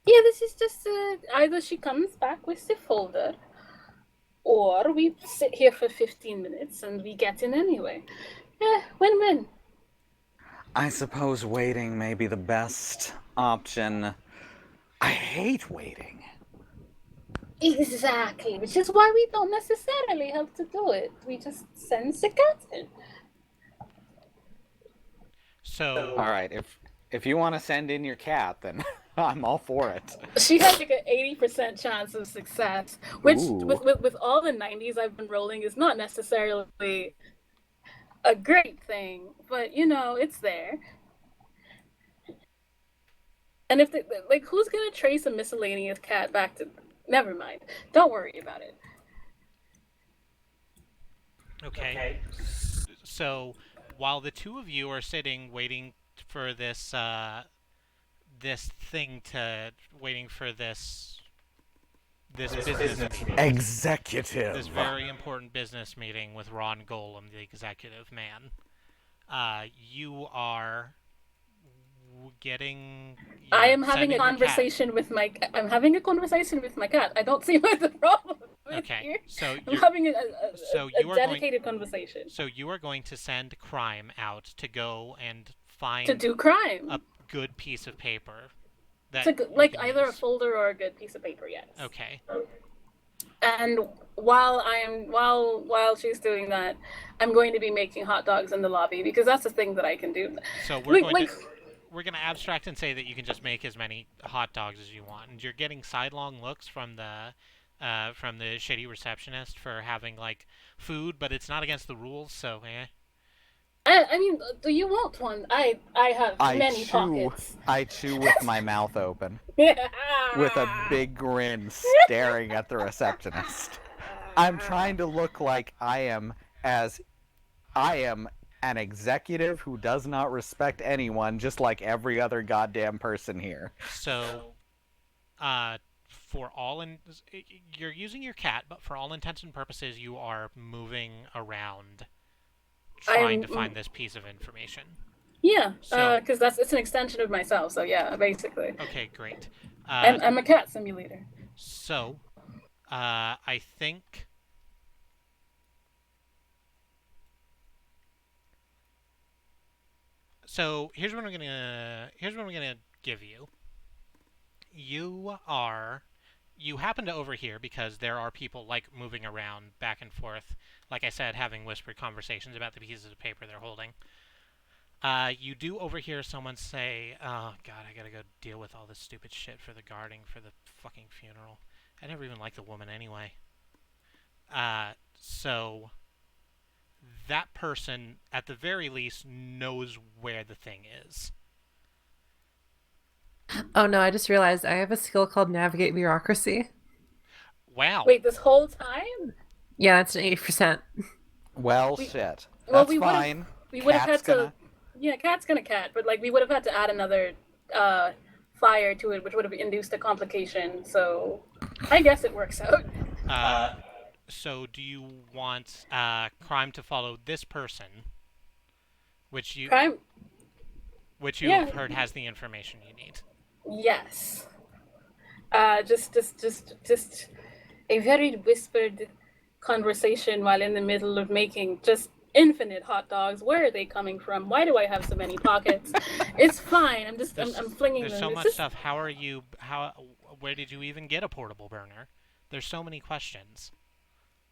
Yeah, this is just either she comes back with the folder, or we sit here for 15 minutes and we get in anyway. Yeah, win-win. I suppose waiting may be the best option. I hate waiting. Exactly, which is why we don't necessarily have to do it. We just send the cat in. So... Alright, if you want to send in your cat, then I'm all for it. She has like an 80% chance of success, which with all the 90s I've been rolling is not necessarily a great thing, but you know, it's there. And if who's gonna trace a miscellaneous cat back to? Never mind. Don't worry about it. Okay. So while the two of you are sitting waiting for this this business meeting. Executive. This very important business meeting with Ron Golem, the executive man. You are getting. I am having a conversation with my. I'm having a conversation with my cat. I don't see what the problem is here. So I'm having a dedicated going, conversation. So you are going to send Crime out to go and find to do crime. A good piece of paper. Like either a folder or a good piece of paper, yes. Okay. And while she's doing that, I'm going to be making hot dogs in the lobby because that's the thing that I can do. So we're going to abstract and say that you can just make as many hot dogs as you want, and you're getting sidelong looks from the shitty receptionist for having like food, but it's not against the rules, so eh. I mean, do you want one? I have many pockets. I chew with my mouth open. With a big grin staring at the receptionist. I'm trying to look like I am an executive who does not respect anyone, just like every other goddamn person here. So, you're using your cat, but for all intents and purposes, you are moving around, trying to find this piece of information. Yeah, because it's an extension of myself. So yeah, basically. Okay, great. I'm a cat simulator. So, I think. So here's what I'm gonna give you. You happen to overhear because there are people like moving around back and forth. Like I said, having whispered conversations about the pieces of paper they're holding. You do overhear someone say, "Oh God, I gotta go deal with all this stupid shit for the guarding for the fucking funeral. I never even liked the woman anyway." So that person, at the very least, knows where the thing is. Oh no, I just realized I have a skill called Navigate Bureaucracy. Wow. Wait, this whole time? Yeah, that's an 80%. Well, shit. Well, that's fine. We would have had to... Yeah, cat's gonna cat, but like we would have had to add another fire to it, which would have induced a complication, so I guess it works out. So do you want Crime to follow this person, which you have heard has the information you need? Yes. Just a very whispered conversation while in the middle of making just infinite hot dogs. Where are they coming from? Why do I have so many pockets? It's fine. I'm flinging them. There's so much stuff. Where did you even get a portable burner? There's so many questions.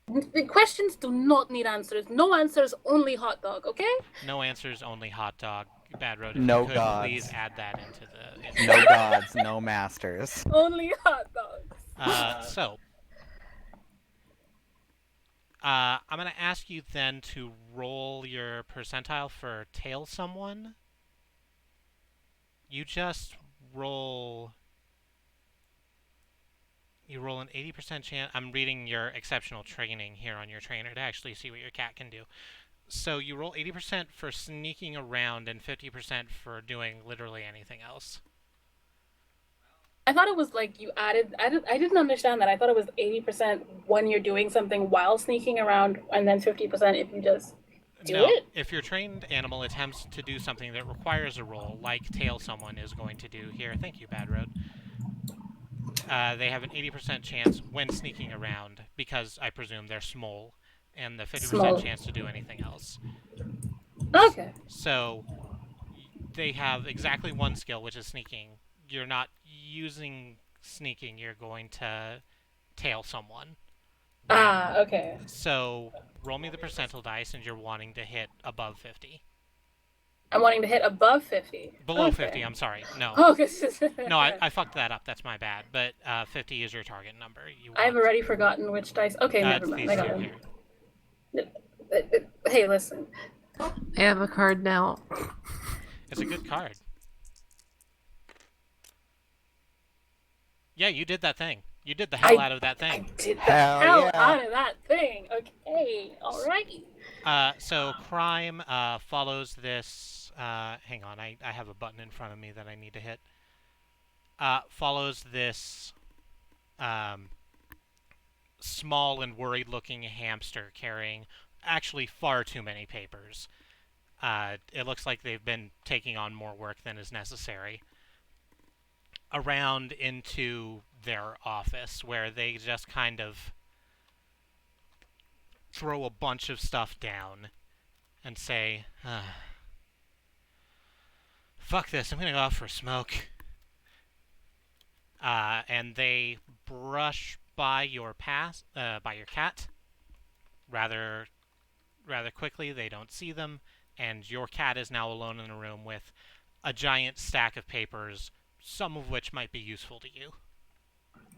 The questions do not need answers. No answers, only hot dog, okay? No answers, only hot dog. Bad Road, if No you could gods. please add that into the... No gods, no masters. Only hot dogs. I'm going to ask you then to roll your percentile for tail someone. You just roll... You roll an 80% chance... I'm reading your exceptional training here on your trainer to actually see what your cat can do. So you roll 80% for sneaking around and 50% for doing literally anything else. I thought it was like you added. I didn't understand that. I thought it was 80% when you're doing something while sneaking around, and then 50% if you just do it. If your trained animal attempts to do something that requires a roll, like tail someone is going to do here, thank you, Bad Road. They have an 80% chance when sneaking around, because I presume they're small, and the 50% chance to do anything else. Okay. So they have exactly one skill, which is sneaking. You're not using sneaking, you're going to tail someone. Okay. So roll me the percentile dice, and you're wanting to hit above 50. I'm wanting to hit above 50. Below 50, I'm sorry. No. Oh, No, I fucked that up. That's my bad. But 50 is your target number. I've already forgotten which dice. Okay, never mind. I got it. Hey, listen. I have a card now. It's a good card. Yeah, you did that thing. You did the hell out of that thing. I did the hell out of that thing. Okay, alright. So crime follows this. Hang on, I have a button in front of me that I need to hit. Follows this small and worried-looking hamster carrying actually far too many papers. It looks like they've been taking on more work than is necessary. Around into their office, where they just kind of throw a bunch of stuff down and say, fuck this, I'm gonna go out for a smoke. And they brush by your cat rather quickly. They don't see them, and your cat is now alone in a room with a giant stack of papers, some of which might be useful to you.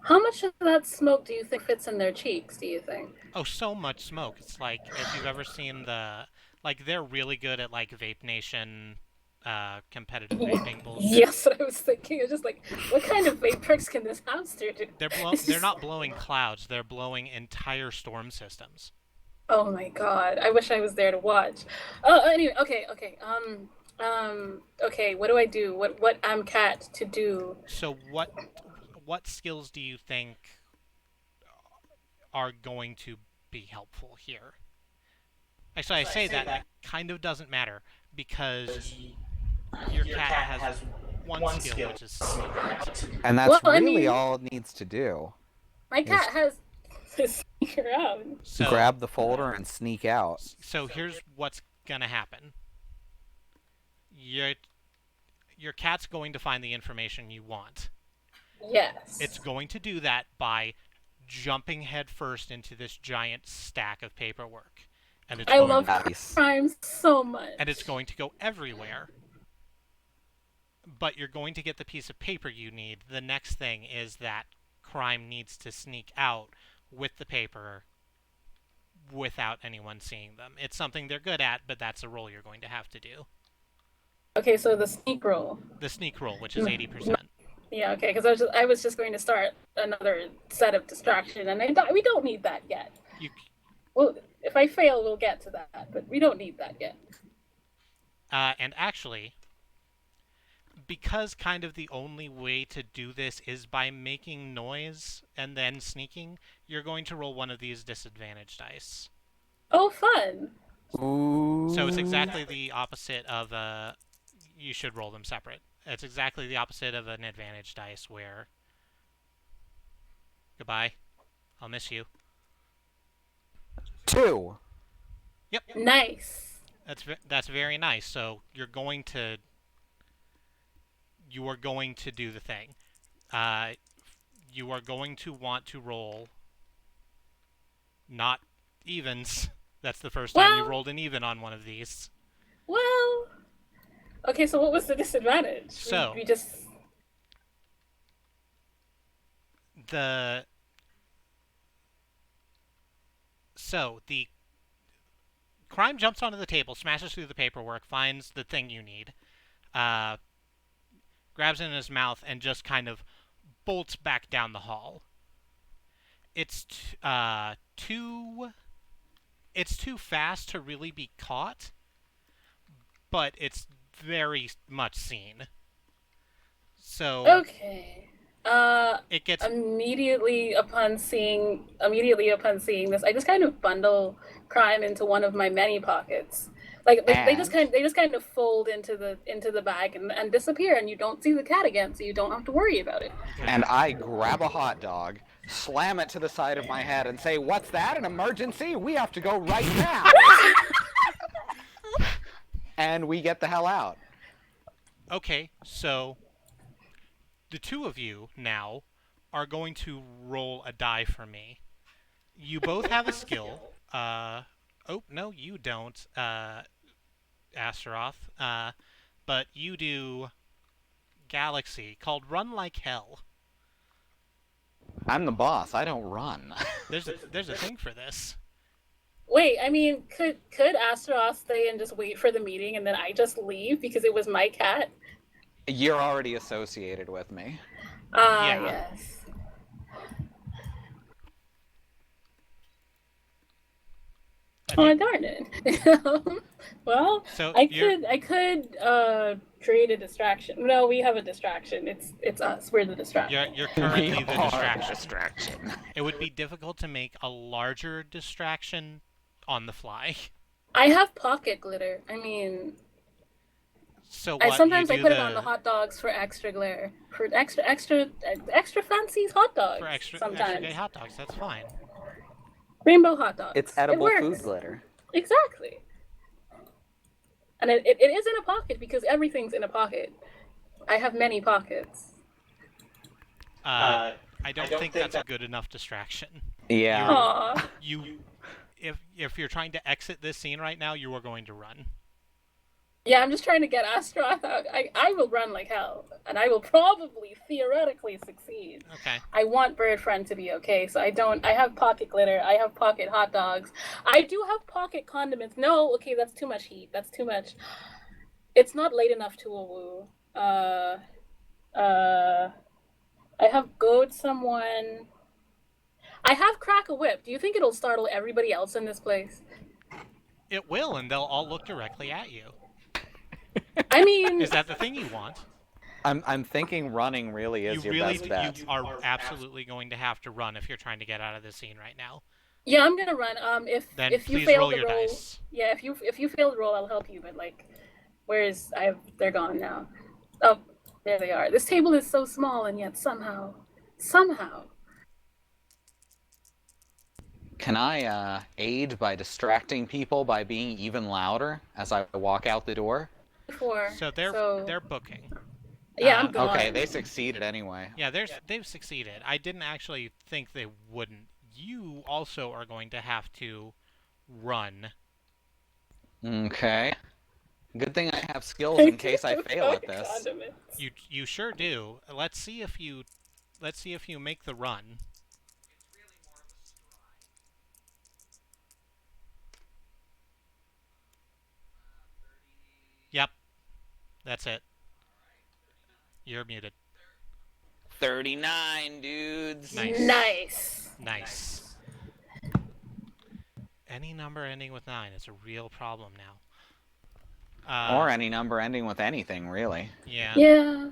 How much of that smoke do you think fits in their cheeks, do you think? Oh, so much smoke. It's like, if you've ever seen they're really good at, like, Vape Nation, competitive vaping bullshit. Yes, what I was thinking. I was just like, what kind of vape perks can this hamster do? They're not blowing clouds. They're blowing entire storm systems. Oh my god. I wish I was there to watch. Oh, anyway, okay. Okay, what do I do? What am cat to do? So what skills do you think are going to be helpful here? Actually, I say that it kind of doesn't matter, because your cat has one skill, which is sneak out. And that's really all it needs to do. My cat has to sneak around. So, grab the folder and sneak out. So here's what's gonna happen. Your cat's going to find the information you want. Yes. It's going to do that by jumping headfirst into this giant stack of paperwork. And it's I love crime so much. And it's going to go everywhere. But you're going to get the piece of paper you need. The next thing is that crime needs to sneak out with the paper without anyone seeing them. It's something they're good at, but that's a roll you're going to have to do. Okay, so the sneak roll. The sneak roll, which is 80%. Yeah, okay, because I was just going to start another set of distraction, and we don't need that yet. Well, if I fail, we'll get to that, but we don't need that yet. And actually, because kind of the only way to do this is by making noise and then sneaking, you're going to roll one of these disadvantage dice. Oh, fun! Ooh. So it's exactly the opposite of you should roll them separate. It's exactly the opposite of an advantage dice where... Goodbye. I'll miss you. 2. Yep. Nice. That's very nice. So you are going to do the thing. you are going to want to roll not evens. That's the first time you rolled an even on one of these. Well, okay, so what was the disadvantage? So, we just... So, the crime jumps onto the table, smashes through the paperwork, finds the thing you need, grabs it in his mouth, and just kind of bolts back down the hall. It's too fast to really be caught, but it's very much seen. So okay. It gets immediately upon seeing this, I just kind of bundle crime into one of my many pockets. Like they just kind of fold into the bag and disappear, and you don't see the cat again, so you don't have to worry about it. And I grab a hot dog, slam it to the side of my head, and say, "What's that? An emergency? We have to go right now!" And we get the hell out. Okay, so the two of you now are going to roll a die for me. You both have a skill. Oh, no, you don't, Astaroth. But you do Galaxy, called Run Like Hell. I'm the boss. I don't run. There's a thing for this. Wait, I mean, could Astaroth stay and just wait for the meeting and then I just leave because it was my cat? You're already associated with me. Yeah. Yes. Oh, darn it. Well, So I could create a distraction. No, we have a distraction. It's us. We're the distraction. You're currently the distraction. distraction. It would be difficult to make a larger distraction on the fly. I have pocket glitter. I mean, So what? sometimes you I do put it on the hot dogs for extra glare, for extra fancy hot dogs. for extra sometimes gay hot dogs. That's fine. rainbow hot dogs. It's edible it food works. glitter. Exactly. And it is in a pocket because everything's in a pocket. I have many pockets. I don't think that's a good enough distraction. Yeah. Aww. If you're trying to exit this scene right now, you are going to run. Yeah, I'm just trying to get Astaroth out. I will run like hell, and I will probably theoretically succeed. Okay. I want Bird Friend to be okay, so I have pocket glitter, I have pocket hot dogs. I do have pocket condiments. No, okay, that's too much heat. That's too much. It's not late enough to a woo. I have goad someone. I have Crack a Whip. Do you think it'll startle everybody else in this place? It will, and they'll all look directly at you. I mean... Is that the thing you want? I'm thinking running really is your best bet. You are absolutely going to have to run if you're trying to get out of this scene right now. Yeah, I'm gonna run. Then if you please fail roll the your roll, dice. yeah, if you fail the roll, I'll help you. But like, they're gone now. Oh, there they are. This table is so small, and yet somehow. Can I aid by distracting people by being even louder as I walk out the door? So they're booking. Yeah, I'm gone. Okay, they succeeded anyway. Yeah, they've succeeded. I didn't actually think they wouldn't. You also are going to have to run. Okay. Good thing I have skills in case I fail at this. Condiments. You sure do. Let's see if you make the run. Yep. That's it. You're muted. 39, dudes. Nice. Any number ending with 9 is a real problem now. Or any number ending with anything, really. Yeah. Yeah.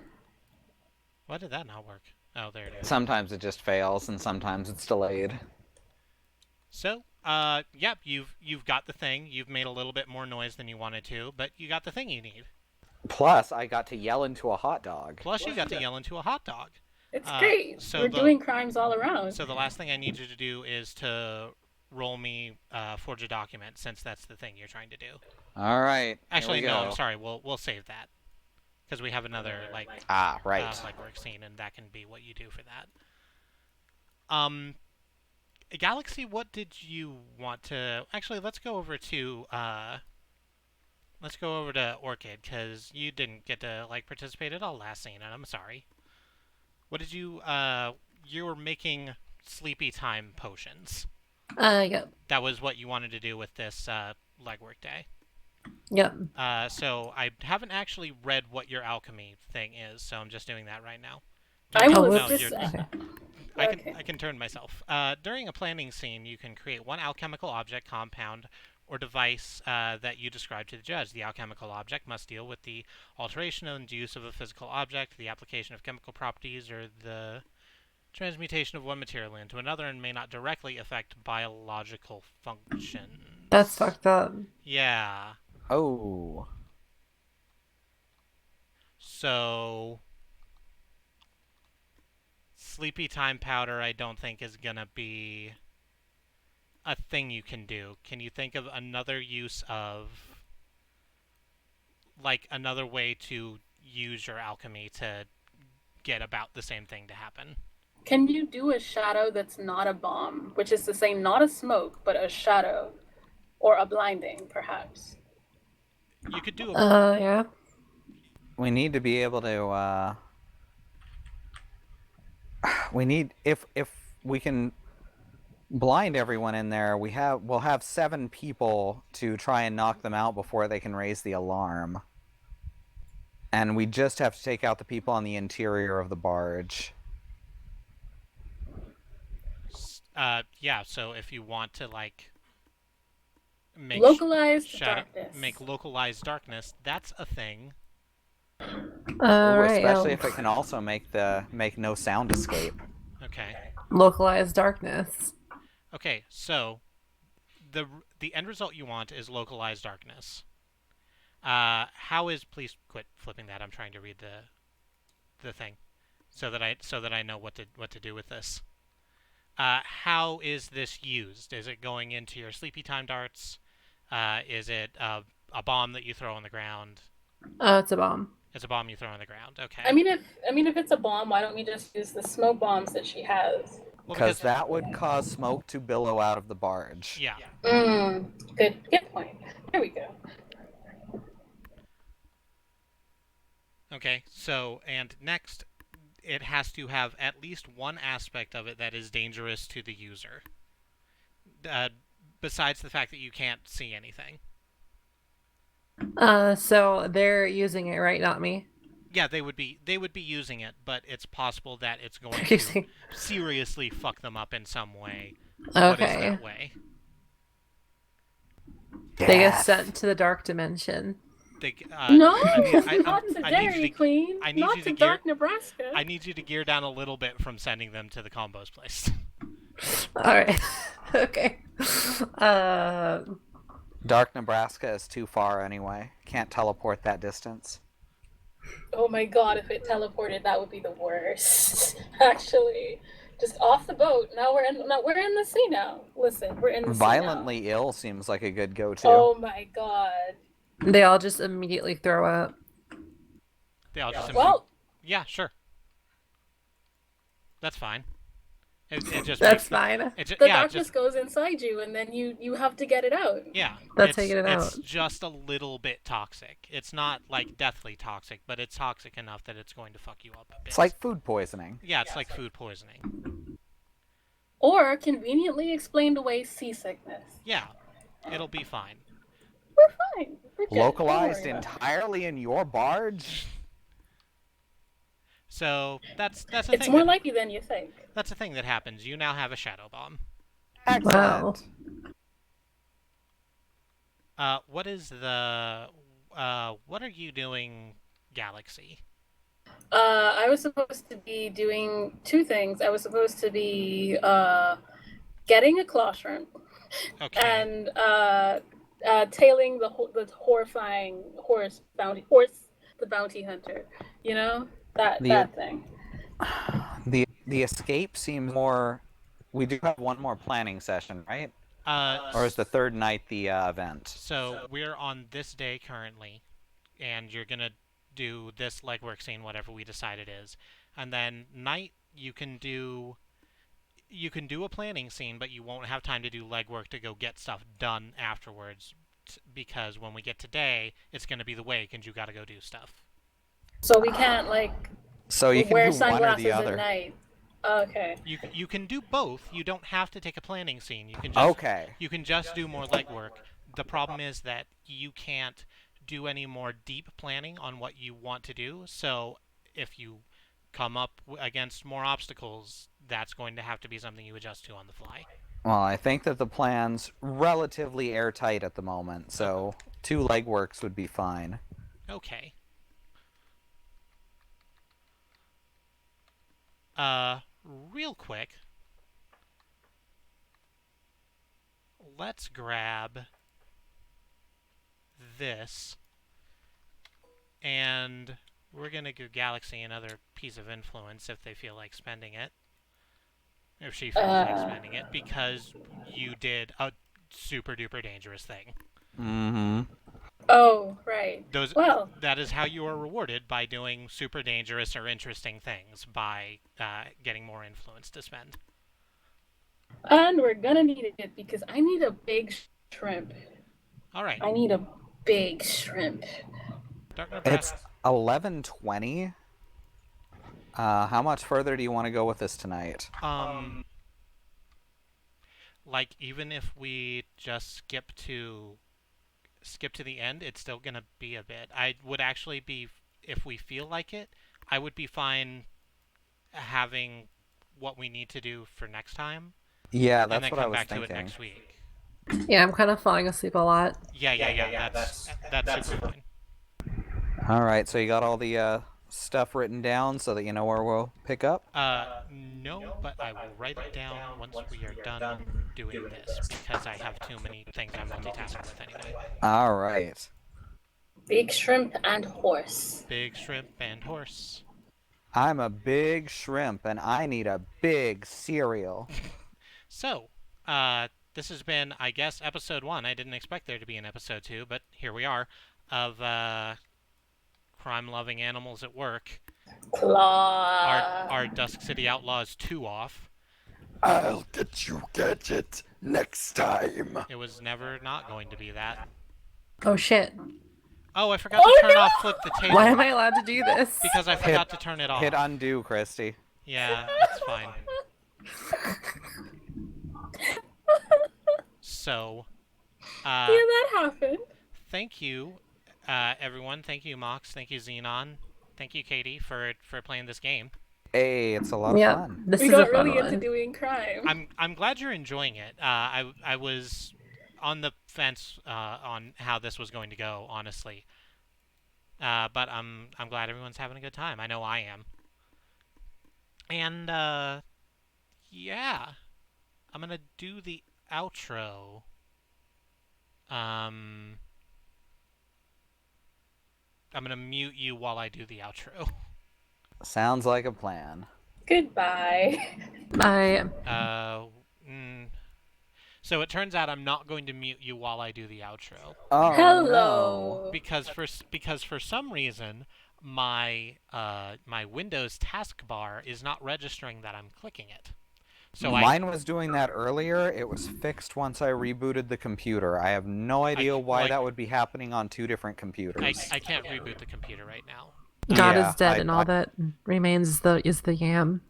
Why did that not work? Oh, there it is. Sometimes it just fails, and sometimes it's delayed. So, yep, you've got the thing. You've made a little bit more noise than you wanted to, but you got the thing you need. Plus, I got to yell into a hot dog. Plus, you got to yell into a hot dog. It's great. So We're doing crimes all around. So the last thing I need you to do is to roll me forge a document, since that's the thing you're trying to do. All right. Actually, no, I'm sorry. We'll save that because we have another right. work scene, and that can be what you do for that. Um, Galaxy, what did you want to? Actually, let's go over to Orchid because you didn't get to like participate at all last scene, and I'm sorry. What did you? You were making sleepy time potions. Yep. That was what you wanted to do with this legwork day. Yep. So I haven't actually read what your alchemy thing is, so I'm just doing that right now. I Oh, will No, whoops. just. you're. Okay. Okay. I can turn myself. During a planning scene, you can create one alchemical object, compound, or device that you describe to the judge. The alchemical object must deal with the alteration and use of a physical object, the application of chemical properties, or the transmutation of one material into another, and may not directly affect biological That's functions. fucked up. Yeah. Oh. So sleepy time powder, I don't think is gonna be a thing you can do. Can you think of another use of, like, another way to use your alchemy to get about the same thing to happen? Can you do a shadow that's not a bomb, which is to say, not a smoke, but a shadow or a blinding, perhaps? You could do a. Yeah. We need to be able to we need if we can blind everyone in there, we'll have 7 people to try and knock them out before they can raise the alarm. And we just have to take out the people on the interior of the barge. Yeah. So if you want to like make Localized shadow, darkness. make localized darkness, that's a thing. All Ooh, right. especially if it can also make no sound escape. Okay. Localized darkness. Okay. So the end result you want is localized darkness. How is please quit flipping that. I'm trying to read the thing so that I know what to do with this. How is this used? Is it going into your sleepy time darts? Is it a bomb that you throw on the ground? It's a bomb. It's a bomb you throw on the ground. Okay. I mean, if it's a bomb, why don't we just use the smoke bombs that she has? Well, Because that would cause smoke to billow out of the barge. yeah. Good point. There we go. Okay. So and next, it has to have at least one aspect of it that is dangerous to the user. Uh, Besides the fact that you can't see anything. So they're using it, right? Not me. Yeah, they would be using it, but it's possible that it's going They're to using. seriously fuck them up in some way. What is Okay. that way? They get sent to the dark dimension. No, I not to need Dairy you to Queen. I need Not you to to gear Dark Nebraska. I need you to gear down a little bit from sending them to the combo's place. All right. Okay. Dark Nebraska is too far anyway. Can't teleport that distance. Oh my god, if it teleported, that would be the worst. Actually, just off the boat. We're in the sea now. Listen, we're in the sea now. Violently ill seems like a good go-to. Oh my god. They all just immediately throw up. They all just Well, yeah, sure. That's fine. It just That's makes fine. the darkness goes inside you, and then you have to get it out. Yeah, That's how you get it It's out. just a little bit toxic. It's not like deathly toxic, but it's toxic enough that it's going to fuck you up a bit. It's like food poisoning. yeah, it's like food poisoning. Or conveniently explained away seasickness. Yeah, it'll be fine. We're fine. We're good. Localized Don't worry about it. entirely in your barge? So that's a It's thing. more likely than you think. That's a thing that happens. You now have a shadow bomb. Excellent. What is the what are you doing, Galaxy? I was supposed to be doing 2 things. I was supposed to be getting a classroom Okay. and tailing the horrifying horse the bounty hunter. You know that thing. The escape seems more. We do have one more planning session, right? Or is the third night the event? So we're on this day currently, and you're gonna do this legwork scene, whatever we decide it is, and then night you can do. you can do a planning scene, but you won't have time to do legwork to go get stuff done afterwards. Because when we get to day, it's going to be the wake, and you got to go do stuff. So we can't like So you can wear do one or the sunglasses at other. night. Okay. You can do both. You don't have to take a planning scene. Okay. You can just do more legwork. The problem is that you can't do any more deep planning on what you want to do. So if you come up against more obstacles, that's going to have to be something you adjust to on the fly. Well, I think that the plan's relatively airtight at the moment, so 2 legworks would be fine. Okay. Real quick, let's grab this, and we're going to give Galaxy another piece of influence if they feel like spending it. If she feels like spending it, because you did a super duper dangerous thing. Mm-hmm. Oh, right. Well, that is how you are rewarded, by doing super dangerous or interesting things, by getting more influence to spend. and we're gonna need it because I need a big shrimp. All right. I need a big shrimp. It's 11:20. How much further do you want to go with this tonight? Like, even if we just skip to the end, it's still gonna be a bit. I would actually be, if we feel like it, I would be fine having what we need to do for next time. Yeah, that's and then what I come was back thinking. to it next week. Yeah, I'm kind of falling asleep a lot. Yeah. That's super fine. All right, so you got all the stuff written down so that you know where we'll pick up? No, but I will write it down once we are done doing this, because I have too many things I'm multitasking with anyway. All right. Big shrimp and horse. Big shrimp and horse. I'm a big shrimp, and I need a big cereal. So, this has been, I guess, episode 1. I didn't expect there to be an episode 2, but here we are, of crime-loving animals at work. Claw. Our Dusk City Outlaws 2 off. I'll get you, Gadget, next time. It was never not going to be that. Oh shit. Oh, I forgot to turn off Flip the Table. Why am I allowed to do this? Because I forgot to turn it off. Hit undo, Christy. Yeah, it's fine. So, Yeah, that happened. thank you, everyone. Thank you, Mox. Thank you, Xenon. Thank you, Katie, for playing this game. Hey, it's a lot of fun. This We is got a fun really one. into doing crime. I'm glad you're enjoying it. I was on the fence on how this was going to go, honestly. But I'm glad everyone's having a good time. I know I am. And yeah, I'm gonna do the outro. I'm gonna mute you while I do the outro. Sounds like a plan. Goodbye. I So it turns out I'm not going to mute you while I do the outro. Oh, Hello. Because for some reason my my Windows taskbar is not registering that I'm clicking it. So Mine was doing that earlier. It was fixed once I rebooted the computer. I have no idea why that would be happening on 2 different computers. I can't reboot the computer right now. God Yeah, is dead, and all that remains is the yam.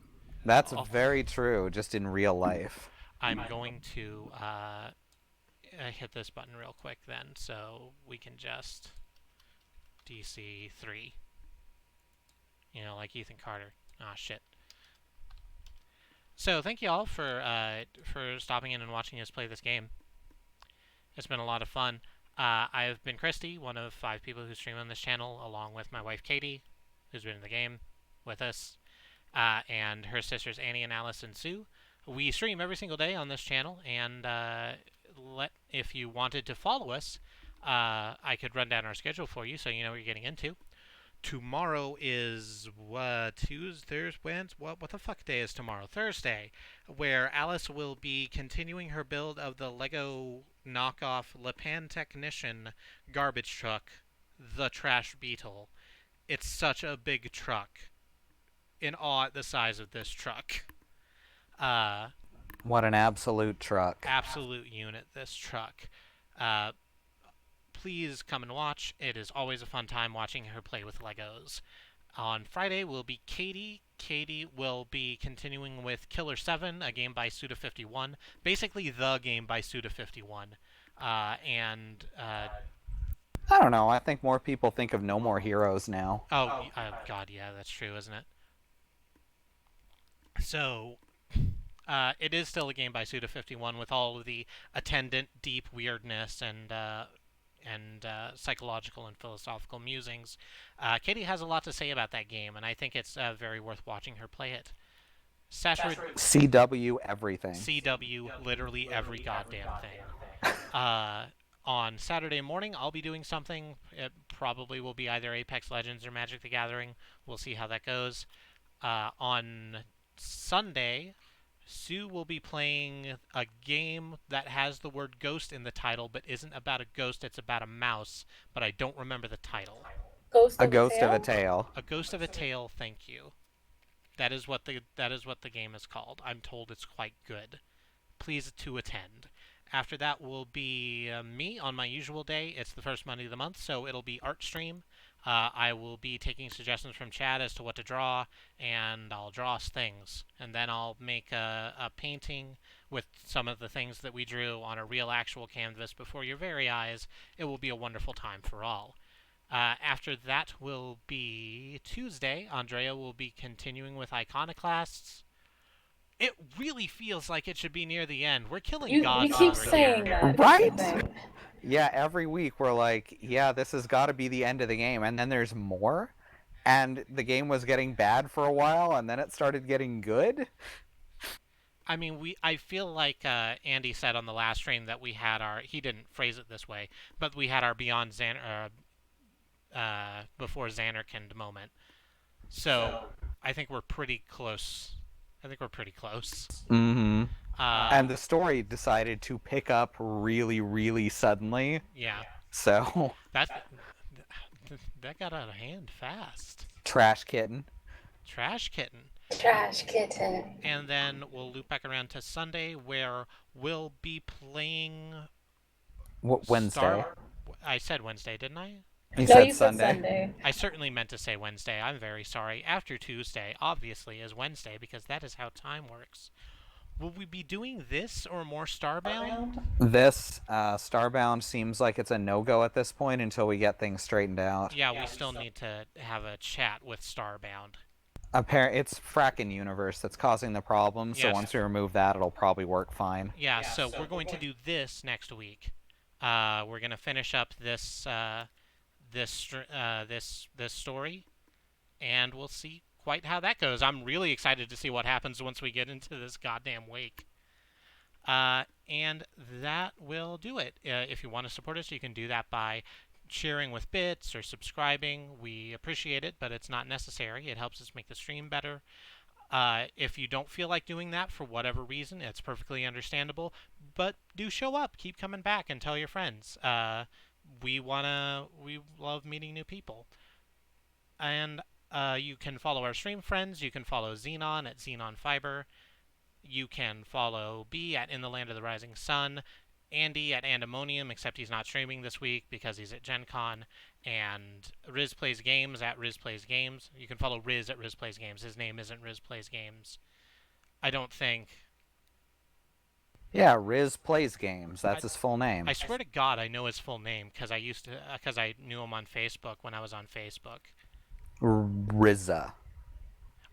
That's very true, just in real life. I'm going to hit this button real quick then, so we can just DC3. You know, like Ethan Carter. Ah, shit. So thank you all for stopping in and watching us play this game. It's been a lot of fun. I've been Christy, one of 5 people who stream on this channel, along with my wife Katie, who's been in the game with us, and her sisters Annie and Alice and Sue. We stream every single day on this channel, and if you wanted to follow us, I could run down our schedule for you so you know what you're getting into. Tomorrow is Tuesday, Wednesday. What the fuck day is tomorrow? Thursday, where Alice will be continuing her build of the Lego knockoff Le Pan Technician garbage truck, the Trash Beetle. It's such a big truck. In awe at the size of this truck. What an absolute truck. Absolute unit, this truck. Uh, please come and watch. It is always a fun time watching her play with Legos. On Friday will be Katie. Katie will be continuing with Killer 7, a game by Suda51. Basically, the game by Suda51. I don't know. I think more people think of No More Heroes now. God, yeah, that's true, isn't it? So, it is still a game by Suda51 with all of the attendant deep weirdness and psychological and philosophical musings. Katie has a lot to say about that game, and I think it's very worth watching her play it. CW everything. CW literally every goddamn thing. On Saturday morning, I'll be doing something. It probably will be either Apex Legends or Magic the Gathering. We'll see how that goes. On Sunday, Sue will be playing a game that has the word ghost in the title, but isn't about a ghost, it's about a mouse, but I don't remember the title. A Ghost of a Tale. A Ghost of a Tale, thank you. That is what the game is called. I'm told it's quite good. Please to attend. After that will be me on my usual day. It's the first Monday of the month, so it'll be art stream. I will be taking suggestions from Chad as to what to draw, and I'll draw things. And then I'll make a painting with some of the things that we drew on a real actual canvas before your very eyes. It will be a wonderful time for all. After that will be Tuesday. Andrea will be continuing with Iconoclasts. It really feels like it should be near the end. We're killing gods. You keep saying that. Right? Yeah, every week we're like, yeah, this has got to be the end of the game. And then there's more. And the game was getting bad for a while, and then it started getting good. I mean, I feel like Andy said on the last stream that we had he didn't phrase it this way, but we had our Beyond before Xanarkand moment. So I think we're pretty close. Mm-hmm. And the story decided to pick up really, really suddenly. Yeah. So that got out of hand fast. Trash kitten. And then we'll loop back around to Sunday, where we'll be playing. Wednesday. I said Wednesday, didn't I? You said Sunday. I certainly meant to say Wednesday. I'm very sorry. After Tuesday, obviously, is Wednesday, because that is how time works. Will we be doing this or more Starbound? This Starbound seems like it's a no-go at this point until we get things straightened out. Yeah, we still need to have a chat with Starbound. It's fracking universe that's causing the problem, so once we remove that, it'll probably work fine. Yeah, so we're going to do this next week. We're going to finish up this story, and we'll see quite how that goes. I'm really excited to see what happens once we get into this goddamn wake. And that will do it. If you want to support us, you can do that by sharing with bits or subscribing. We appreciate it, but it's not necessary. It helps us make the stream better. If you don't feel like doing that for whatever reason, it's perfectly understandable. But do show up. Keep coming back and tell your friends. We love meeting new people. And you can follow our stream friends. You can follow Xenon at Xenon Fiber. You can follow B at In the Land of the Rising Sun. Andy at Andemonium, except he's not streaming this week because he's at Gen Con. And Riz Plays Games at Riz Plays Games. You can follow Riz at Riz Plays Games. His name isn't Riz Plays Games, I don't think. Yeah, Riz Plays Games. That's his full name. I swear to God, I know his full name because I knew him on Facebook when I was on Facebook. Rizza.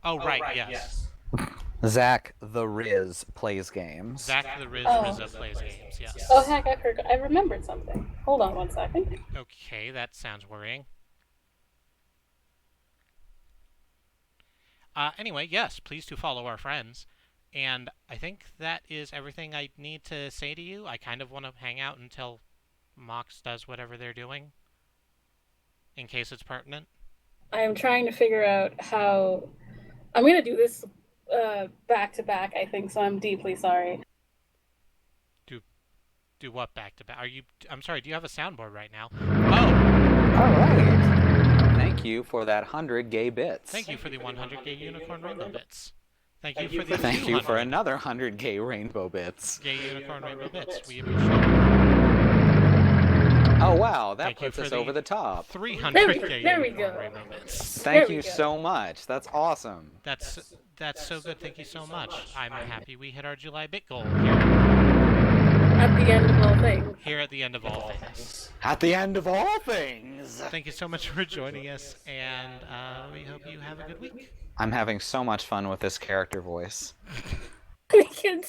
Oh, right, yes. Zach the Riz Plays Games. Zach the Rizza Plays Games, yes. Oh, heck, I remembered something. Hold on 1 second. Okay, that sounds worrying. Anyway, yes, please do follow our friends. And I think that is everything I need to say to you. I kind of want to hang out until Mox does whatever they're doing, in case it's pertinent. I'm trying to figure out how... I'm going to do this back to back, I think, so I'm deeply sorry. Do what back to back? I'm sorry, do you have a soundboard right now? Oh! Alright. Thank you for that 100 gay bits. Thank you for the 100 gay unicorn rainbow bits. Thank you for the Thank you for 200 another 100 gay rainbow bits. gay unicorn rainbow bits. We appreciate it. Oh wow, that Thank you puts for us the over the top. 300 gay there we unicorn go. rainbow bits. Thank we you go. so much. That's awesome. That's so good. Thank you so much. I'm happy we hit our July bit goal At the end of all things. here at the end of all things. At the end of all things. Thank you so much for joining us, and we hope you have a good week. I'm having so much fun with this character voice. We can